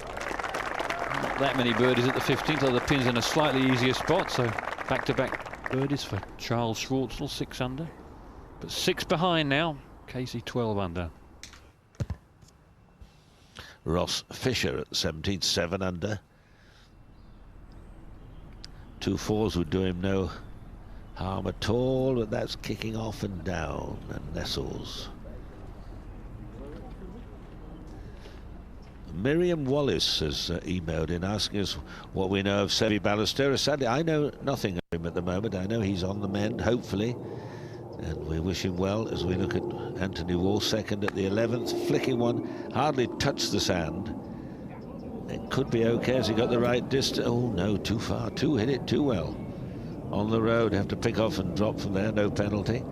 Not that many birdies at the 15th, although the pin's in a slightly easier spot, so back-to-back birdies for Charles Schwartzel, 6 under. But 6 behind now, Casey 12 under. Ross Fisher at the 17th, 7 under. 2 fours would do him no harm at all, but that's kicking off and down, and Nestles. Miriam Wallace has emailed in asking us what we know of Seve Ballesteros. Sadly, I know nothing of him at the moment. I know he's on the mend, hopefully, and we wish him well as we look at Anthony Wall, second at the 11th, flicking one, hardly touched the sand. It could be okay as he got the right distance. Oh no, too far, hit it too well. On the road, have to pick off and drop from there, no penalty.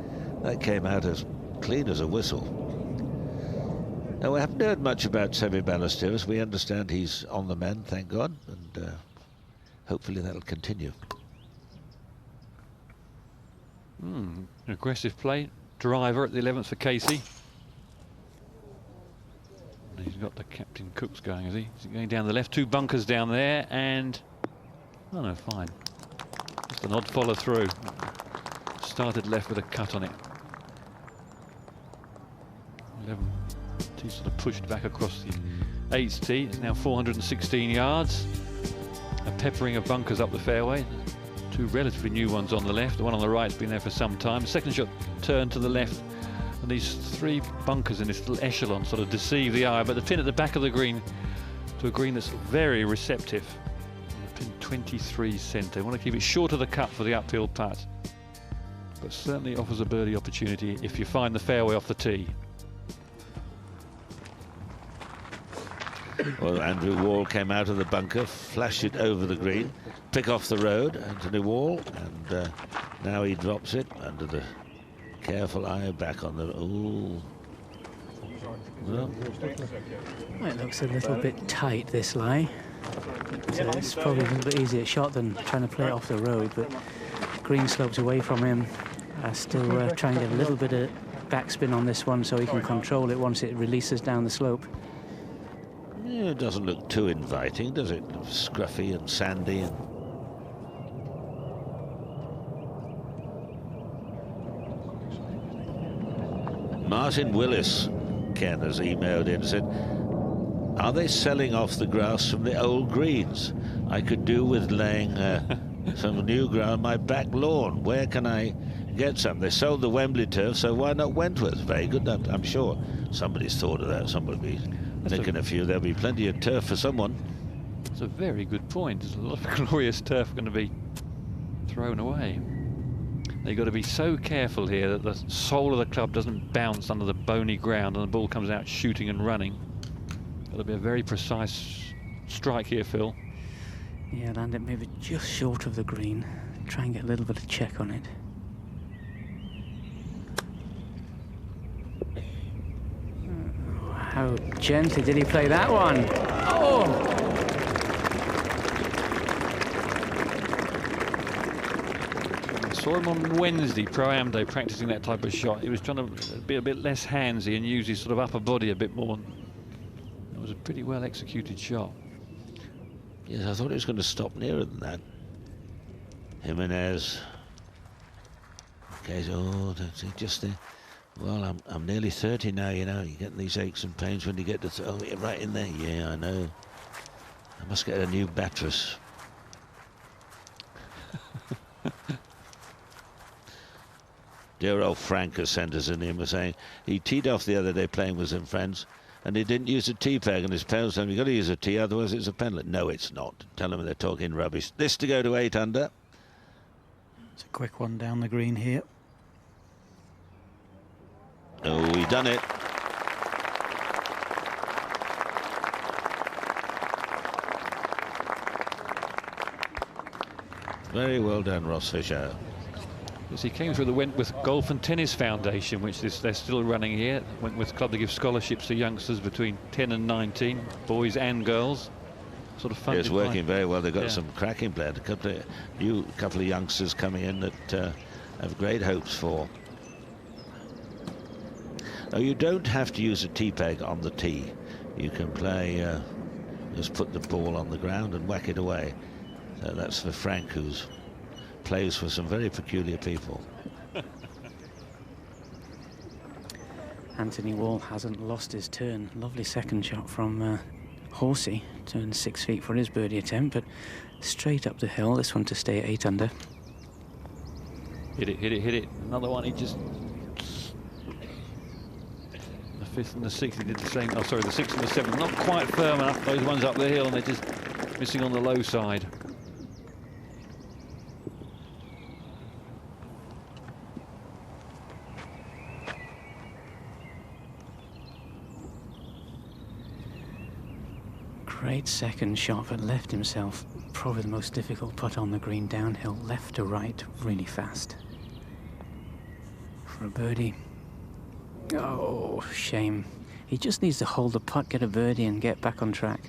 That came out as clean as a whistle. Now, we haven't heard much about Seve Ballesteros. We understand he's on the mend, thank God, and hopefully that'll continue. Aggressive play. Driver at the 11th for Casey. And he's got the Captain Cooks going, is he? Is he going down the left? 2 bunkers down there, and... oh no, fine. Just an odd follow through. Started left with a cut on it. 11. He's sort of pushed back across the 8th tee. It's now 416 yards. A peppering of bunkers up the fairway. 2 relatively new ones on the left. The one on the right's been there for some time. The second shot turned to the left. And these 3 bunkers in this little echelon sort of deceive the eye. But the pin at the back of the green, to a green that's very receptive. The pin 23 centre. Want to keep it short of the cup for the uphill putt. But certainly offers a birdie opportunity if you find the fairway off the tee. Well, Andrew Wall came out of the bunker, flashed it over the green, pick off the road, Anthony Wall, and now he drops it under the careful eye back on the... ooh. Well, it looks a little bit tight, this lie. It's probably a little bit easier shot than trying to play it off the road, but green slopes away from him. I still try and get a little bit of backspin on this one so he can control it once it releases down the slope. yeah, it doesn't look too inviting, does it? Scruffy and sandy and... Martin Willis, Ken, has emailed in and said, are they selling off the grass from the old greens? I could do with laying some new grass on my back lawn. Where can I get some? They sold the Wembley turf, so why not Wentworth? Very good. I'm sure somebody's thought of that. Somebody will be nicking a few. There'll be plenty of turf for someone. That's a very good point. There's a lot of glorious turf going to be thrown away. They've got to be so careful here that the sole of the club doesn't bounce under the bony ground and the ball comes out shooting and running. That'll be a very precise strike here, Phil. Yeah, land it maybe just short of the green. Try and get a little bit of check on it. How gently did he play that one? Oh! I saw him on Wednesday, Pro-Am Day, practicing that type of shot. He was trying to be a bit less handsy and use his sort of upper body a bit more. It was a pretty well executed shot. Yes, I thought he was going to stop nearer than that. Jimenez. Okay, so that's just there. Well, I'm nearly 30 now, you know. You're getting these aches and pains when you get to... oh, you're right in there. Yeah, I know. I must get a new mattress. Dear old Frank has sent us an email saying he teed off the other day playing with some friends and he didn't use a tee peg, and his parents told him, you've got to use a tee, otherwise it's a penalty. No, it's not. Tell them they're talking rubbish. This to go to 8 under. It's a quick one down the green here. Oh, he done it. Very well done, Ross Fisher. Yes, he came through the Wentworth Golf and Tennis Foundation, which they're still running here. Wentworth Club, they give scholarships to youngsters between 10 and 19, boys and girls. Sort of funded. It's working very well. They've got Yeah. some cracking players. A couple of youngsters coming in that have great hopes for. Now, you don't have to use a tee peg on the tee. You can play, just put the ball on the ground and whack it away. So that's for Frank, who's plays for some very peculiar people. Anthony Wall hasn't lost his turn. Lovely second shot from Horsey. Turned 6 feet for his birdie attempt, but straight up the hill. This one to stay at 8 under. Hit it, hit it, hit it. Another one, he just... The 5th and the 6th, he did the same. Oh, sorry, the 6th and the 7th. Not quite firm enough. Those ones up the hill, and they're just missing on the low side. Great second shot, but left himself probably the most difficult putt on the green, downhill, left to right, really fast. For a birdie. Oh, shame. He just needs to hold the putt, get a birdie, and get back on track.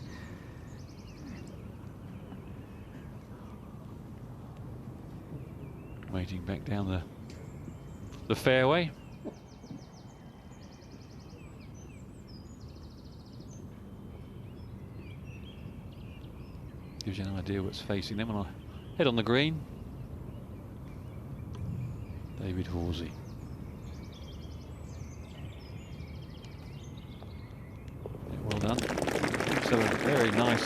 Waiting back down the fairway. Gives you an idea what's facing them. And I head on the green. David Horsey. Yeah, well done. So a very nice,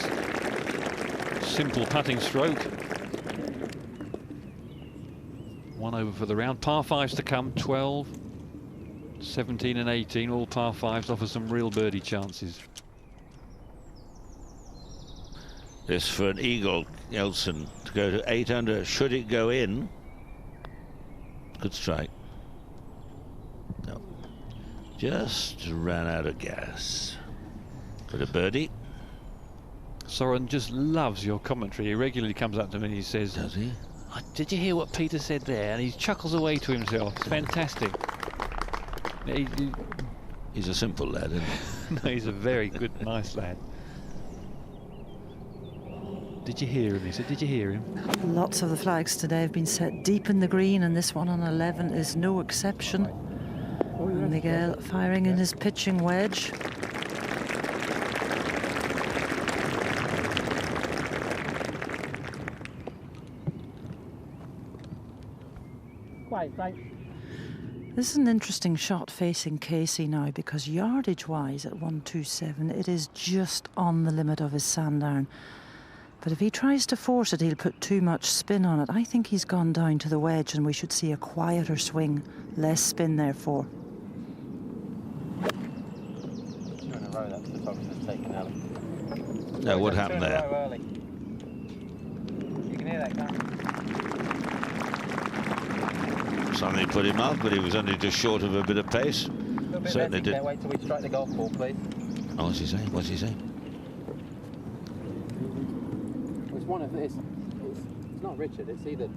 simple putting stroke. 1 over for the round. Par 5s to come. 12, 17 and 18. All par 5s offer some real birdie chances. This for an eagle, Nelson, to go to 8 under. Should it go in? Good strike. No. Just ran out of gas. But a birdie. Soren just loves your commentary. He regularly comes up to me and he says, does he? Oh, did you hear what Peter said there? And he chuckles away to himself. It's fantastic. He's a simple lad, isn't he? No, he's a very good, nice lad. Did you hear him? He said, did you hear him? Lots of the flags today have been set deep in the green, and this one on 11 is no exception. And Miguel firing in his pitching wedge. This is an interesting shot facing Casey now, because yardage-wise at 127, it is just on the limit of his sandiron. But if he tries to force it, he'll put too much spin on it. I think he's gone down to the wedge, and we should see a quieter swing, less spin therefore. No, what happened there? You can hear that, can't you? Something put him up, but he was only just short of a bit of pace. Certainly did. Wait till we strike the golf ball, please. Oh, what's he saying? What's he saying? It's one of this. It's not Richard. It's either.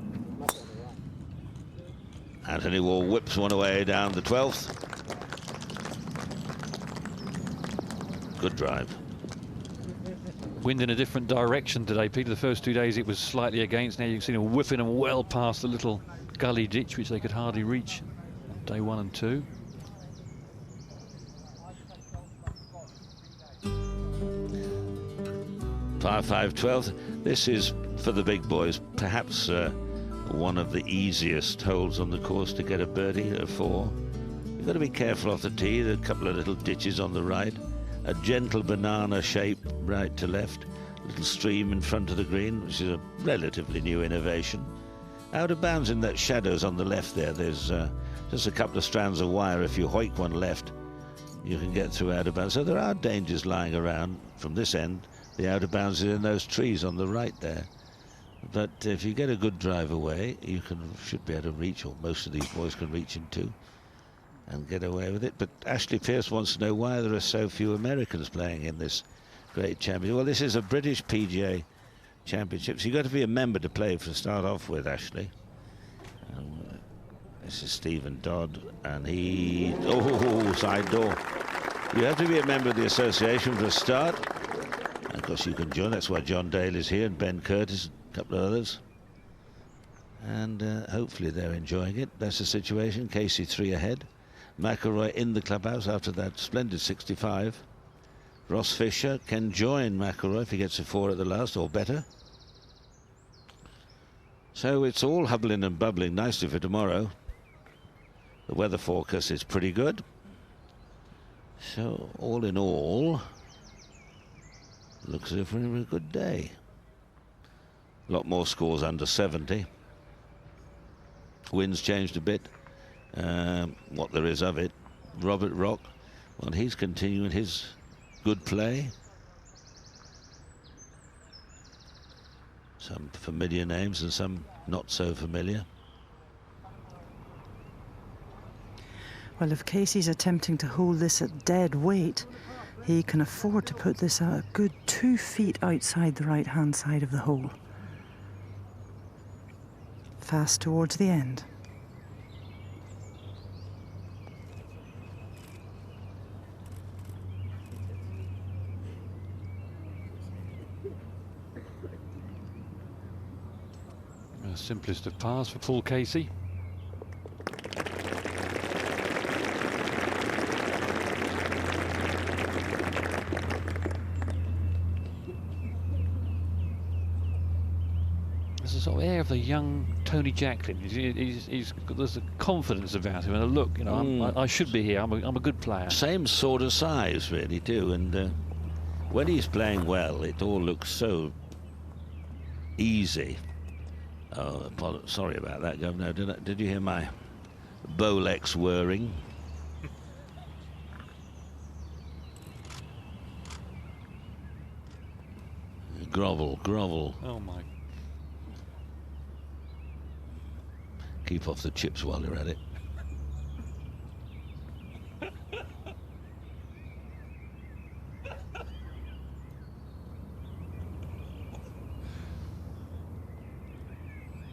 Anthony Wall whips one away down the 12th. Good drive. Wind in a different direction today, Peter. The first 2 days it was slightly against. Now you can see them whipping them well past the little gully ditch, which they could hardly reach on day 1 and 2. Par 5, 12th. This is, for the big boys, perhaps one of the easiest holes on the course to get a birdie at 4. You've got to be careful off the tee. There are a couple of little ditches on the right. A gentle banana shape right to left. A little stream in front of the green, which is a relatively new innovation. Out of bounds in that shadows on the left there, there's just a couple of strands of wire. If you hoik one left, you can get through out of bounds. So there are dangers lying around from this end. The out of bounds is in those trees on the right there. But if you get a good drive away, you should be able to reach, or most of these boys can reach him too, and get away with it. But Ashley Pearce wants to know why there are so few Americans playing in this great championship. Well, this is a British PGA Championship, so you've got to be a member to play to start off with, Ashley. This is Stephen Dodd, and he... Oh, side door. You have to be a member of the association for a start. And of course, you can join. That's why John Dale is here, and Ben Curtis, a couple of others. And hopefully they're enjoying it. That's the situation. Casey 3 ahead. McIlroy in the clubhouse after that splendid 65. Ross Fisher can join McIlroy if he gets a 4 at the last, or better. So it's all hubbling and bubbling nicely for tomorrow. The weather forecast is pretty good. So all in all, looks as if we're in a good day. A lot more scores under 70. Wind's changed a bit. What there is of it. Robert Rock, well, he's continuing his good play. Some familiar names and some not so familiar. Well, if Casey's attempting to hold this at dead weight, he can afford to put this a good 2 feet outside the right-hand side of the hole. Fast towards the end. The simplest of pars for Paul Casey. There's a sort of air of the young Tony Jacklin. There's a confidence about him and a look, you know, I should be here, I'm a good player. Same sort of size, really, too. And when he's playing well, it all looks so easy. Oh, sorry about that, Governor. Did you hear my Bolex whirring? Grovel, grovel. Oh, my. Keep off the chips while you're at it.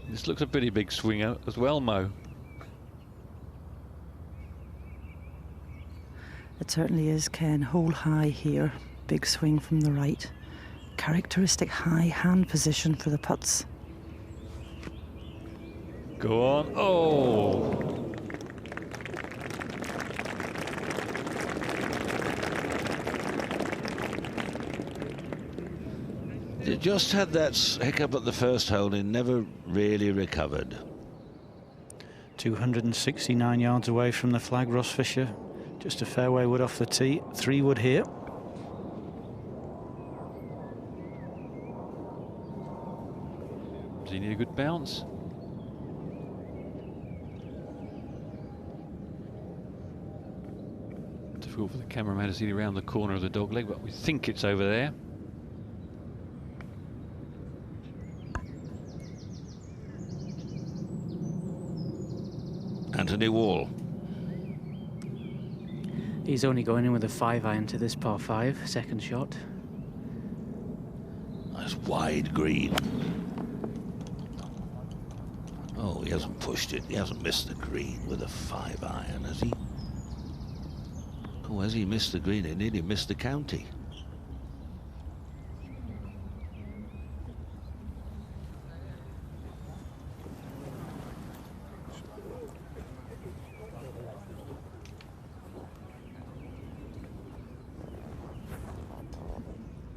This looks a pretty big swing out as well, Mo. It certainly is, Ken. Hole high here. Big swing from the right. Characteristic high hand position for the putts. Go on. Oh! He just had that hiccup at the first hole and never really recovered. 269 yards away from the flag, Ross Fisher. Just a fairway wood off the tee. 3 wood here. Does he need a good bounce? Difficult for the cameraman to see around the corner of the dogleg, but we think it's over there. Anthony Wall. He's only going in with a 5-iron to this par 5, second shot. Nice wide green. Oh, he hasn't pushed it. He hasn't missed the green with a 5-iron, has he? Oh, has he missed the green? He nearly missed the county.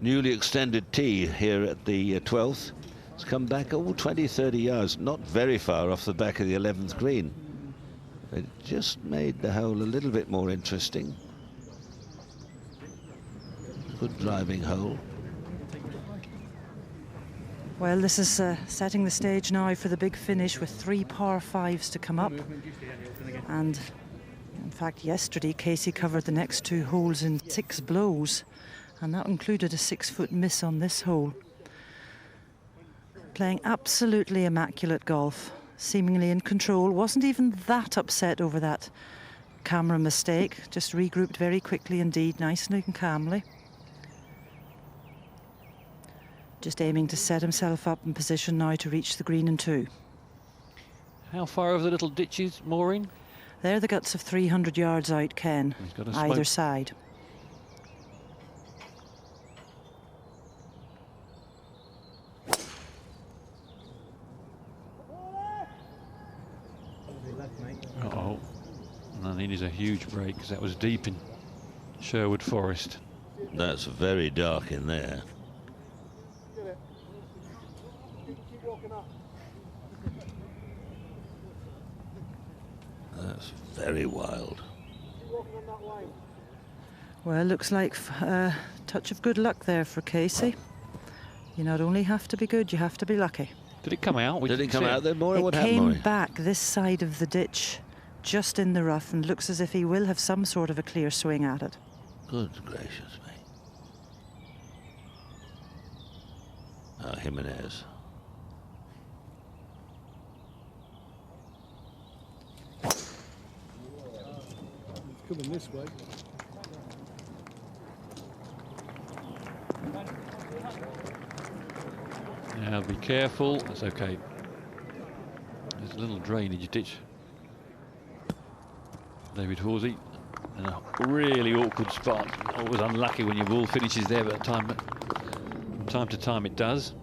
Newly extended tee here at the 12th. It's come back 20-30 yards, not very far off the back of the 11th green. It just made the hole a little bit more interesting. Good driving hole. Well, this is setting the stage now for the big finish with 3 par 5s to come up. And in fact, yesterday Casey covered the next 2 holes in 6 blows, and that included a 6-foot miss on this hole. Playing absolutely immaculate golf, seemingly in control, wasn't even that upset over that camera mistake, just regrouped very quickly indeed, nicely and calmly. Just aiming to set himself up in position now to reach the green in 2. How far over the little ditches, Maureen? They're the guts of 300 yards out, Ken, He's got a either smoke. side. Uh-oh. And then needs a huge break because that was deep in Sherwood Forest. That's very dark in there. That's very wild. Well, looks like a touch of good luck there for Casey. You not only have to be good, you have to be lucky. Did it come out? Did it come out there, Maureen? What It happened, came Maureen? back this side of the ditch, just in the rough, and looks as if he will have some sort of a clear swing at it. Good gracious me. Oh, Jimenez. Coming this way. Now be careful. That's okay. There's a little drainage ditch. David Horsey in a really awkward spot. Always unlucky when your ball finishes there, but from time to time it does.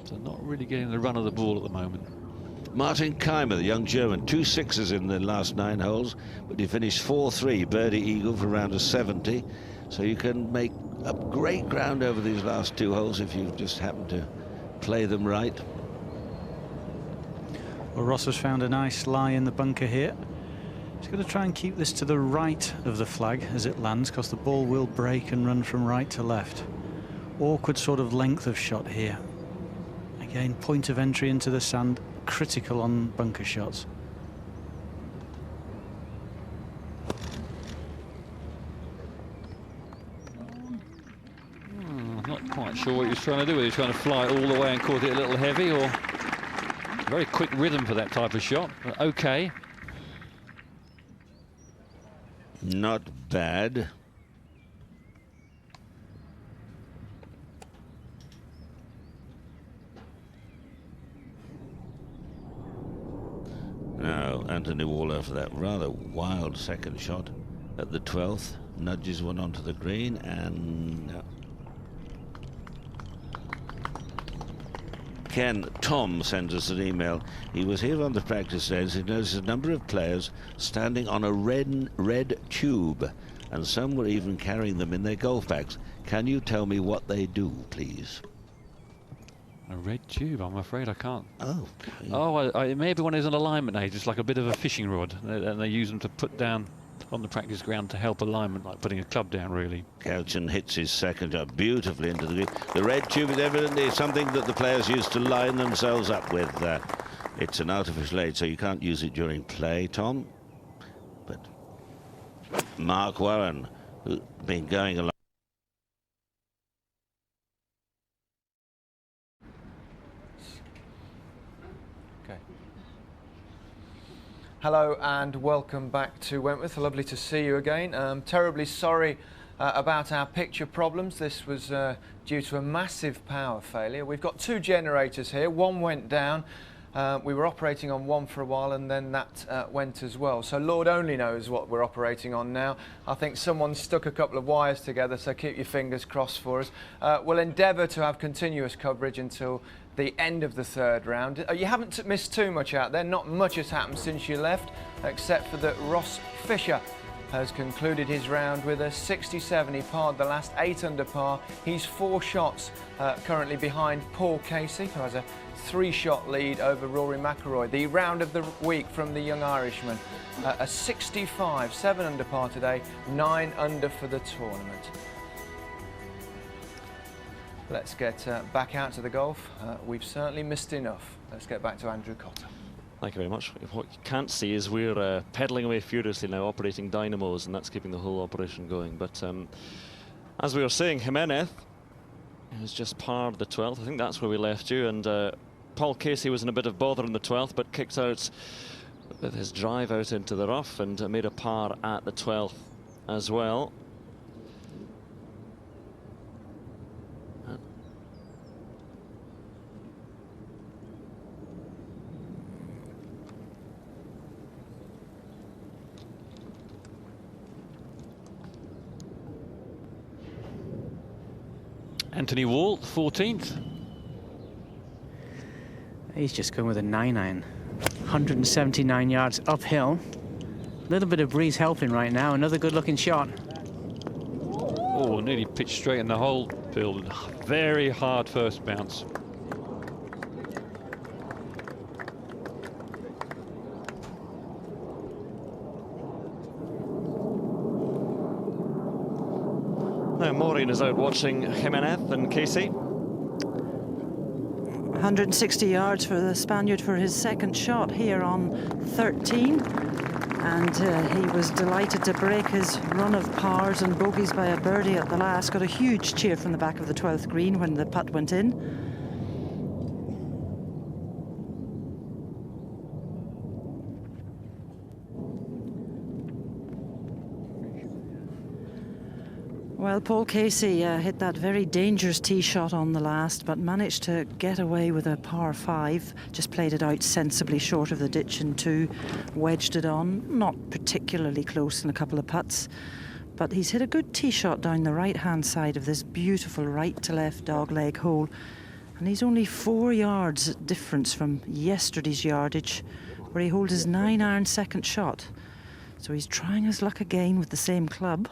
So not really getting the run of the ball at the moment. Martin Keimer, the young German, 2 sixes in the last 9 holes, but he finished 4-3, birdie eagle for around a 70. So you can make up great ground over these last 2 holes if you just happen to play them right. Well, Ross has found a nice lie in the bunker here. He's going to try and keep this to the right of the flag as it lands, because the ball will break and run from right to left. Awkward sort of length of shot here. Again, point of entry into the sand, critical on bunker shots. Not quite sure what he was trying to do. He was trying to fly it all the way and caught it a little heavy, or very quick rhythm for that type of shot. But okay. Not bad. Now, Anthony Waller for that rather wild second shot at the 12th. Nudges one onto the green and... Ken, Tom sends us an email. He was here on the practice days. He noticed a number of players standing on a red tube, and some were even carrying them in their golf bags. Can you tell me what they do, please? A red tube, I'm afraid I can't. Oh. Oh, it may be one of those on alignment aids, just like a bit of a fishing rod, and they use them to put down on the practice ground to help alignment, like putting a club down, really. Couchin hits his second shot beautifully into the green. The red tube is evidently something that the players used to line themselves up with. It's an artificial aid, so you can't use it during play, Tom. But Mark Warren, who's been going along. Hello and welcome back to Wentworth. Lovely to see you again. Terribly sorry about our picture problems. This was due to a massive power failure. We've got 2 generators here. One went down. We were operating on one for a while, and then that went as well. So Lord only knows what we're operating on now. I think someone stuck a couple of wires together, so keep your fingers crossed for us. We'll endeavour to have continuous coverage until the end of the 3rd round. You haven't missed too much out there. Not much has happened since you left, except for that Ross Fisher has concluded his round with a 67. He parred the last 8 under par. He's 4 shots currently behind Paul Casey, who has a 3-shot lead over Rory McIlroy. The round of the week from the young Irishman. A 65, 7 under par today, 9 under for the tournament. Let's get back out to the golf. We've certainly missed enough. Let's get back to Andrew Cotter. Thank you very much. What you can't see is we're pedalling away furiously now, operating dynamos, and that's keeping the whole operation going. But as we were saying, Jimenez has just parred the 12th. I think that's where we left you. And Paul Casey was in a bit of bother on the 12th, but kicked out with his drive out into the rough and made a par at the 12th as well. Anthony Wall, 14th. He's just going with a 9-iron. 179 yards uphill. A little bit of breeze helping right now. Another good-looking shot. Oh, nearly pitched straight in the hole, Phil. Very hard first bounce. Now Maureen is out watching Jimenez and Casey. 160 yards for the Spaniard for his second shot here on 13. And he was delighted to break his run of pars and bogeys by a birdie at the last. Got a huge cheer from the back of the 12th green when the putt went in. Well, Paul Casey hit that very dangerous tee shot on the last, but managed to get away with a par 5. Just played it out sensibly short of the ditch and 2, wedged it on. Not particularly close in a couple of putts, but he's hit a good tee shot down the right-hand side of this beautiful right-to-left dogleg hole. And he's only 4 yards difference from yesterday's yardage, where he holds his 9-iron second shot. So he's trying his luck again with the same club.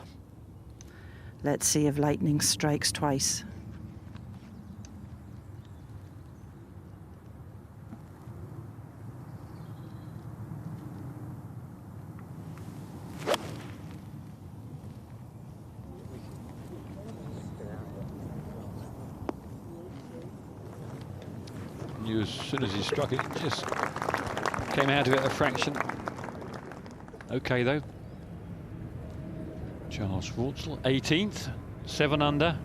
Let's see if lightning strikes twice. Knew as soon as he struck it, just came out of it a fraction. Okay, though. Charles Schwartzel, 18th, 7 under.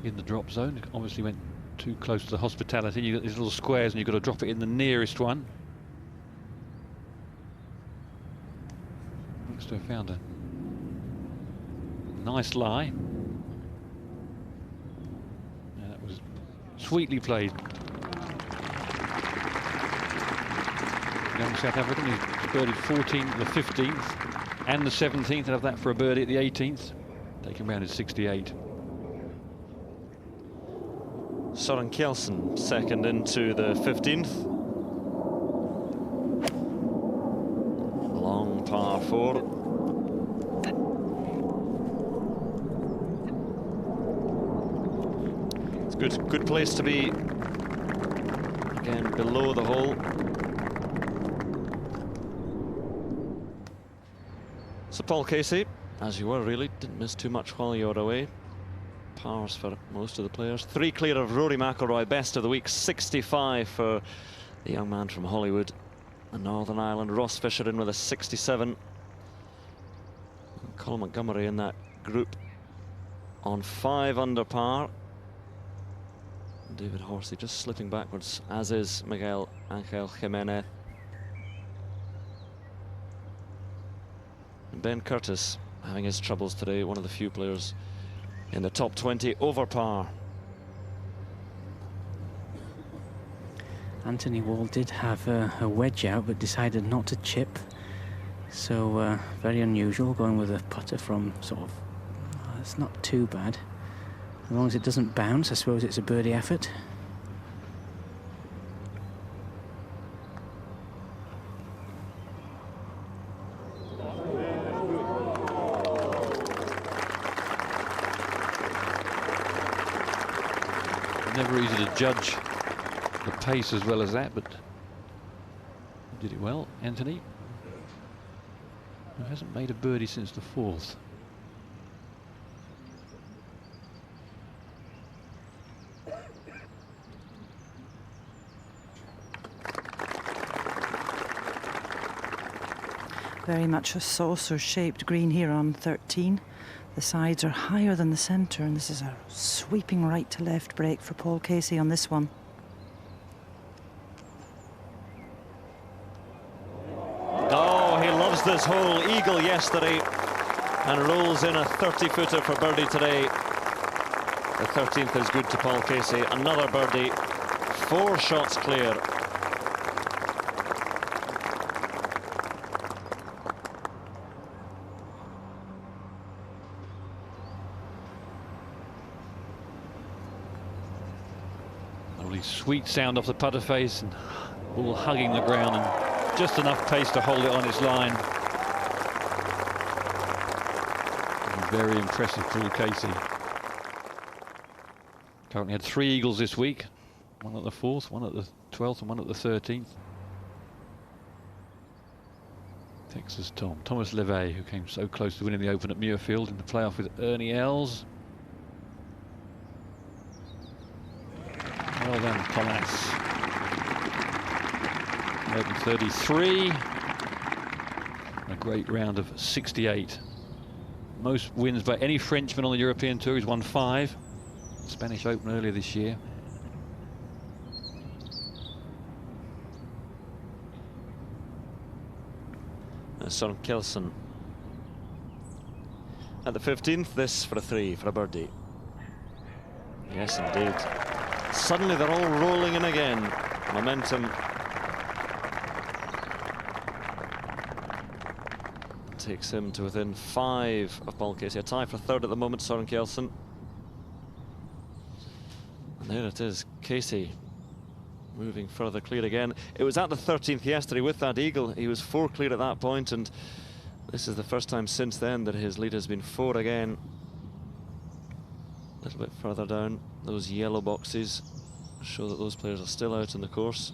In the drop zone, obviously went too close to the hospitality. You've got these little squares and you've got to drop it in the nearest one. Looks to have found a nice lie. Yeah, that was sweetly played. Young South African, he's birdied 14, the 15th. And the 17th, and have that for a birdie at the 18th. Taking round is 68. Søren Kjeldsen second into the 15th. Long par 4. It's good place to be. Again, below the hole. So Paul Casey, as you were really, didn't miss too much while you were away. Pars for most of the players. 3 clear of Rory McIlroy, best of the week. 65 for the young man from Hollywood and Northern Ireland. Ross Fisher in with a 67. And Colin Montgomerie in that group on 5 under par. David Horsey just slipping backwards, as is Miguel Angel Jimenez. Ben Curtis having his troubles today, one of the few players in the top 20 over par. Anthony Wall did have a wedge out, but decided not to chip. So very unusual, going with a putter from sort of, it's not too bad. As long as it doesn't bounce, I suppose it's a birdie effort. Never easy to judge the pace as well as that, but he did it well. Anthony, who hasn't made a birdie since the 4th. Very much a saucer-shaped green here on 13. The sides are higher than the centre, and this is a sweeping right to left break for Paul Casey on this one. Oh, he loves this hole. Eagle yesterday and rolls in a 30-footer for birdie today. The 13th is good to Paul Casey. Another birdie. 4 shots clear. Lovely sweet sound off the putter face, and ball hugging the ground, and just enough pace to hold it on its line. Very impressive, Paul Casey. Currently had 3 eagles this week, one at the 4th, one at the 12th, and one at the 13th. Texas Thomas LeVay, who came so close to winning the Open at Muirfield in the playoff with Ernie Els. Well done, Thomas. 11:33. A great round of 68. Most wins by any Frenchman on the European Tour. He's won 5. Spanish Open earlier this year. Søren Kjeldsen at the 15th. This for a 3 for a birdie. Yes, indeed. Suddenly they're all rolling in again. Momentum takes him to within 5 of Paul Casey. A tie for 3rd at the moment, Søren Kjeldsen. And there it is, Casey moving further clear again. It was at the 13th yesterday with that eagle. He was 4 clear at that point, and this is the first time since then that his lead has been 4 again. A little bit further down, those yellow boxes show that those players are still out on the course.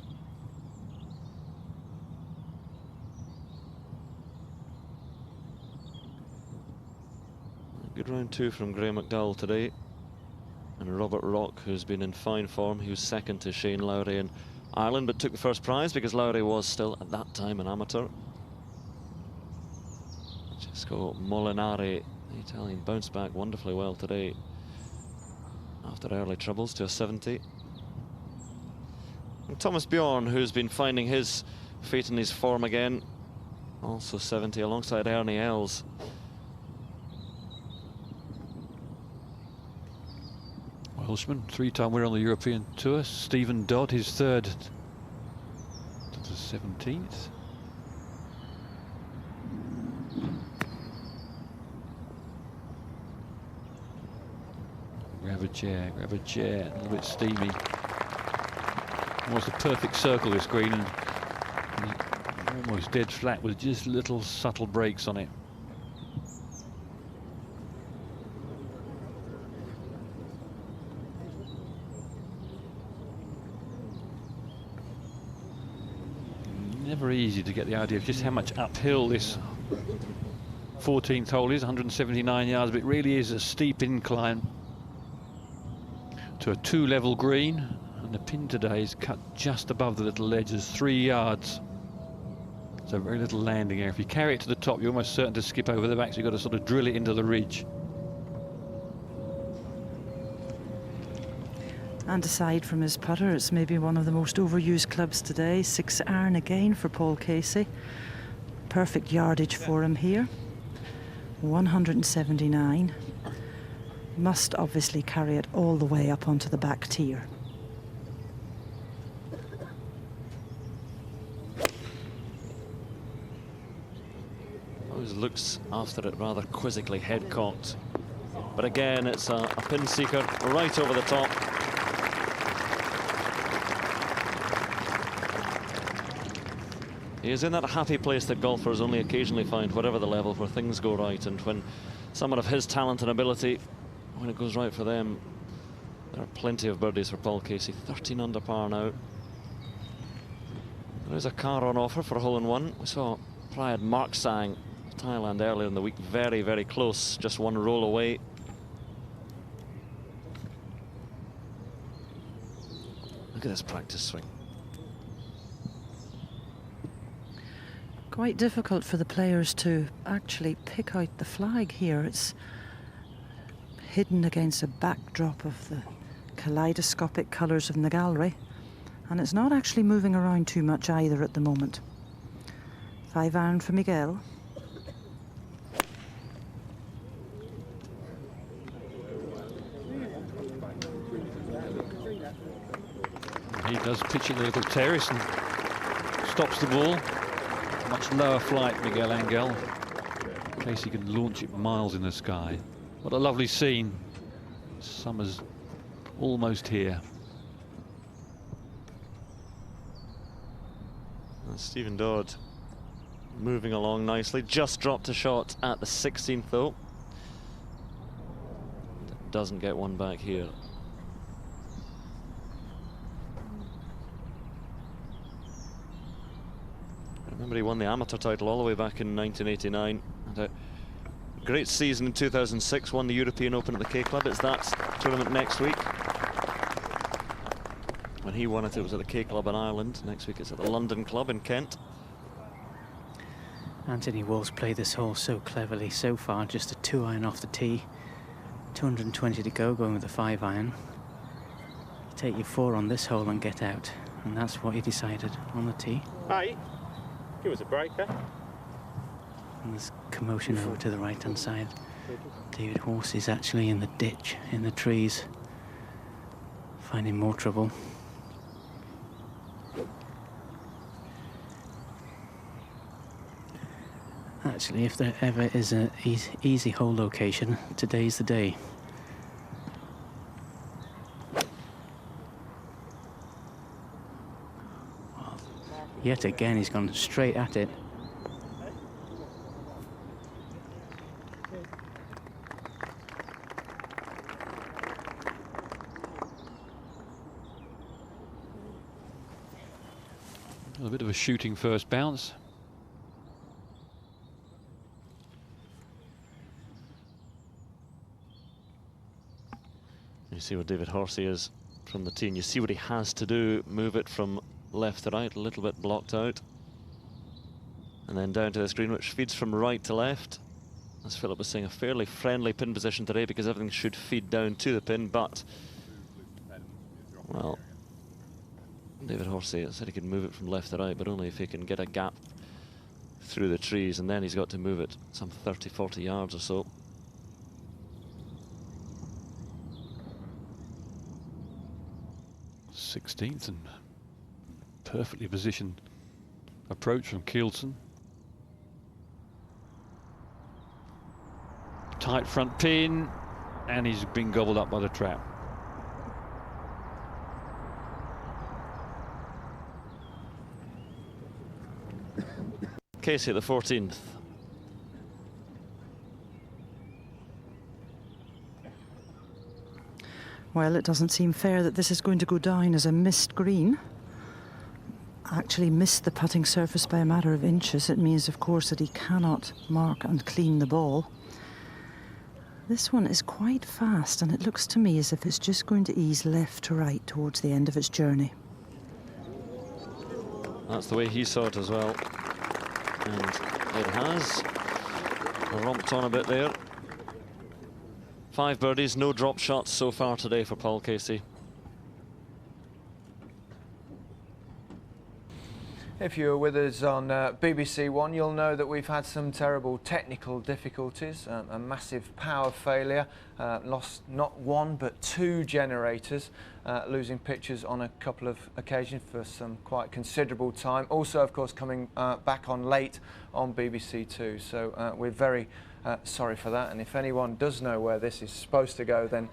Good round 2 from Graham McDowell today. And Robert Rock, who's been in fine form. He was 2nd to Shane Lowry in Ireland, but took the first prize because Lowry was still at that time an amateur. Francesco Molinari, the Italian, bounced back wonderfully well today after early troubles to a 70. And Thomas Bjorn, who's been finding his feet in his form again, also 70 alongside Ernie Els. Welshman, 3-time winner on the European Tour. Stephen Dodd, his 3rd to the 17th. Grab a chair, a little bit steamy. Almost a perfect circle, this green, and almost dead flat with just little subtle breaks on it. Never easy to get the idea of just how much uphill this 14th hole is, 179 yards, but it really is a steep incline to a 2-level green, and the pin today is cut just above the little ledges, 3 yards. So very little landing area. If you carry it to the top, you're almost certain to skip over the back, so you've got to sort of drill it into the ridge. And aside from his putter, it's maybe one of the most overused clubs today. 6-iron again for Paul Casey. Perfect yardage for him here. 179. Must obviously carry it all the way up onto the back tier. Always looks after it rather quizzically, head cocked. But again, it's a pin seeker right over the top. He is in that happy place that golfers only occasionally find, whatever the level, where things go right, and when someone of his talent and ability, when it goes right for them, there are plenty of birdies for Paul Casey. 13 under par now. There's a car on offer for a hole-in-one. We saw Prayad Marksang, Thailand, earlier in the week, very, very close, just one roll away. Look at this practice swing. Quite difficult for the players to actually pick out the flag here. It's hidden against a backdrop of the kaleidoscopic colours of the gallery, and it's not actually moving around too much either at the moment. 5-iron for Miguel. He does pitch it a little terrace and stops the ball. Much lower flight, Miguel Angel. In case he can launch it miles in the sky. What a lovely scene. Summer's almost here. Stephen Dodd moving along nicely. Just dropped a shot at the 16th though. Doesn't get one back here. Remember, he won the amateur title all the way back in 1989. Had a great season in 2006, won the European Open at the K Club. It's that tournament next week. When he won it, it was at the K Club in Ireland. Next week it's at the London Club in Kent. Anthony Walls played this hole so cleverly so far, just a 2-iron off the tee. 220 to go, going with a 5-iron. You take your 4 on this hole and get out, and that's what he decided on the tee. Hey, give us a breaker. And there's commotion over to the right-hand side. David Horse is actually in the ditch, in the trees, finding more trouble. Actually, if there ever is an easy hole location, today's the day. Well, yet again, he's gone straight at it. A bit of a shooting first bounce. You see where David Horsey is from the tee, and you see what he has to do. Move it from left to right, a little bit blocked out. And then down to this green, which feeds from right to left. As Philip was saying, a fairly friendly pin position today because everything should feed down to the pin, but, well, David Horsey said he could move it from left to right, but only if he can get a gap through the trees, and then he's got to move it some 30-40 yards or so. Sixteenth and perfectly positioned approach from Keelson. Tight front pin, and he's been gobbled up by the trap. Casey at the 14th. Well, it doesn't seem fair that this is going to go down as a missed green. Actually missed the putting surface by a matter of inches. It means, of course, that he cannot mark and clean the ball. This one is quite fast, and it looks to me as if it's just going to ease left to right towards the end of its journey. That's the way he saw it as well. And it has romped on a bit there. 5 birdies, no drop shots so far today for Paul Casey. If you were with us on BBC One, you'll know that we've had some terrible technical difficulties, a massive power failure, lost not 1 but 2 generators, losing pictures on a couple of occasions for some quite considerable time. Also, of course, coming back on late on BBC Two. So we're very sorry for that, and if anyone does know where this is supposed to go, then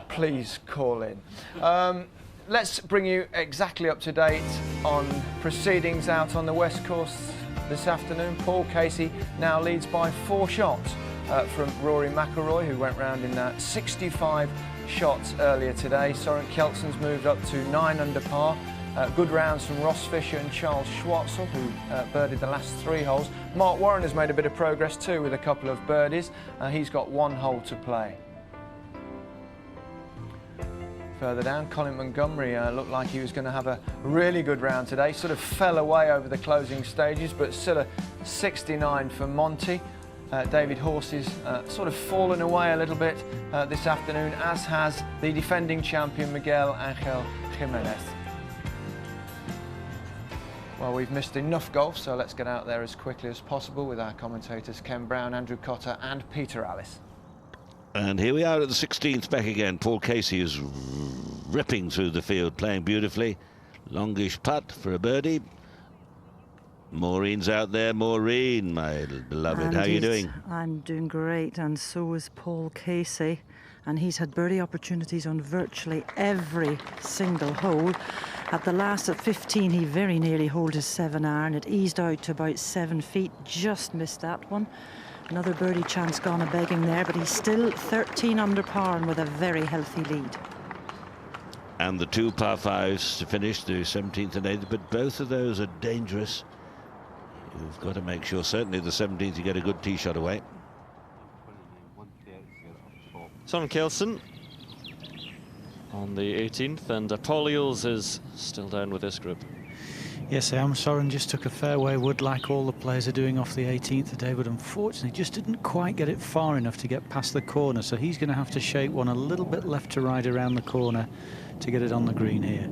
please call in. Let's bring you exactly up to date on proceedings out on the West Coast this afternoon. Paul Casey now leads by 4 shots from Rory McIlroy, who went round in 65 shots earlier today. Soren Kjelsen's moved up to 9 under par. Good rounds from Ross Fisher and Charles Schwartzel, who birdied the last 3 holes. Mark Warren has made a bit of progress too with a couple of birdies. He's got 1 hole to play. Further down, Colin Montgomerie looked like he was going to have a really good round today. Sort of fell away over the closing stages, but still a 69 for Monty. David Horsey's sort of fallen away a little bit this afternoon, as has the defending champion Miguel Angel Jimenez. Well, we've missed enough golf, so let's get out there as quickly as possible with our commentators Ken Brown, Andrew Cotter and Peter Alice. And here we are at the 16th back again. Paul Casey is ripping through the field, playing beautifully. Longish putt for a birdie. Maureen's out there. Maureen, my beloved, how are you doing? I'm doing great, and so is Paul Casey. and he's had birdie opportunities on virtually every single hole. At the last, at 15, he very nearly holed his 7-iron. It eased out to about 7 feet, just missed that one. Another birdie chance gone a-begging there, but he's still 13 under par and with a very healthy lead. And the 2 par 5s to finish, the 17th and 18th, but both of those are dangerous. You've got to make sure, certainly the 17th, you get a good tee shot away. Soren Kjeldsen on the 18th, and Paul Eels is still down with this group. Yes, I am. Soren just took a fairway wood like all the players are doing off the 18th today, but unfortunately just didn't quite get it far enough to get past the corner, so he's going to have to shape one a little bit left to right around the corner to get it on the green here.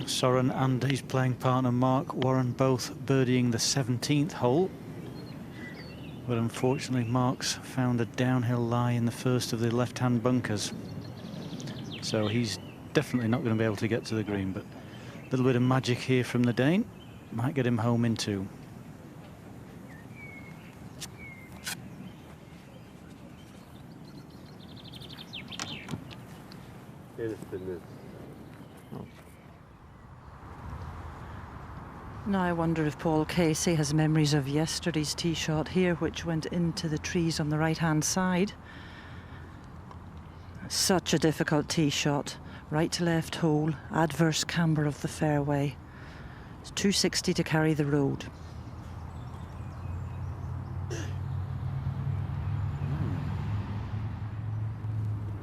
Soren and his playing partner Mark Warren both birdieing the 17th hole, but unfortunately Mark's found a downhill lie in the first of the left-hand bunkers, so he's definitely not going to be able to get to the green, but a little bit of magic here from the Dane might get him home in 2. Now I wonder if Paul Casey has memories of yesterday's tee shot here, which went into the trees on the right-hand side. Such a difficult tee shot. Right to left hole, adverse camber of the fairway. It's 260 to carry the road.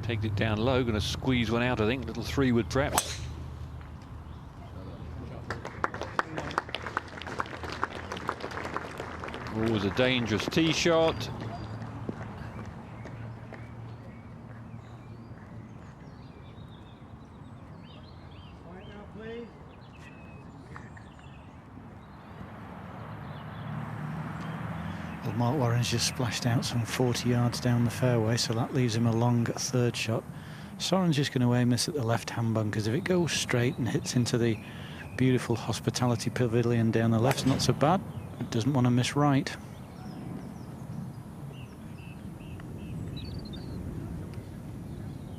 Pegged it down low, going to squeeze one out, I think. Little 3-wood perhaps. Always a dangerous tee shot. Well, Mark Warren's just splashed out some 40 yards down the fairway, so that leaves him a long 3rd shot. Soren's just going to aim this at the left-hand bunkers. If it goes straight and hits into the beautiful hospitality pavilion down the left, not so bad. It doesn't want to miss right.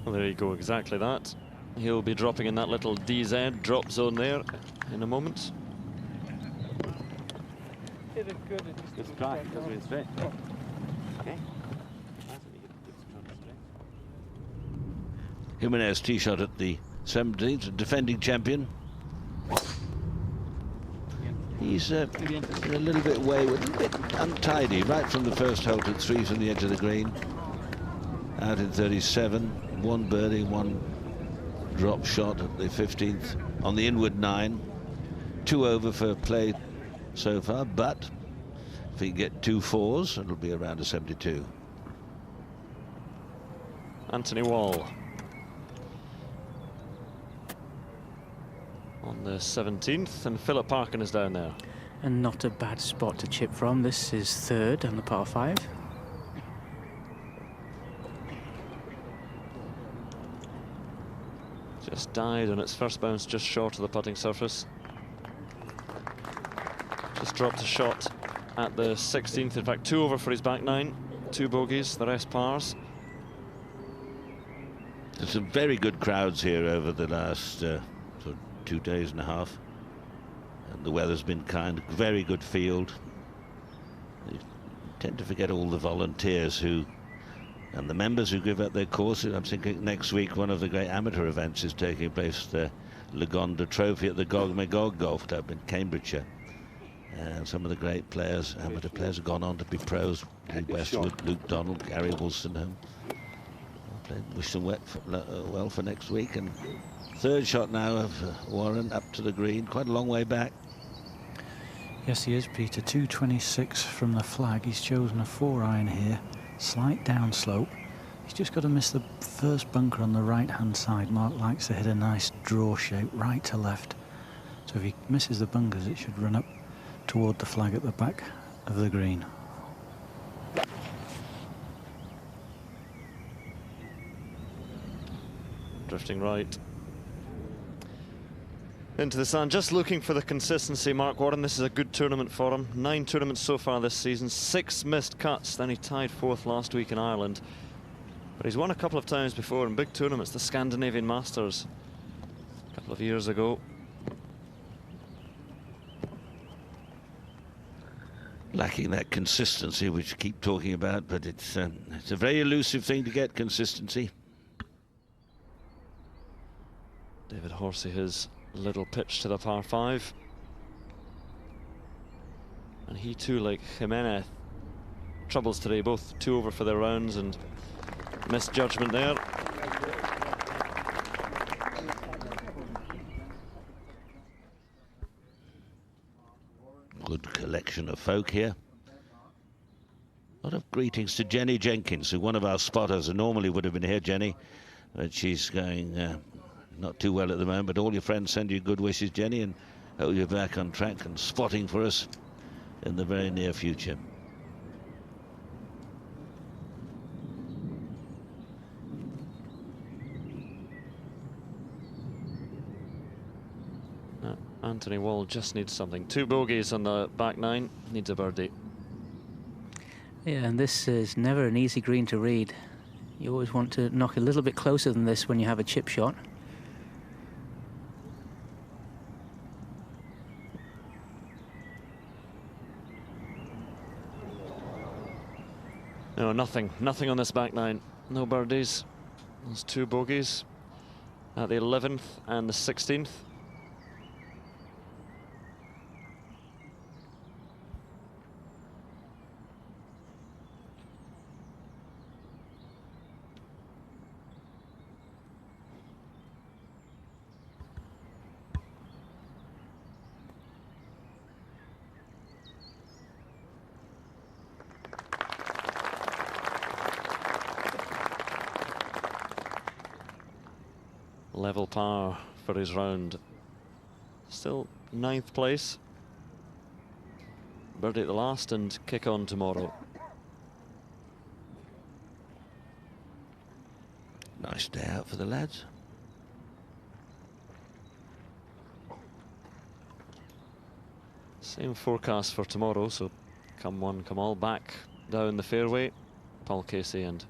Well, there you go, exactly that. He'll be dropping in that little DZ drop zone there in a moment. Good try, goes really straight. Okay. Jimenez tee shot at the 17th, defending champion. He's a little bit wayward, a little bit untidy, right from the first hole to 3 from the edge of the green. Out in 37, 1 birdie, 1 drop shot at the 15th on the inward 9. 2 over for play so far, but if he can get 2 4s, it'll be around a 72. Anthony Wall on the 17th, and Philip Parkin is down there. And not a bad spot to chip from. This is 3rd on the par 5. Just died on its first bounce, just short of the putting surface. Just dropped a shot at the 16th. In fact, 2 over for his back 9, 2 bogeys, the rest pars. There's some very good crowds here over the last sort of 2 days and a half. And the weather's been kind, very good field. You tend to forget all the volunteers who, and the members who give up their courses. I'm thinking next week one of the great amateur events is taking place, the Lagonda Trophy at the Gog Magog Golf Club in Cambridgeshire. And some of the great players, amateur players, have gone on to be pros. Lee Westwood, Luke Donald, Gary Wolstenholme. Wish them well for next week. And 3rd shot now of Warren up to the green, quite a long way back. Yes, he is, Peter. 226 from the flag. He's chosen a 4-iron here. Slight downslope. He's just got to miss the first bunker on the right-hand side. Mark likes to hit a nice draw shape right to left. So if he misses the bunkers, it should run up toward the flag at the back of the green. Drifting right. Into the sand, just looking for the consistency. Mark Warren, this is a good tournament for him. 9 tournaments so far this season, 6 missed cuts. Then he tied 4th last week in Ireland. But he's won a couple of times before in big tournaments, the Scandinavian Masters a couple of years ago. Lacking that consistency, which you keep talking about, but it's a very elusive thing to get, consistency. David Horsey, his little pitch to the par 5. And he too, like Jimenez, troubles today, both 2 over for their rounds and missed judgment there. Good collection of folk here. A lot of greetings to Jenny Jenkins, who one of our spotters, and normally would have been here, Jenny, but she's going not too well at the moment. But all your friends send you good wishes, Jenny, and hope you're back on track and spotting for us in the very near future. Anthony Wall just needs something. 2 bogeys on the back 9, needs a birdie. Yeah, and this is never an easy green to read. You always want to knock a little bit closer than this when you have a chip shot. No, nothing on this back 9. No birdies. Those 2 bogeys at the 11th and the 16th. Level par for his round. Still 9th place. Birdie at the last and kick on tomorrow. Nice day out for the lads. Same forecast for tomorrow, so come one, come all, back down the fairway. Paul Casey and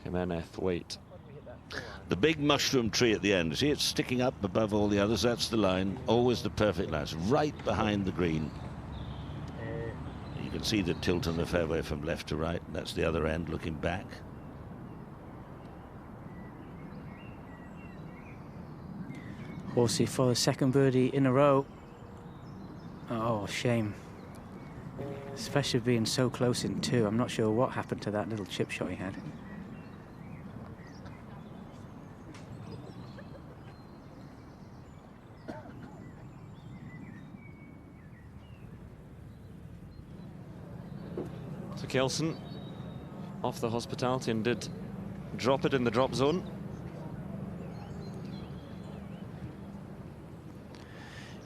Jimenez wait. The big mushroom tree at the end, see it's sticking up above all the others, that's the line, always the perfect line, it's right behind the green. You can see the tilt on the fairway from left to right, that's the other end looking back. Horsey for the 2nd birdie in a row. Oh, shame. Especially being so close in 2. I'm not sure what happened to that little chip shot he had. So Kelson off the hospitality and did drop it in the drop zone.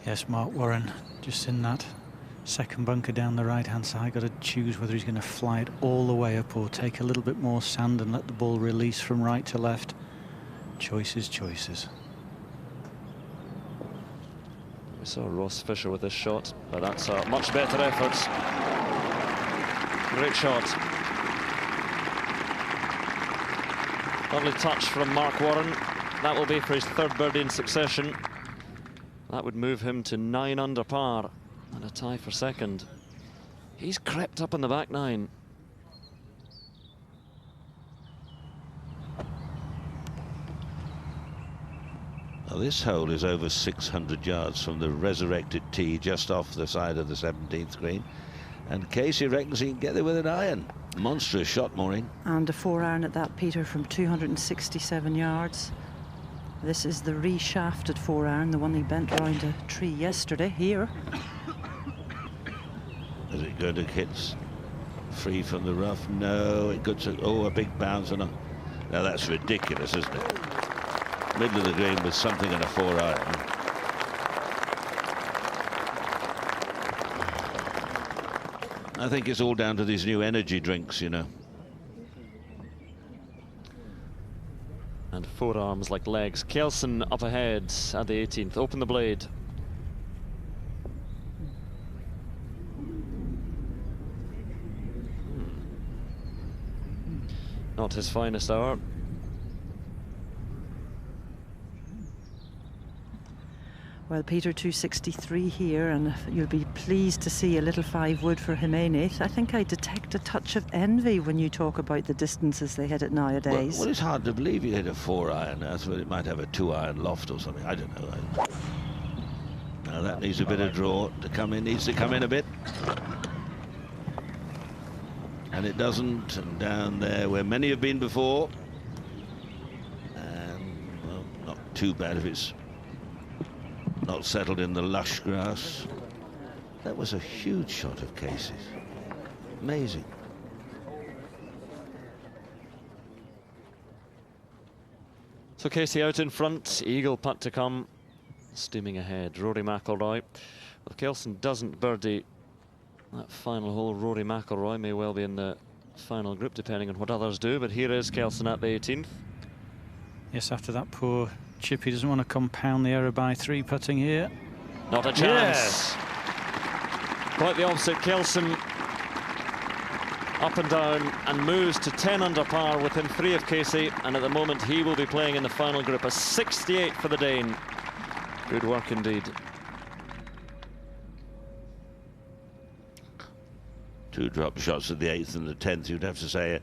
Yes, Mark Warren just in that 2nd bunker down the right hand side. Got to choose whether he's going to fly it all the way up or take a little bit more sand and let the ball release from right to left. Choices, choices. We saw Ross Fisher with this shot, but that's a much better effort. Great shot. Lovely touch from Mark Warren. That will be for his 3rd birdie in succession. That would move him to 9 under par and a tie for 2nd. He's crept up on the back 9. Now this hole is over 600 yards from the resurrected tee just off the side of the 17th green. And Casey reckons he can get there with an iron. Monstrous shot, Maureen. And a 4-iron at that, Peter, from 267 yards. This is the reshafted 4-iron, the one he bent round a tree yesterday here. Is it going to hit free from the rough? No, it got to, oh, a big bounce on a. Now that's ridiculous, isn't it? Middle of the green with something in a 4-iron. I think it's all down to these new energy drinks, you know. And forearms like legs. Kelson up ahead at the 18th. Open the blade. Not his finest hour. Well, Peter, 263 here, and you'll be pleased to see a little 5-wood for Jimenez. I think I detect a touch of envy when you talk about the distances they hit it nowadays. Well, it's hard to believe you hit a 4-iron. I thought it might have a 2-iron loft or something. I don't know. Now that needs a bit of draw to come in. Needs to come in a bit. And it doesn't. And down there where many have been before. And, well, not too bad if it's not settled in the lush grass. That was a huge shot of Casey's. Amazing. So Casey out in front, eagle putt to come, steaming ahead. Rory McIlroy. If Kelson doesn't birdie that final hole, Rory McIlroy may well be in the final group, depending on what others do. But here is Kelson at the 18th. Yes, after that poor chip, he doesn't want to compound the error by 3 putting here. Not a chance. Yes. Quite the opposite. Kelson up and down and moves to 10 under par within 3 of Casey, and at the moment he will be playing in the final group. A 68 for the Dane. Good work indeed. 2 drop shots at the 8th and the 10th. You'd have to say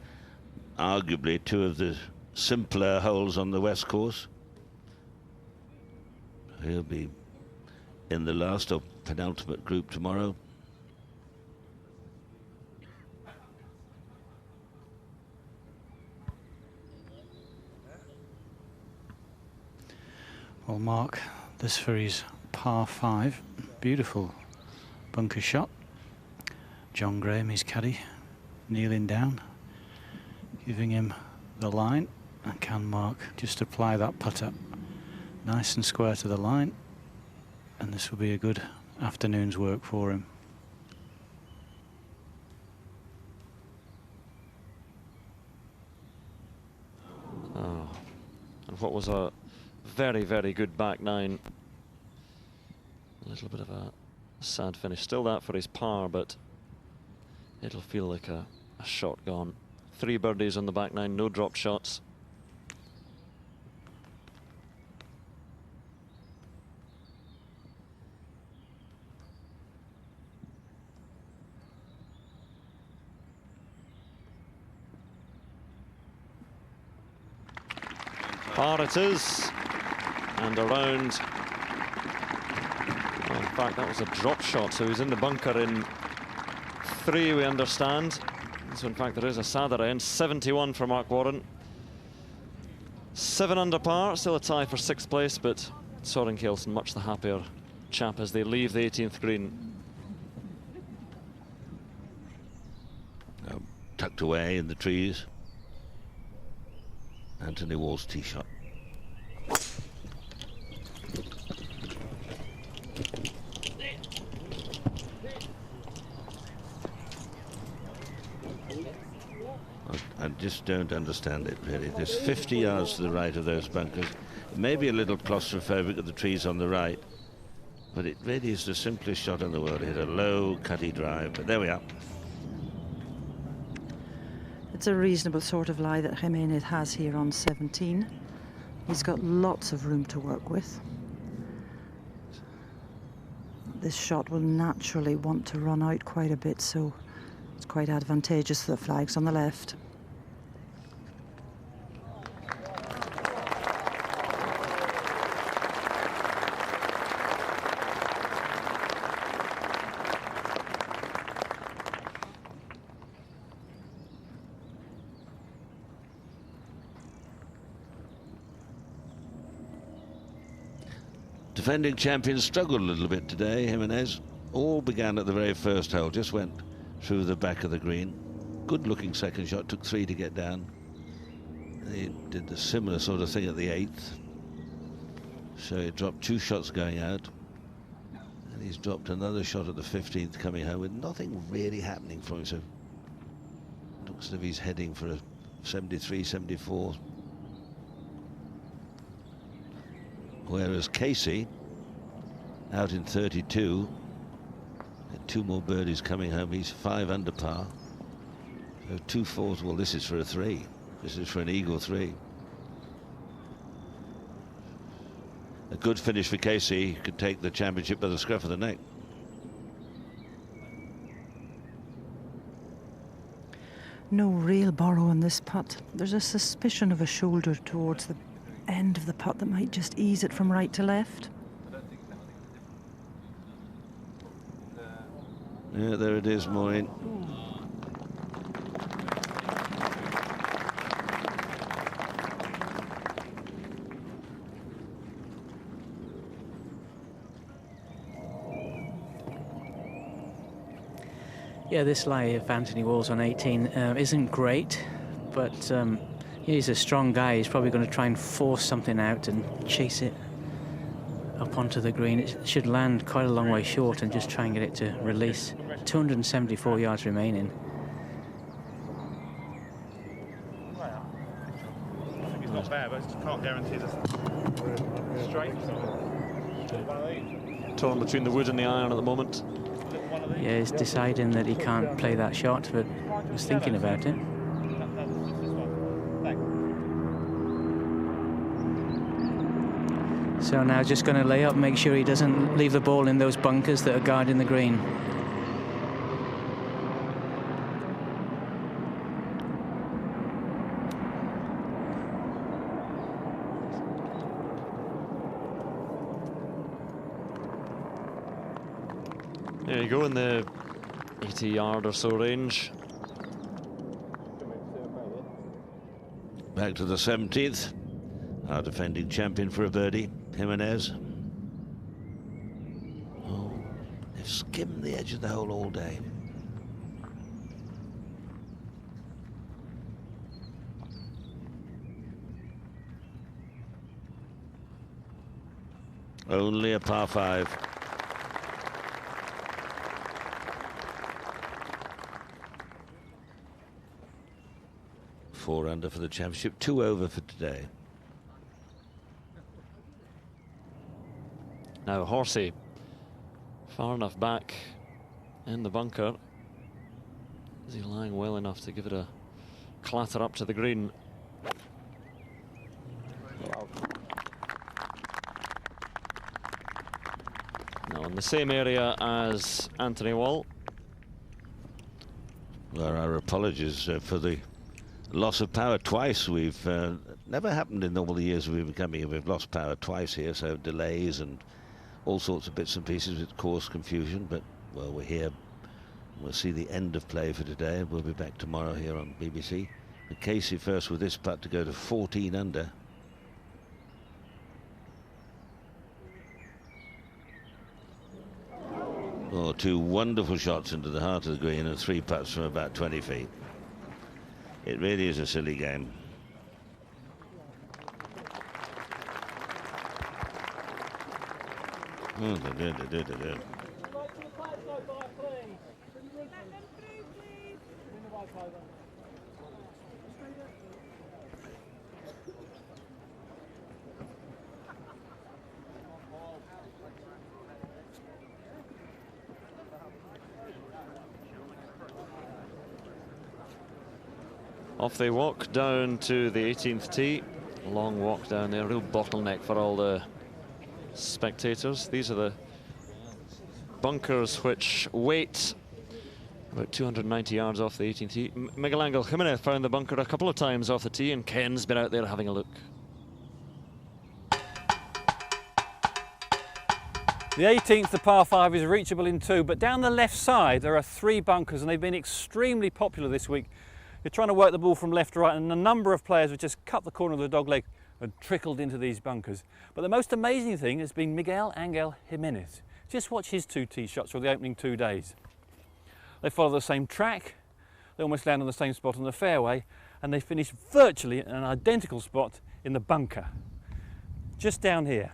arguably 2 of the simpler holes on the West Course. He'll be in the last or penultimate group tomorrow. Well, Mark, this for his par 5. Beautiful bunker shot. John Graham, his caddy, kneeling down, giving him the line. And can Mark just apply that putter nice and square to the line, and this will be a good afternoon's work for him. Oh, and what was a very, very good back 9. A little bit of a sad finish. Still that for his par, but it'll feel like a shot gone. 3 birdies on the back 9, no drop shots. Par it is, and around. Well, in fact, that was a drop shot, so he's in the bunker in 3, we understand. So in fact there is a sadder end. 71 for Mark Warren. 7 under par, still a tie for 6th place, but Soren Kelson much the happier chap as they leave the 18th green. Tucked away in the trees. Anthony Wall's tee shot. I just don't understand it, really. There's 50 yards to the right of those bunkers. It may be a little claustrophobic at the trees on the right, but it really is the simplest shot in the world. It hit a low, cutty drive, but there we are. It's a reasonable sort of lie that Jimenez has here on 17. He's got lots of room to work with. This shot will naturally want to run out quite a bit, so it's quite advantageous for the flags on the left. Defending champions struggled a little bit today. Jimenez all began at the very first hole, just went through the back of the green. Good looking second shot, took 3 to get down. He did the similar sort of thing at the 8th. So he dropped 2 shots going out. And he's dropped another shot at the 15th coming home with nothing really happening for him. So looks as if he's heading for a 73, 74. Whereas Casey, out in 32, had 2 more birdies coming home. He's 5 under par. So 2 4s. Well, this is for a 3. This is for an eagle 3. A good finish for Casey. He could take the championship by the scruff of the neck. No real borrow on this putt. There's a suspicion of a shoulder towards the end of the putt that might just ease it from right to left. Yeah, there it is, Maureen. Yeah, this lie of Anthony Walls on 18 isn't great, but he's a strong guy. He's probably going to try and force something out and chase it up onto the green. It should land quite a long way short and just try and get it to release. 274 yards remaining. I think it's not bad, but I just can't guarantee the straight. Torn between the wood and the iron at the moment. Yeah, he's deciding that he can't play that shot, but was thinking about it. So now just going to lay up, make sure he doesn't leave the ball in those bunkers that are guarding the green. There you go, in the 80 yard or so range. Back to the 17th. Our defending champion for a birdie, Jimenez. Oh, they've skimmed the edge of the hole all day. Only a par 5. Four under for the championship, 2 over for today. Now Horsey, far enough back in the bunker. Is he lying well enough to give it a clatter up to the green? Now in the same area as Anthony Wall. Well, our apologies for the loss of power twice. We've never happened in all the years we've been coming here. We've lost power twice here, so delays and all sorts of bits and pieces which cause confusion. But well, we're here. We'll see the end of play for today. We'll be back tomorrow here on BBC. And Casey first with this putt to go to 14 under. Oh, 2 wonderful shots into the heart of the green and 3 putts from about 20 feet. It really is a silly game. Oh, Off they walk down to the 18th tee. Long walk down there, real bottleneck for all the spectators. These are the bunkers which wait about 290 yards off the 18th tee. Miguel Angel Jimenez found the bunker a couple of times off the tee, and Ken's been out there having a look. The 18th, the par 5, is reachable in 2, but down the left side there are 3 bunkers, and they've been extremely popular this week. You're trying to work the ball from left to right, and a number of players have just cut the corner of the dogleg and trickled into these bunkers. But the most amazing thing has been Miguel Angel Jimenez. Just watch his 2 tee shots for the opening 2 days. They follow the same track, they almost land on the same spot on the fairway, and they finish virtually in an identical spot in the bunker. Just down here.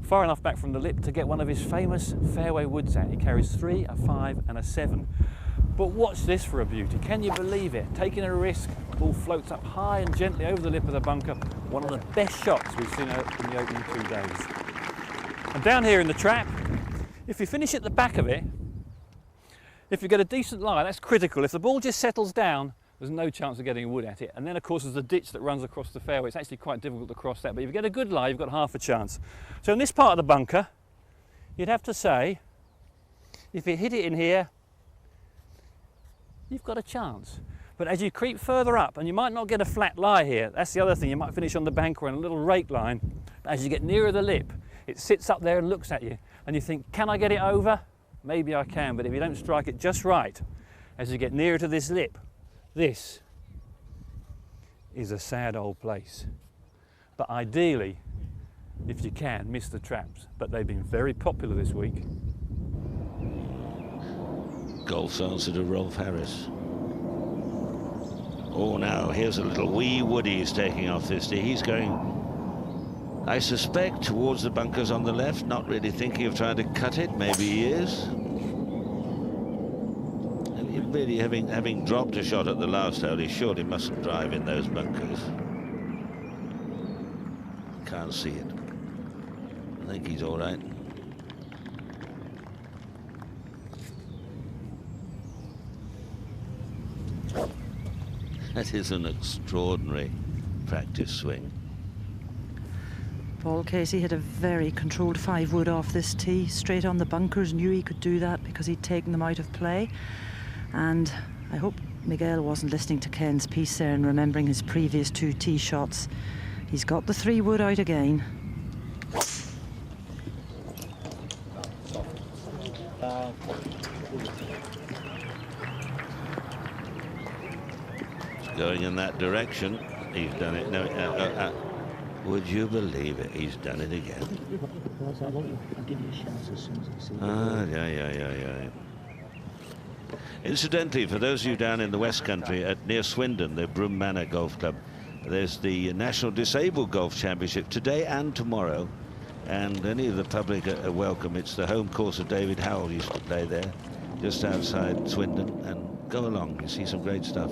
Far enough back from the lip to get one of his famous fairway woods out. He carries 3, a 5 and a 7. But watch this for a beauty. Can you believe it? Taking a risk, ball floats up high and gently over the lip of the bunker. One of the best shots we've seen in the opening 2 days. And down here in the trap, if you finish at the back of it, if you get a decent lie, that's critical. If the ball just settles down, there's no chance of getting a wood at it. And then of course there's a ditch that runs across the fairway. It's actually quite difficult to cross that, but if you get a good lie, you've got half a chance. So in this part of the bunker, you'd have to say, if you hit it in here, you've got a chance. But as you creep further up, and you might not get a flat lie here, that's the other thing, you might finish on the bank or in a little rake line, but as you get nearer the lip, it sits up there and looks at you, and you think, can I get it over? Maybe I can, but if you don't strike it just right, as you get nearer to this lip, this is a sad old place. But ideally, if you can, miss the traps. But they've been very popular this week. Golf's answer to Rolf Harris. Oh, now here's a little wee woody he's taking off this tee. He's going, I suspect, towards the bunkers on the left, not really thinking of trying to cut it. Maybe he is. And really, having dropped a shot at the last hole, he's sure he mustn't drive in those bunkers. Can't see it. I think he's all right. That is an extraordinary practice swing. Paul Casey had a very controlled 5-wood off this tee, straight on the bunkers, knew he could do that because he'd taken them out of play. And I hope Miguel wasn't listening to Ken's piece there and remembering his previous 2 tee shots. He's got the 3-wood out again. Going in that direction. He's done it. No, would you believe it? He's done it again. Yeah. Incidentally, for those of you down in the West Country, near Swindon, the Broome Manor Golf Club, there's the National Disabled Golf Championship today and tomorrow, and any of the public are welcome. It's the home course of David Howell used to play there, just outside Swindon, and go along. You see some great stuff.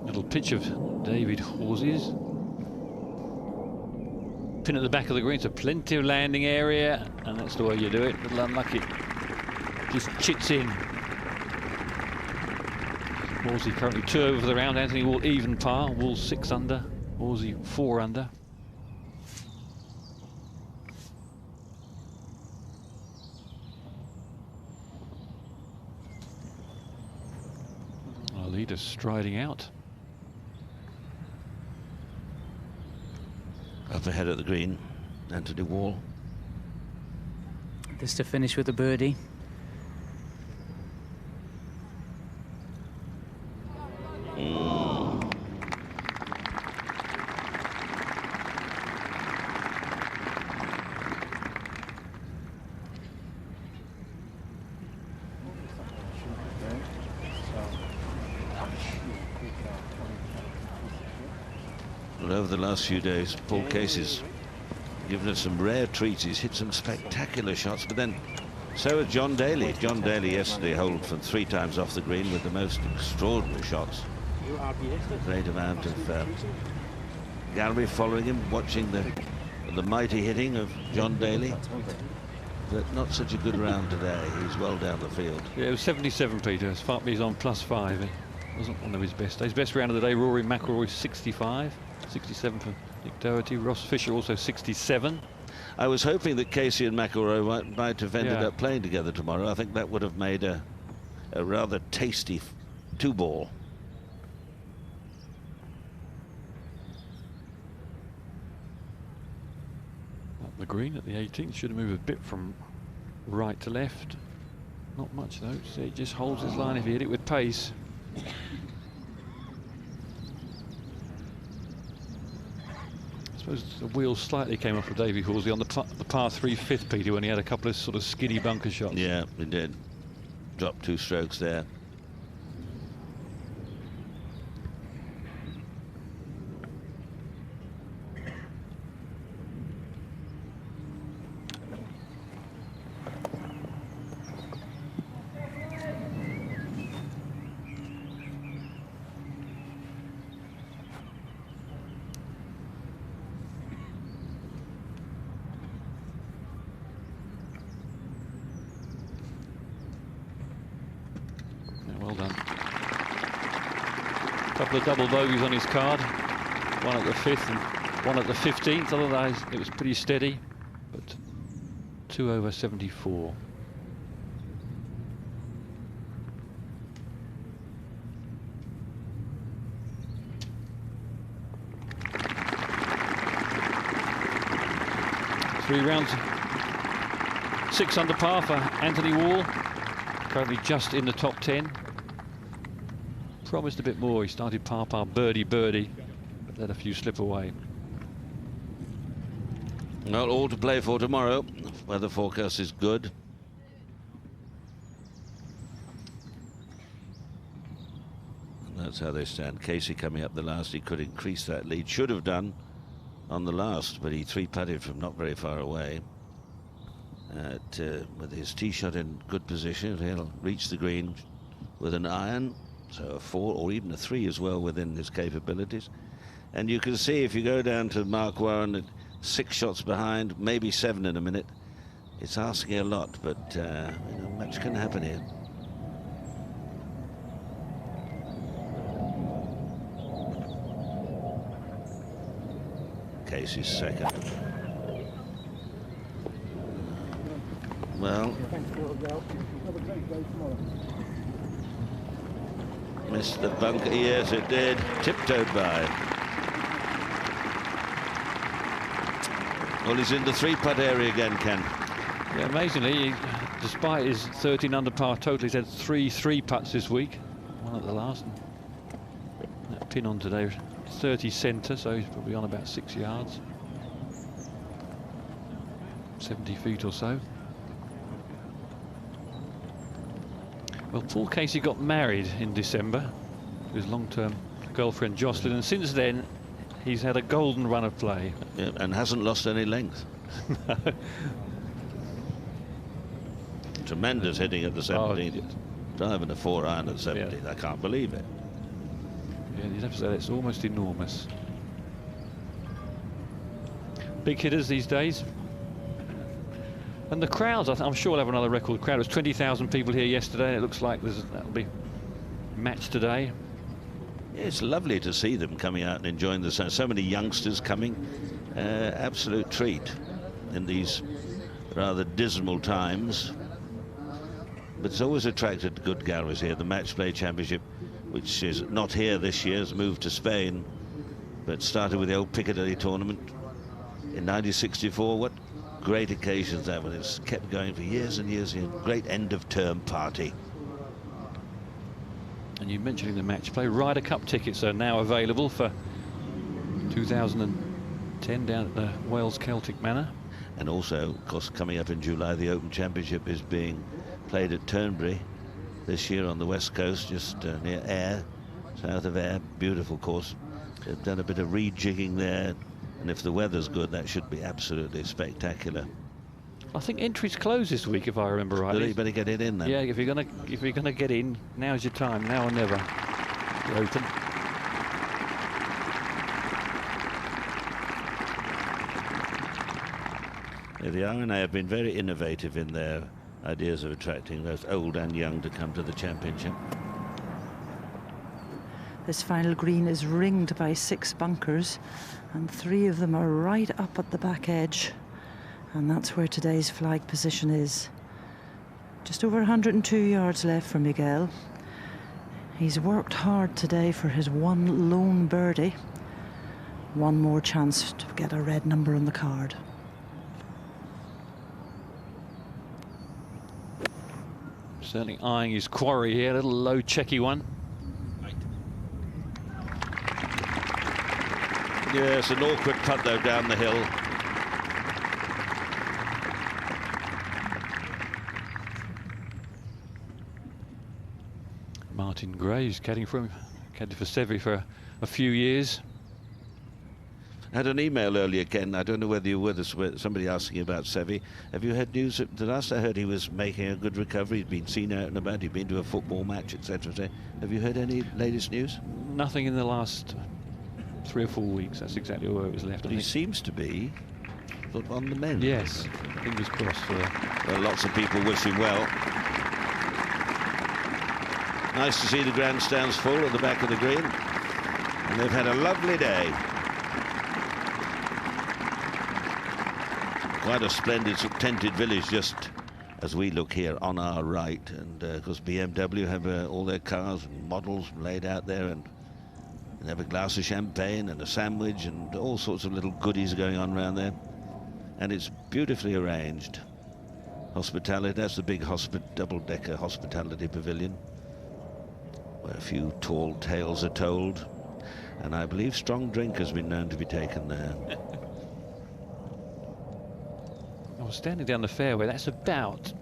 Little pitch of David Hawes'. Pin at the back of the green, so plenty of landing area, and that's the way you do it. Little unlucky. Just chits in. Wolsey currently 2 over for the round. Anthony Wall even par. Wall 6 under. Wolsey 4 under. Our leader striding out. Up ahead at the green, Anthony Wall. This to finish with a birdie. Well, over the last few days, Paul Casey's given us some rare treats. He's hit some spectacular shots, but then so has John Daly. John Daly yesterday holed from 3 times off the green with the most extraordinary shots. Great amount of gallery following him, watching the mighty hitting of John Daly. But not such a good round today. He's well down the field. Yeah, it was 77, Peter. He's on +5. It wasn't one of his best days. Best round of the day, Rory McIlroy 65. 67 for Nick Doherty. Ross Fisher also 67. I was hoping that Casey and McIlroy might have ended up playing together tomorrow. I think that would have made a rather tasty 2-ball. Up the green at the 18th. Should have moved a bit from right to left. Not much though. So he just holds his line if he hit it with pace. I suppose the wheel slightly came off of Davey Halsey on the par 3 5th, Peter, when he had a couple of sort of skinny bunker shots. Yeah, he did. Dropped 2 strokes there. Couple of double bogeys on his card, one at the 5th and one at the 15th. Otherwise, it was pretty steady, but 2 over 74. Three rounds, 6 under par for Anthony Wall, currently just in the top 10. Promised a bit more. He started par, birdie, but let a few slip away. Well, all to play for tomorrow. Weather forecast is good. And that's how they stand. Casey coming up the last. He could increase that lead. Should have done on the last, but he three-putted from not very far away. With his tee shot in good position, he'll reach the green with an iron. So a 4 or even a 3 as well within his capabilities. And you can see if you go down to Mark Warren at 6 shots behind, maybe 7 in a minute, it's asking a lot, but you know, much can happen here. Casey's second. Well, missed the bunker. Yes, it did. Tiptoed by. Well, he's in the 3-putt area again, Ken. Yeah, amazingly, despite his 13 under par total, he's had 3 3-putts this week. One at the last. That pin on today, 30 centre, so he's probably on about 6 yards. 70 feet or so. Well, Paul Casey got married in December to his long-term girlfriend Jocelyn, and since then he's had a golden run of play. Yeah, and hasn't lost any length. Tremendous hitting at the 17th. Driving a 4-iron at 17th. Yeah. I can't believe it. Yeah, you'd have to say it's almost enormous. Big hitters these days. And the crowds, I'm sure we'll have another record crowd. There was 20,000 people here yesterday. It looks like that'll be matched today. Yeah, it's lovely to see them coming out and enjoying the sun. So many youngsters coming. Absolute treat in these rather dismal times. But it's always attracted good galleries here. The Match Play Championship, which is not here this year, has moved to Spain, but started with the old Piccadilly tournament in 1964. What great occasions that one. It's kept going for years and years. Great end of term party. And you mentioning the Match Play, Ryder Cup tickets are now available for 2010 down at the Wales Celtic Manor. And also, of course, coming up in July, the Open Championship is being played at Turnberry this year on the west coast, just near Ayr, south of Ayr. Beautiful course. They've done a bit of rejigging there, and if the weather's good, that should be absolutely spectacular. I think entries close this week, if I remember rightly. You better get it in then. Yeah, if you're gonna get in, now's your time. Now or never. The Open. Yeah, the R&A have been very innovative in their ideas of attracting those old and young to come to the championship. This final green is ringed by 6 bunkers, and 3 of them are right up at the back edge, and that's where today's flag position is. Just over 102 yards left for Miguel. He's worked hard today for his one lone birdie. One more chance to get a red number on the card. Certainly eyeing his quarry here, a little low checky one. Yes, an awkward putt though down the hill. Martin Gray's caddying for him, caddied for Seve for a few years. I had an email earlier, Ken. I don't know whether you were with us, somebody asking about Seve. Have you heard news? The last I heard, he was making a good recovery. He'd been seen out and about. He'd been to a football match, etc. Have you heard any latest news? Nothing in the last 3 or 4 weeks. That's exactly where it was left. But he seems to be on the mend. Yes, fingers crossed. Well, lots of people wish him well. Nice to see the grandstands full at the back of the green. And they've had a lovely day. Quite a splendid tented village just as we look here on our right. And of course BMW have all their cars and models laid out there, and they have a glass of champagne and a sandwich and all sorts of little goodies going on around there. And it's beautifully arranged. Hospitality, that's the big double-decker hospitality pavilion, where a few tall tales are told. And I believe strong drink has been known to be taken there. I was standing down the fairway. That's about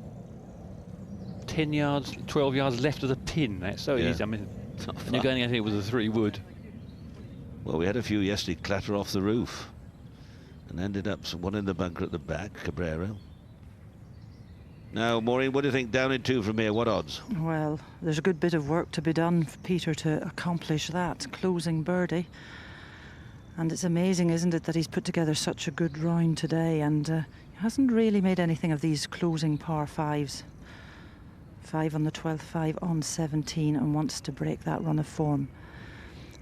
10 yards, 12 yards left of the pin. That's so easy. I mean, and you're going at it with a 3-wood. Well, we had a few yesterday clatter off the roof and ended up one in the bunker at the back, Cabrera. Now, Maureen, what do you think down in 2 from here? What odds? Well, there's a good bit of work to be done for Peter to accomplish that closing birdie. And it's amazing, isn't it, that he's put together such a good round today, and he hasn't really made anything of these closing par 5s. 5 on the 12th, 5 on 17, and wants to break that run of form.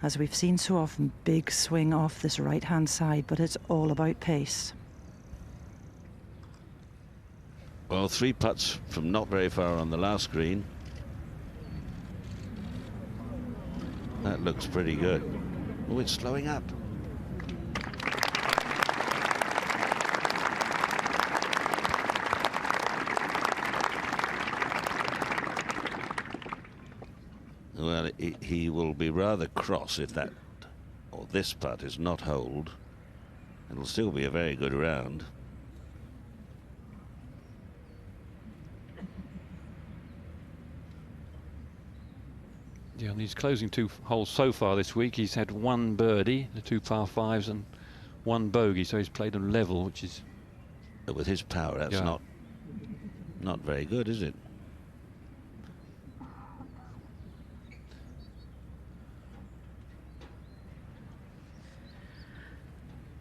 As we've seen so often, big swing off this right-hand side, but it's all about pace. Well, 3 putts from not very far on the last green. That looks pretty good. Oh, it's slowing up. Well, he will be rather cross if that, or this putt is not holed. It'll still be a very good round. Yeah, on these closing 2 holes so far this week, he's had 1 birdie, the 2 par 5s, and 1 bogey, so he's played them level, which is... But with his power, that's not very good, is it?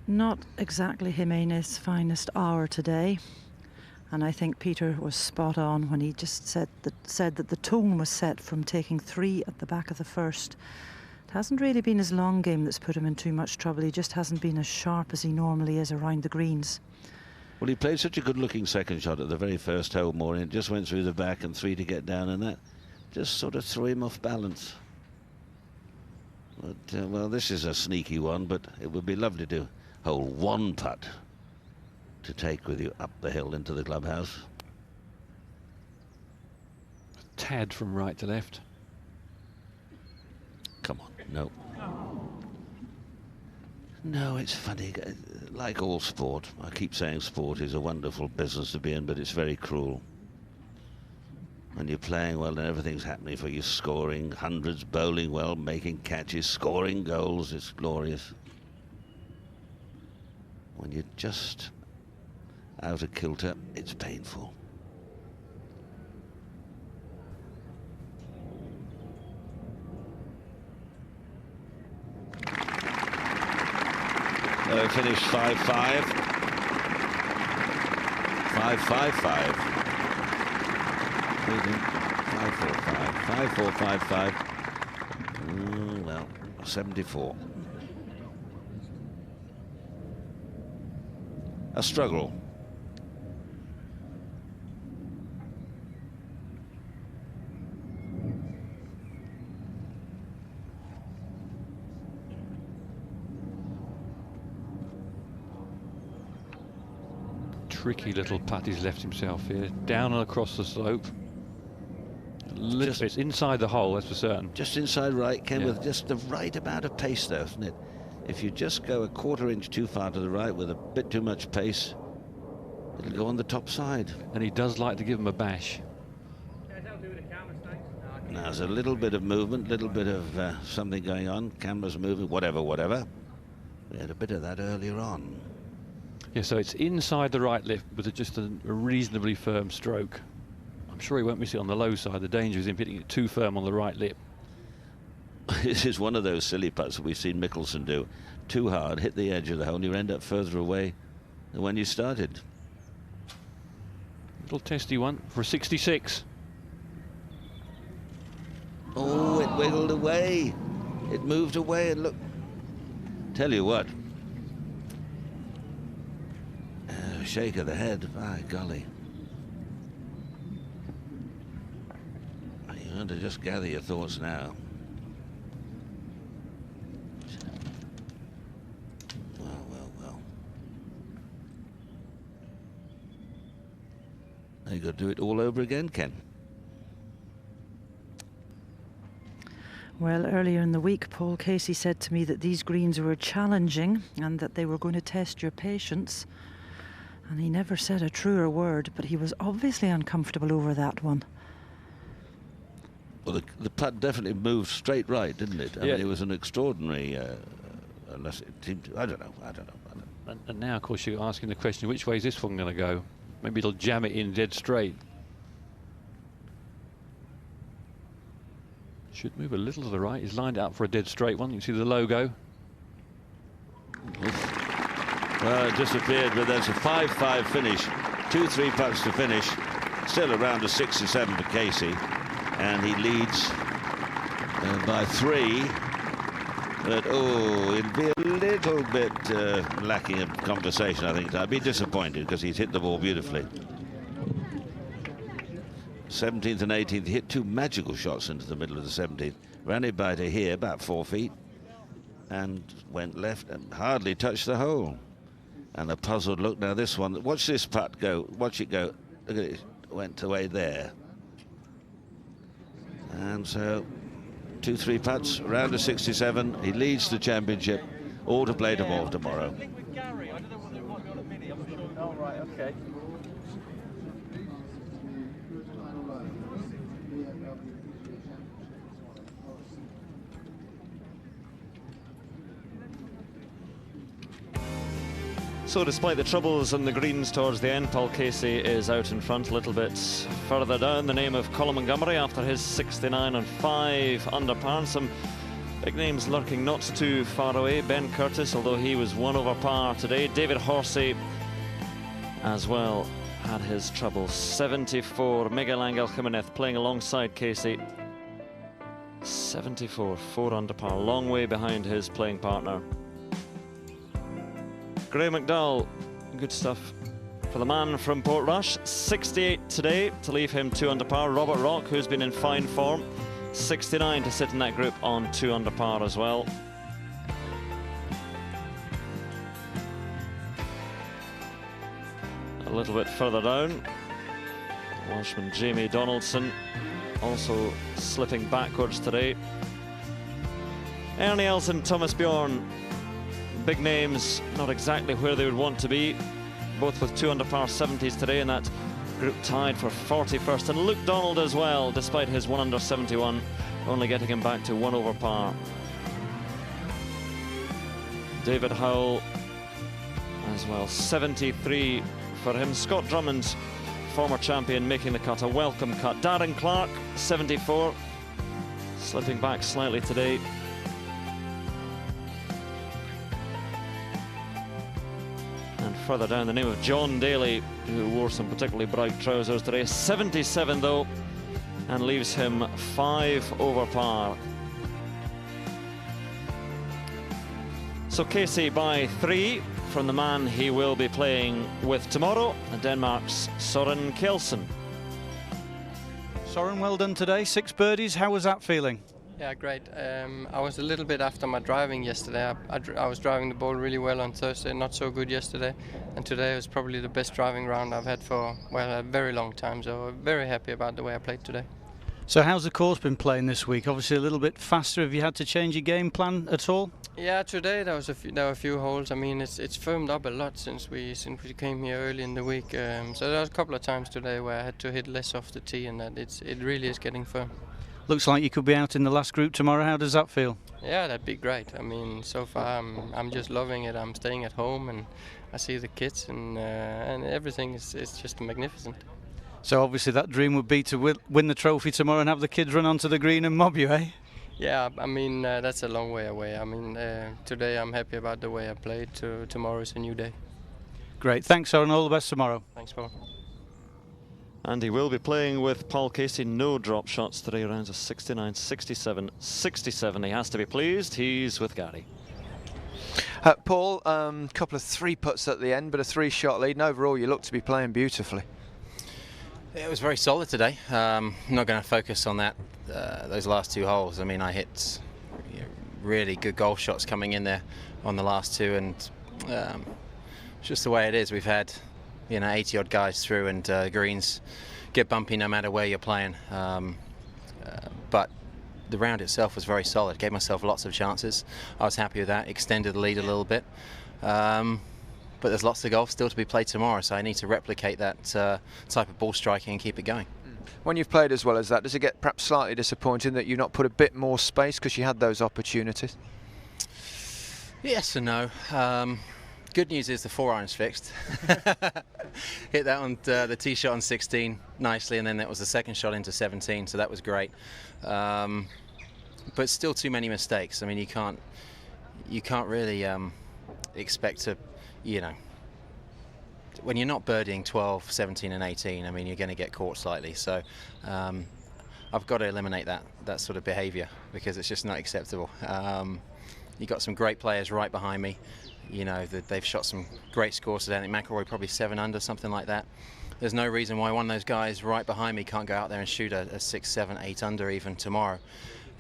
Not exactly Jimenez's finest hour today, and I think Peter was spot on when he just said that the tone was set from taking 3 at the back of the first. It hasn't really been his long game that's put him in too much trouble. He just hasn't been as sharp as he normally is around the greens. Well, he played such a good-looking second shot at the very first hole, Maureen. It just went through the back and 3 to get down, and that just sort of threw him off balance. But, well, this is a sneaky one, but it would be lovely to hold 1 putt to take with you up the hill into the clubhouse. A tad from right to left. Come on, no. No, it's funny. Like all sport, I keep saying sport is a wonderful business to be in, but it's very cruel. When you're playing well and everything's happening for you, scoring hundreds, bowling well, making catches, scoring goals, it's glorious. When you're just out of kilter, it's painful. Finished 5-5. 5-5-5. 5-4-5. 5-4-5-5. Well, 74. A struggle. Tricky little putt he's left himself here, down and across the slope. It's inside the hole, that's for certain. Just inside right, Ken, with just the right amount of pace though, isn't it? If you just go a 1/4 inch too far to the right with a bit too much pace, it'll go on the top side. And he does like to give him a bash. Now there's a little bit of movement, little bit of something going on, camera's moving, whatever. We had a bit of that earlier on. Yeah, so it's inside the right lip with just a reasonably firm stroke. I'm sure he won't miss it on the low side. The danger is him hitting it too firm on the right lip. This is one of those silly putts that we've seen Mickelson do. Too hard, hit the edge of the hole, and you end up further away than when you started. Little testy one for a 66. Oh, it wiggled away. It moved away, and look, Tell you what. Shake of the head, by golly. You want to just gather your thoughts now. Well. Now you've got to do it all over again, Ken. Well, earlier in the week, Paul Casey said to me that these greens were challenging and that they were going to test your patience. And he never said a truer word, but he was obviously uncomfortable over that one. Well, the putt definitely moved straight right, didn't it? I mean, it was an extraordinary, unless it seemed to, I don't know. And now, of course, you're asking the question, which way is this one going to go? Maybe it'll jam it in dead straight. Should move a little to the right. He's lined up for a dead straight one. You can see the logo. Well, it disappeared, but there's a 5-5 finish. 2-3 putts to finish. Still around a 6-7 for Casey. And he leads by 3. But, it'd be a little bit lacking of conversation, I think. I'd be disappointed because he's hit the ball beautifully. 17th and 18th, he hit 2 magical shots into the middle of the 17th. Ran it by to here, about 4 feet. And went left and hardly touched the hole. And a puzzled look. Now this one, watch this putt go. Watch it go. Look at it. Went away there. And so 2-3 putts, round of 67. He leads the championship. All to play tomorrow. Oh, right, okay. So despite the troubles on the greens towards the end, Paul Casey is out in front a little bit further down. The name of Colin Montgomerie after his 69 on 5 under par. And some big names lurking not too far away. Ben Curtis, although he was 1 over par today. David Horsey as well had his troubles. 74. Miguel Angel Jimenez playing alongside Casey. 74, 4 under par, long way behind his playing partner. Graham McDowell, good stuff for the man from Portrush. 68 today to leave him 2 under par. Robert Rock, who's been in fine form, 69 to sit in that group on 2 under par as well. A little bit further down, Welshman Jamie Donaldson also slipping backwards today. Ernie Els and Thomas Bjorn, big names, not exactly where they would want to be, both with 2 under par 70s today, and that group tied for 41st. And Luke Donald as well, despite his 1 under 71, only getting him back to 1 over par. David Howell as well, 73 for him. Scott Drummond, former champion, making the cut, a welcome cut. Darren Clark, 74, slipping back slightly today. And further down, the name of John Daly, who wore some particularly bright trousers today. 77 though, and leaves him 5 over par. So Casey by 3 from the man he will be playing with tomorrow, Denmark's Søren Kjeldsen. Søren, well done today. 6 birdies. How was that feeling? Yeah, great. I was a little bit after my driving yesterday. I was driving the ball really well on Thursday, not so good yesterday. And today was probably the best driving round I've had for, well, a very long time. So very happy about the way I played today. So how's the course been playing this week? Obviously a little bit faster. Have you had to change your game plan at all? Yeah, today there were a few holes. I mean, it's firmed up a lot since we came here early in the week. So there was a couple of times today where I had to hit less off the tee, and that it really is getting firm. Looks like you could be out in the last group tomorrow. How does that feel? Yeah, that'd be great. I mean, so far I'm just loving it. I'm staying at home and I see the kids and everything is just magnificent. So obviously that dream would be to win the trophy tomorrow and have the kids run onto the green and mob you, eh? Yeah, I mean that's a long way away. I mean today I'm happy about the way I played. Tomorrow is a new day. Great, thanks, Søren. All the best tomorrow. Thanks, Paul. And he will be playing with Paul Casey. No drop shots today, rounds of 69, 67, 67. He has to be pleased. He's with Gary. Paul, couple of 3 putts at the end, but a 3-shot lead, and overall you look to be playing beautifully. It was very solid today. I'm not going to focus on that, those last 2 holes. I mean, I hit really good golf shots coming in there on the last 2, and it's just the way it is. We've had 80 odd guys through, and greens get bumpy no matter where you're playing. But the round itself was very solid. Gave myself lots of chances. I was happy with that. Extended the lead a little bit. But there's lots of golf still to be played tomorrow, so I need to replicate that type of ball striking and keep it going. When you've played as well as that, does it get perhaps slightly disappointing that you've not put a bit more space because you had those opportunities? Yes and no. Good news is the 4-iron's fixed. Hit that on the tee shot on 16 nicely, and then that was the second shot into 17, so that was great. But still too many mistakes. I mean, you can't really expect to, when you're not birdieing 12, 17 and 18, I mean, you're going to get caught slightly. So I've got to eliminate that sort of behaviour, because it's just not acceptable. You've got some great players right behind me. They've shot some great scores today. I think McIlroy probably 7 under, something like that. There's no reason why one of those guys right behind me can't go out there and shoot a 6, 7, 8 under even tomorrow,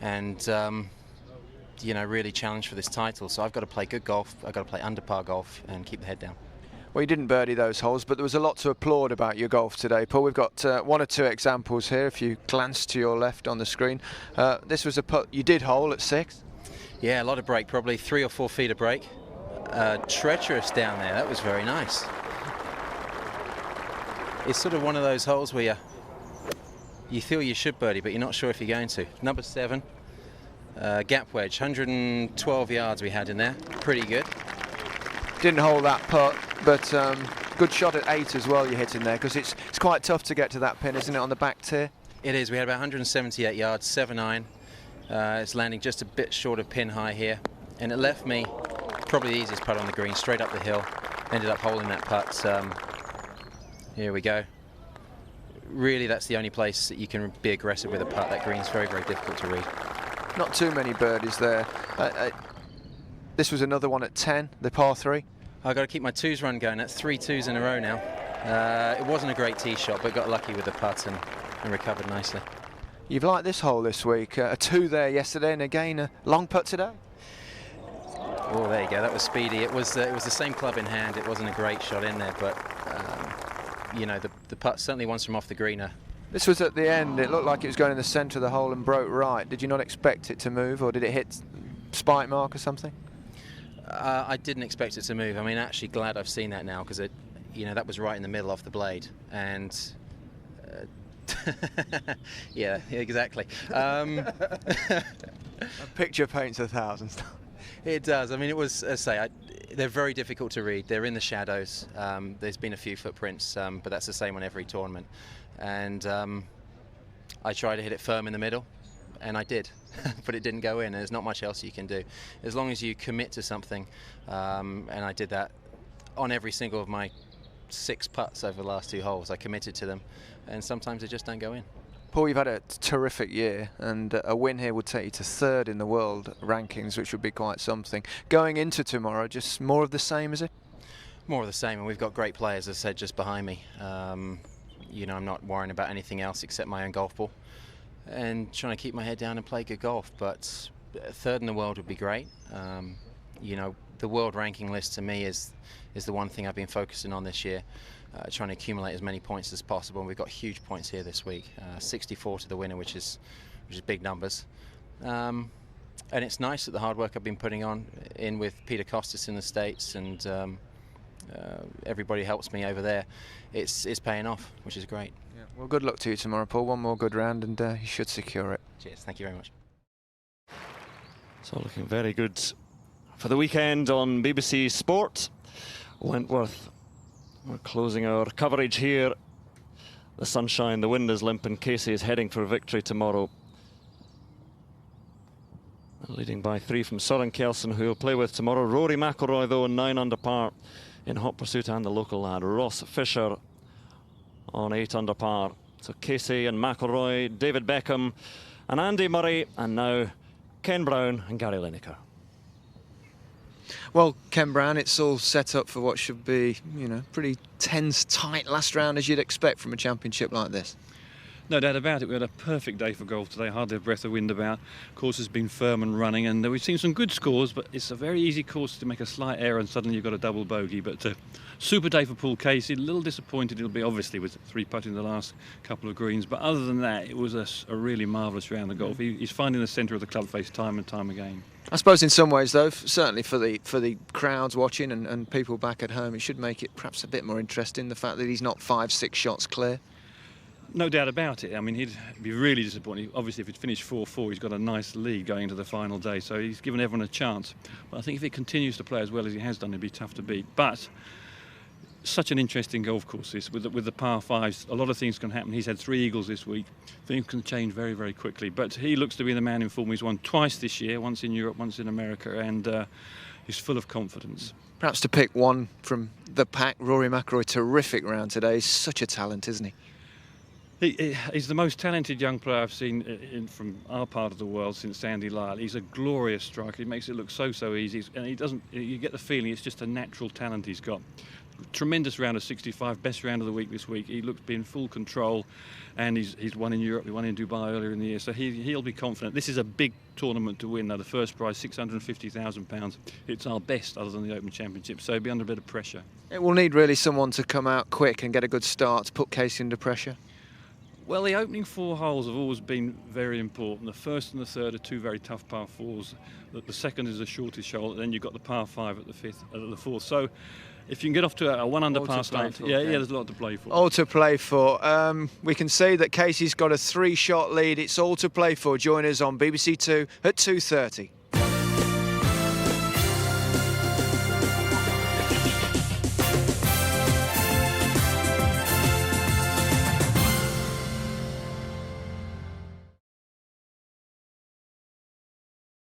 and really challenge for this title. So I've got to play good golf. I've got to play under par golf and keep the head down. Well, you didn't birdie those holes, but there was a lot to applaud about your golf today, Paul. We've got 1 or 2 examples here. If you glance to your left on the screen, this was a putt you did hole at 6. Yeah, a lot of break, probably 3 or 4 feet of break. Treacherous down there. That was very nice. It's sort of one of those holes where you feel you should birdie, but you're not sure if you're going to. Number 7, gap wedge, 112 yards we had in there. Pretty good. Didn't hold that putt, but good shot at 8 as well you hit in there, because it's quite tough to get to that pin, isn't it, on the back tier? It is. We had about 178 yards, 7-iron. It's landing just a bit short of pin high here, and it left me probably the easiest putt on the green, straight up the hill. Ended up holding that putt. Here we go. Really, that's the only place that you can be aggressive with a putt. That green's very, very difficult to read. Not too many birdies there. This was another one at 10, the par 3. I've got to keep my 2s run going. That's 3 2s in a row now. It wasn't a great tee shot, but got lucky with the putt and recovered nicely. You've liked this hole this week. A 2 there yesterday, and again a long putt today. Oh, there you go. That was speedy. It was the same club in hand. It wasn't a great shot in there, but the putt certainly once from off the green. This was at the end. It looked like it was going in the centre of the hole and broke right. Did you not expect it to move, or did it hit spike mark or something? I didn't expect it to move. I mean, actually glad I've seen that now, because that was right in the middle off the blade, and yeah, exactly. A picture paints 1,000. It does. I mean, it was, as I say, they're very difficult to read. They're in the shadows. There's been a few footprints, but that's the same on every tournament. And I tried to hit it firm in the middle, and I did, but it didn't go in. And there's not much else you can do. As long as you commit to something, and I did that on every single of my 6 putts over the last 2 holes. I committed to them, and sometimes they just don't go in. Paul, you've had a terrific year, and a win here would take you to 3rd in the world rankings, which would be quite something. Going into tomorrow, just more of the same, is it? More of the same, and we've got great players, as I said, just behind me. I'm not worrying about anything else except my own golf ball, and trying to keep my head down and play good golf. But 3rd in the world would be great. The world ranking list to me is the one thing I've been focusing on this year. Trying to accumulate as many points as possible, and we've got huge points here this week. 64 to the winner, which is big numbers, and it's nice that the hard work I've been putting in with Peter Costas in the States, and everybody helps me over there. It's paying off, which is great. Yeah. Well, good luck to you tomorrow, Paul. One more good round, and you should secure it. Cheers. Thank you very much. So looking very good for the weekend on BBC Sport. Wentworth. We're closing our coverage here. The sunshine, the wind is limp, and Casey is heading for victory tomorrow. Leading by 3 from Søren Kjeldsen, who will play with tomorrow. Rory McIlroy, though, 9 under par in hot pursuit, and the local lad Ross Fisher on 8 under par. So Casey and McIlroy, David Beckham and Andy Murray, and now Ken Brown and Gary Lineker. Well, Ken Brown, it's all set up for what should be, you know, pretty tense, tight last round as you'd expect from a championship like this. No doubt about it. We had a perfect day for golf today, hardly a breath of wind about. Course has been firm and running, and we've seen some good scores, but it's a very easy course to make a slight error and suddenly you've got a double bogey. But super day for Paul Casey. A little disappointed he'll be, obviously, with 3 putting the last couple of greens, but other than that, it was a really marvellous round of golf. He's finding the centre of the club face time and time again. I suppose in some ways, though, certainly for the crowds watching and people back at home, it should make it perhaps a bit more interesting, the fact that he's not 5-6 shots clear. No doubt about it. I mean, he'd be really disappointed. Obviously, if he'd finished 4-4, he's got a nice lead going into the final day, so he's given everyone a chance. But I think if he continues to play as well as he has done, it'd be tough to beat. But such an interesting golf course this, with the par fives. A lot of things can happen. He's had 3 eagles this week. Things can change very, very quickly. But he looks to be the man in form. He's won twice this year, once in Europe, once in America, and he's full of confidence. Perhaps to pick one from the pack, Rory McIlroy, terrific round today. He's such a talent, isn't he? He's the most talented young player I've seen from our part of the world since Andy Lyle. He's a glorious striker. He makes it look so easy, and he doesn't. You get the feeling it's just a natural talent he's got. Tremendous round of 65, best round of the week this week. He looks to be in full control, and he's won in Europe. He won in Dubai earlier in the year, so he'll be confident. This is a big tournament to win. Now the first prize, £650,000. It's our best other than the Open Championship, so he'll be under a bit of pressure. It will need really someone to come out quick and get a good start to put Casey under pressure. Well, the opening 4 holes have always been very important. The first and the third are 2 very tough par 4s. The second is the shortest hole, and then you've got the par 5 at the fourth. So if you can get off to a 1 under par start, there's a lot to play for. All to play for. We can see that Casey's got a 3-shot lead. It's all to play for. Join us on BBC 2 at 2:30.